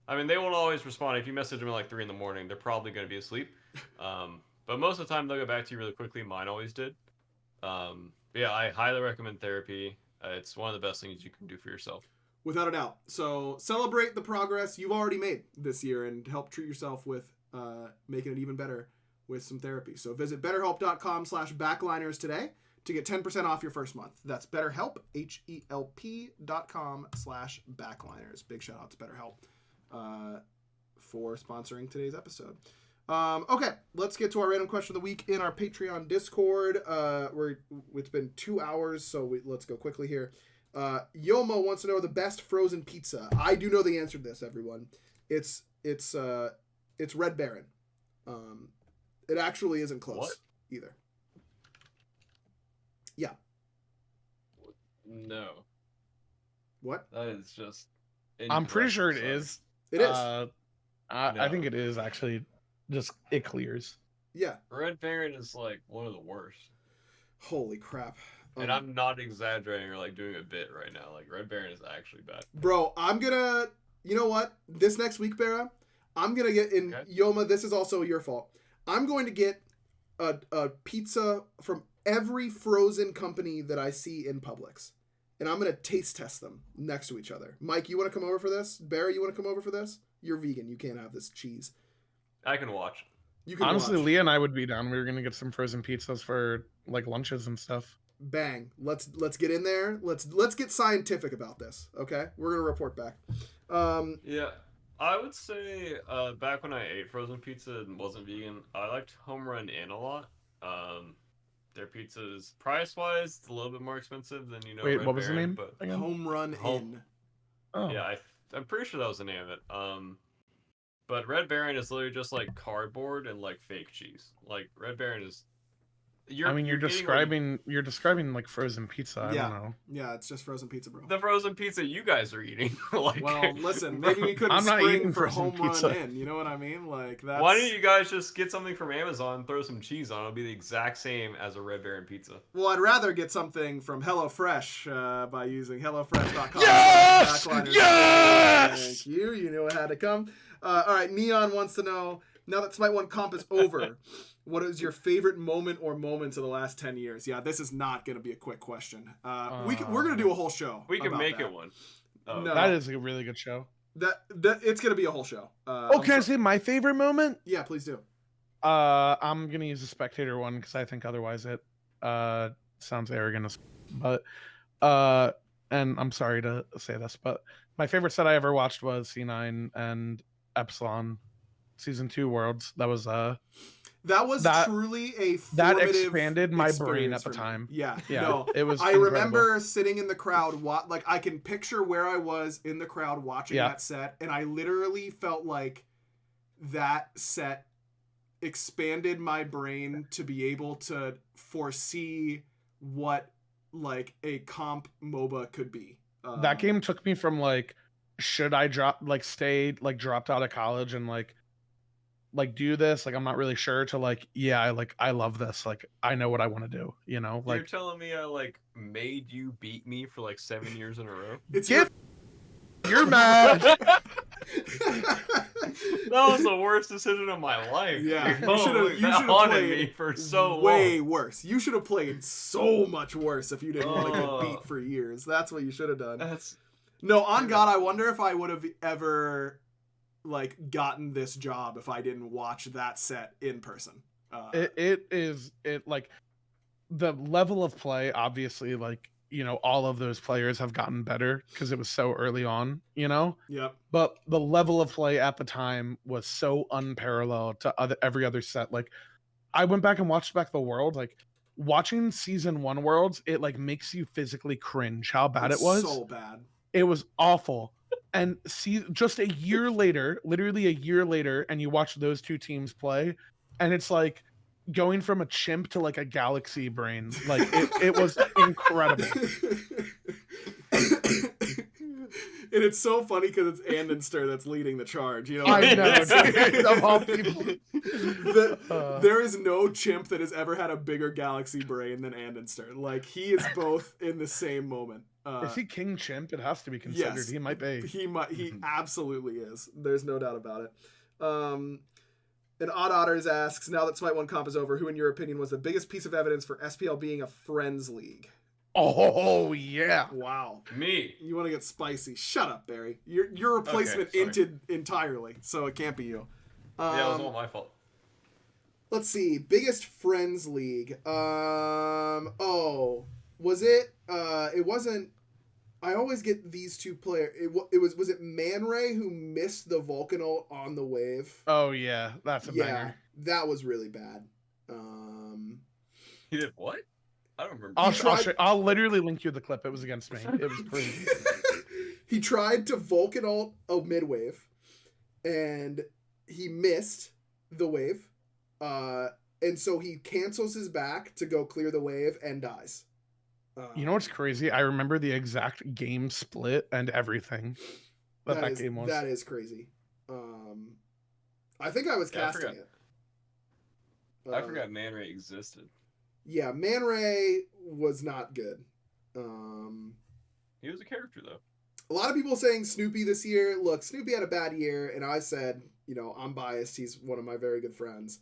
I mean, they won't always respond. If you message them at like 3 a.m, they're probably going to be asleep. But most of the time, they'll get back to you really quickly. Mine always did. Yeah, I highly recommend therapy. It's one of the best things you can do for yourself. Without a doubt. So celebrate the progress you've already made this year and help treat yourself with making it even better with some therapy. So visit betterhelp.com/backliners today to get 10% off your first month. That's BetterHelp, HELP.com/backliners. Big shout out to BetterHelp for sponsoring today's episode. Okay, let's get to our random question of the week in our Patreon Discord. It's been 2 hours, so let's go quickly here. Yoma wants to know the best frozen pizza. I do know the answer to this, everyone. It's Red Baron. It actually isn't close either. Yeah. No. What? That is just. I'm pretty sure it is. It is. I think it is actually. Just it clears. Yeah. Red Baron is like one of the worst. Holy crap. And I'm not exaggerating or like doing a bit right now. Like Red Baron is actually bad. Bro, I'm gonna. You know what? This next week, Barra, I'm gonna get in. Okay. Yoma, this is also your fault. I'm going to get a pizza from every frozen company that I see in Publix, and I'm gonna taste test them next to each other. Mike, you want to come over for this? Barra, you want to come over for this? You're vegan. You can't have this cheese. I can watch. You can honestly, watch. Leah and I would be down. We were gonna get some frozen pizzas for like lunches and stuff. Bang. Let's get in there. Let's get scientific about this. Okay, we're gonna report back. Yeah, I would say back when I ate frozen pizza and wasn't vegan, I liked Home Run Inn a lot. Their pizza is price-wise it's a little bit more expensive than Wait, Red what was Baron, the name? but Home Run Inn. Oh. Yeah, I'm pretty sure that was the name of it. But Red Baron is literally just like cardboard and like fake cheese. Like Red Baron is. You're describing like frozen pizza. I don't know. Yeah, it's just frozen pizza, bro. The frozen pizza you guys are eating. Like, well, listen, maybe we couldn't spring for Home Run Inn. You know what I mean? Like that's. Why don't you guys just get something from Amazon, throw some cheese on? It'll be the exact same as a Red Baron pizza. Well, I'd rather get something from HelloFresh by using HelloFresh.com. Yes! Yes! Thank you. You knew it had to come. All right, Neon wants to know, now that Smite 1 comp is over, What is your favorite moment or moments of the last 10 years? Yeah, this is not going to be a quick question. We're going to do a whole show. We can about make that. it one. No, That is a really good show. that it's going to be a whole show. Can I say my favorite moment? Yeah, please do. I'm gonna use a spectator one because I think otherwise it sounds arrogant, but and I'm sorry to say this, but my favorite set I ever watched was C9 and Epsilon Season 2 Worlds. That was truly a formative that expanded my brain at the for me. time. Yeah, Yeah, no, it was. I incredible. remember sitting in the crowd, like I can picture where I was in the crowd watching that set, and I literally felt like that set expanded my brain to be able to foresee what like a comp MOBA could be. That game took me from like, should I dropped out of college and like do this, like I'm not really sure, to like, yeah, I love this, like I know what I want to do, you know. Like, you're telling me I like made you beat me for like 7 years in a row? You're mad. That was the worst decision of my life. Yeah, you should have haunted me for so long. Way worse. You should have played so much worse if you didn't want to get beat for years. That's what you should have done. No, on God, I wonder if I would have ever like gotten this job if I didn't watch that set in person. It like the level of play, obviously, like, you know, all of those players have gotten better because it was so early on, you know? Yep. But the level of play at the time was so unparalleled to every other set. Like, I went back and watched back the World. Like, watching Season 1 Worlds, it, like, makes you physically cringe how bad it was. So bad. It was awful. And see, just a year later, literally a year later, and you watch those two teams play, and it's like going from a chimp to like a galaxy brain. Like it was incredible. And it's so funny because it's Andenster that's leading the charge. You know, I know, dude, of all people. There is no chimp that has ever had a bigger galaxy brain than Andenster. Like, he is both in the same moment. Is he King Chimp? It has to be considered. Yes, he might be. He absolutely is. There's no doubt about it. And Odd Otters asks, now that Smite 1 comp is over, who in your opinion was the biggest piece of evidence for SPL being a friends league? Oh, yeah. Wow. Me. You want to get spicy. Shut up, Barry. Your replacement inted entirely, so it can't be you. Yeah, it was all my fault. Let's see. Biggest friends league. Was it? It wasn't. I always get these two players. Was it Man Ray who missed the Vulcan ult on the wave? Oh yeah, that's a banger. Yeah, that was really bad. He did what? I don't remember. I'll literally link you the clip. It was against me. It was crazy. He tried to Vulcan ult a mid wave, and he missed the wave. And so he cancels his back to go clear the wave and dies. You know what's crazy? I remember the exact game split and everything that game was. That is crazy. I think I was casting it. I forgot Man Ray existed. Yeah, Man Ray was not good. He was a character, though. A lot of people saying Snoopy this year. Look, Snoopy had a bad year, and I said, you know, I'm biased. He's one of my very good friends.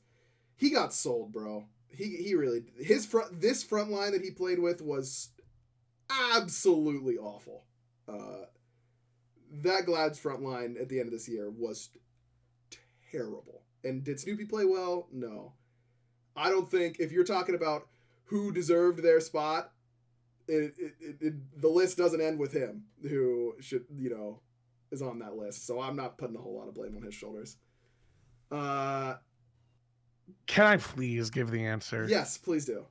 He got sold, bro. He really, this front line that he played with was absolutely awful. That Glad's front line at the end of this year was terrible. And did Snoopy play well? No. I don't think, if you're talking about who deserved their spot, the list doesn't end with him, who should, you know, is on that list. So I'm not putting a whole lot of blame on his shoulders. Can I please give the answer? Yes, please do.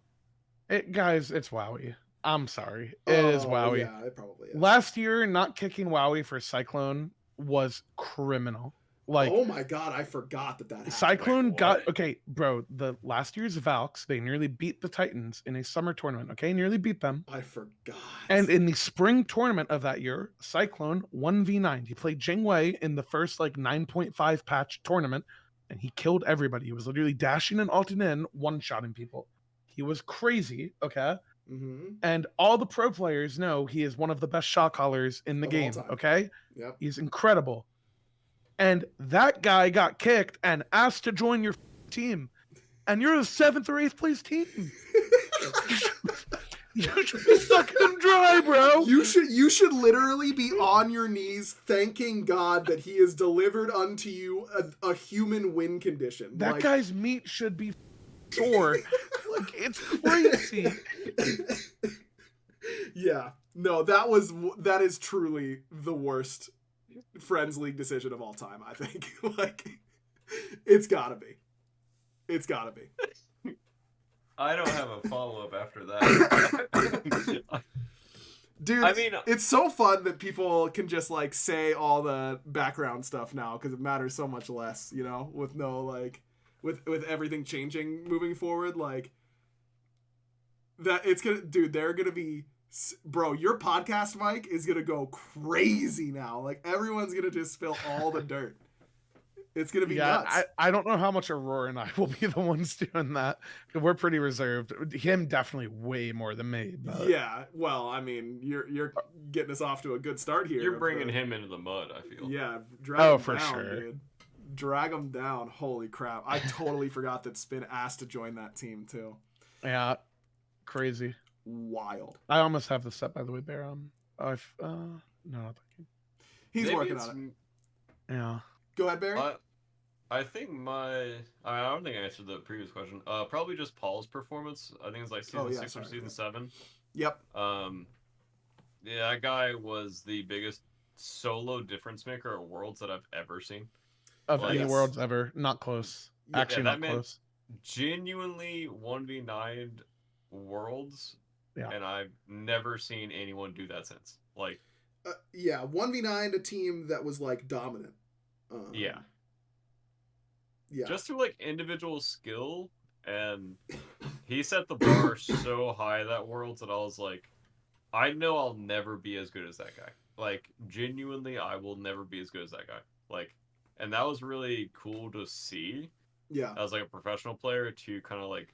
Guys, it's Wowie. I'm sorry. It is Wowie. Yeah, it probably is. Last year, not kicking Wowie for Cyclone was criminal. Like, oh my god, I forgot that happened. Cyclone okay, bro. The last year's Valks, they nearly beat the Titans in a summer tournament. Okay, nearly beat them. I forgot. And in the spring tournament of that year, Cyclone 1v9. He played Jingwei in the first like 9.5 patch tournament, and he killed everybody. He was literally dashing and ulting in, one-shotting people. He was crazy. Okay. Mm-hmm. And all the pro players know he is one of the best shot callers in the game. Okay. Yep. He's incredible. And that guy got kicked and asked to join your team. and you're the 7th or 8th place team. You should be sucking them dry, bro. You should literally be on your knees thanking God that he has delivered unto you a human win condition. That guy's meat should be sore. Like, it's crazy. Yeah. No, that is truly the worst Friends League decision of all time, I think. Like, it's gotta be. It's gotta be. I don't have a follow-up after that. Dude, I mean, it's so fun that people can just, like, say all the background stuff now because it matters so much less, you know, with no, like, with everything changing moving forward. Like, that it's gonna, dude, they're gonna be, bro, your podcast mic is gonna go crazy now. Like, everyone's gonna just spill all the dirt. It's gonna be nuts. I don't know how much Aurora and I will be the ones doing that. We're pretty reserved. Him definitely way more than me. But... Yeah, well, I mean, you're getting us off to a good start here. You're bringing him into the mud, I feel. Yeah, drag him for down, sure. Dude. Drag him down. Holy crap! I totally forgot that Spin asked to join that team too. Yeah, crazy. Wild. I almost have the set, by the way, Bear. No, not thinking. He's working on it. Yeah. Go ahead, Barry. I think I don't think I answered the previous question. Probably just Paul's performance. I think it's like season 6 or season 7. Yep. Yeah, that guy was the biggest solo difference maker at Worlds that I've ever seen. Of any Worlds ever. Not close. Actually, not close. Genuinely 1v9'd Worlds, and I've never seen anyone do that since. Like, yeah, 1v9 a team that was, like, dominant. Yeah. Yeah. Just through, like, individual skill, and he set the bar so high that Worlds that I was like, I know I'll never be as good as that guy. Like, genuinely, I will never be as good as that guy. Like, and that was really cool to see. Yeah. As, like, a professional player to kind of, like,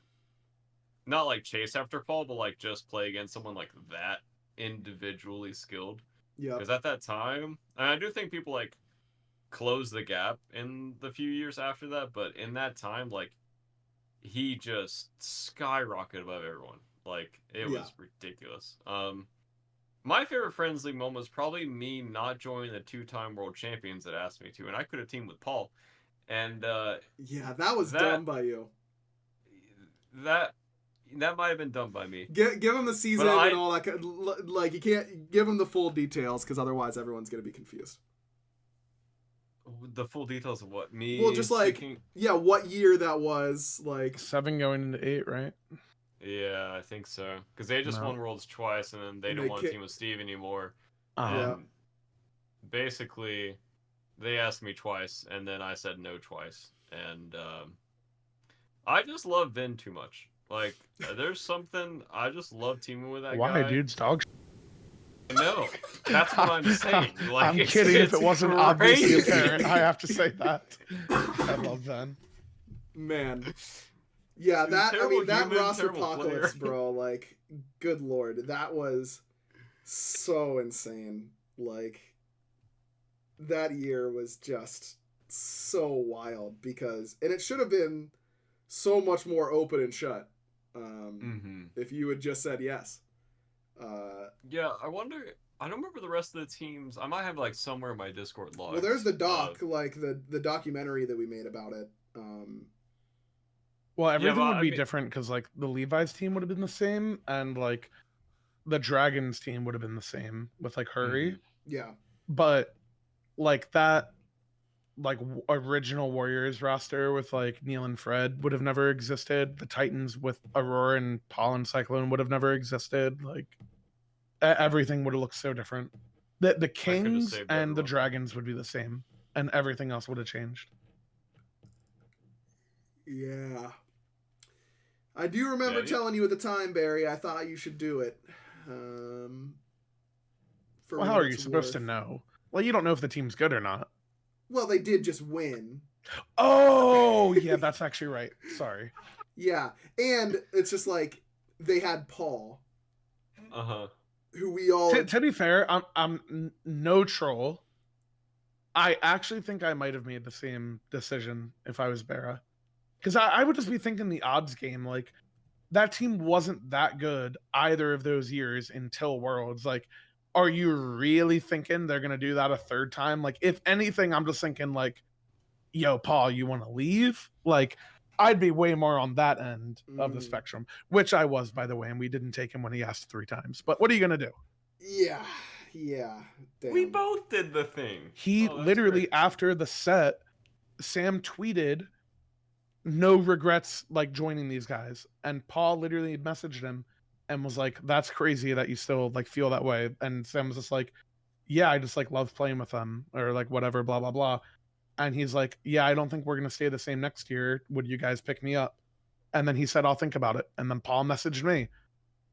not, like, chase after Paul, but, like, just play against someone, like, that individually skilled. Yeah. Because at that time, and I do think people, like, close the gap in the few years after that, but in that time, like, he just skyrocketed above everyone. Like, it was ridiculous. My favorite Friends League moment was probably me not joining the 2-time world champions that asked me to, and I could have teamed with Paul. And yeah, that was dumb by you. That might have been done by me. Give him the season and all that. Like, you can't give him the full details because otherwise everyone's gonna be confused. The full details of what? Me? Well, just like, what year that was. Like 7 going into 8, right? Yeah, I think so. Because they just won Worlds twice, and then they don't want to team with Steve anymore. Basically, they asked me twice, and then I said no twice. And I just love Vin too much. Like, there's something, I just love teaming with that guy. Why, dude's dog? No, that's what I'm saying. Like, I'm kidding. If it wasn't obviously apparent, I have to say that. I love Ven. Man, yeah, that roster apocalypse, bro. Like, good lord, that was so insane. Like, that year was just so wild because, and it should have been so much more open and shut. If you had just said yes. Yeah, I wonder. I don't remember the rest of the teams. I might have like somewhere in my Discord log. Well, there's the doc, like the documentary that we made about it. Well, everything would be different because like the Levi's team would have been the same, and like the Dragons team would have been the same with like Hurry. Yeah, but like that, like original Warriors roster with like Neil and Fred would have never existed. The Titans with Aurora and Paul and Cyclone would have never existed. Like everything would have looked so different. The Kings and the Dragons would be the same, and everything else would have changed. Yeah. I do remember telling you at the time, Barry, I thought you should do it. Well, how are you supposed to know? Well, you don't know if the team's good or not. Well, they did just win. Oh, yeah, that's actually right. Sorry. Yeah, and it's just like they had Paul. Who we all... To be fair, I'm no troll. I actually think I might have made the same decision if I was Bera. because I would just be thinking the odds game. Like, that team wasn't that good either of those years until Worlds. Like, are you really thinking they're gonna do that a third time? Like, if anything, I'm just thinking like, yo, Paul, you want to leave? Like, I'd be way more on that end of the spectrum, which I was, by the way, and we didn't take him when he asked 3 times. But what are you gonna do? Yeah. Damn. We both did the thing. He literally, after the set, Sam tweeted, no regrets like joining these guys, and Paul literally messaged him and was like, that's crazy that you still like feel that way. And Sam was just like, yeah, I just like love playing with them, or like whatever, blah blah blah. And he's like, yeah, I don't think we're gonna stay the same next year, would you guys pick me up? And then he said, I'll think about it. And then Paul messaged me,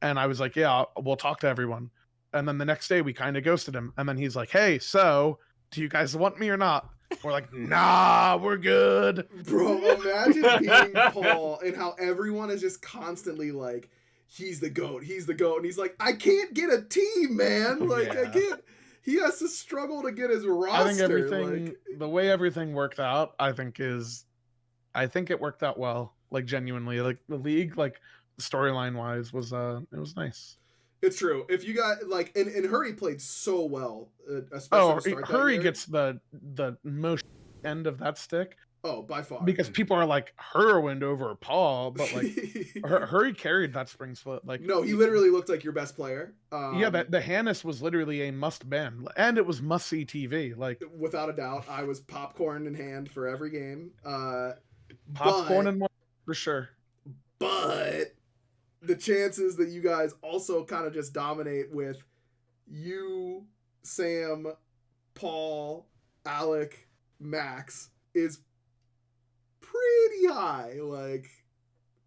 and I was like, yeah, we'll talk to everyone. And then the next day we kind of ghosted him, and then he's like, hey, so do you guys want me or not? We're like, nah, we're good. Bro, imagine being Paul and how everyone is just constantly like, he's the GOAT. And he's like, I can't get a team, man. Like, I can't. He has to struggle to get his roster. I think everything, the way everything worked out, I think it worked out well. Like, genuinely, like the league, like storyline wise, was it was nice. It's true. If you got like, and Hurry played so well, especially Hurry gets the most end of that stick. Oh, by far. Because people are like Whirlwind over Paul, but like Hurry carried that spring split. Like, no, he literally looked like your best player. Yeah, the Hannes was literally a must ban, and it was must see TV. Like, without a doubt, I was popcorn in hand for every game. Popcorn in one for sure. But the chances that you guys also kind of just dominate with you, Sam, Paul, Alec, Max is pretty high. Like,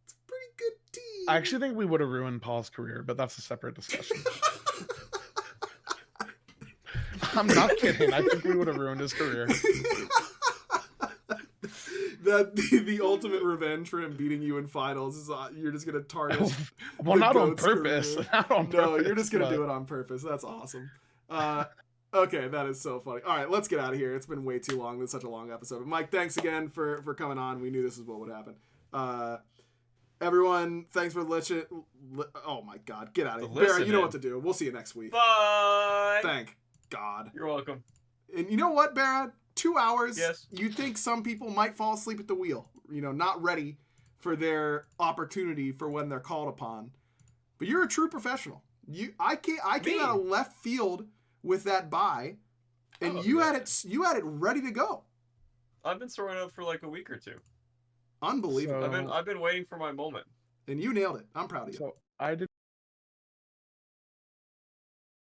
it's a pretty good team. I actually think we would have ruined Paul's career, but that's a separate discussion. I'm not kidding. I think we would have ruined his career. That the ultimate revenge for him beating you in finals is you're just gonna tarnish. Well, not on purpose. Not on purpose. No, you're just gonna do it on purpose. That's awesome. Okay, that is so funny. All right, let's get out of here. It's been way too long. It's such a long episode. But Mike, thanks again for coming on. We knew this is what would happen. Everyone, thanks for listening. Oh my God, get out of here, Barrett. You know what to do. We'll see you next week. Bye. Thank God. You're welcome. And you know what, Barrett? 2 hours. Yes. You'd think some people might fall asleep at the wheel, not ready for their opportunity for when they're called upon. But you're a true professional. I came out of left field with that bye, and you had it ready to go. I've been throwing up for like a week or two. Unbelievable. I've been waiting for my moment. And you nailed it. I'm proud of you. So I did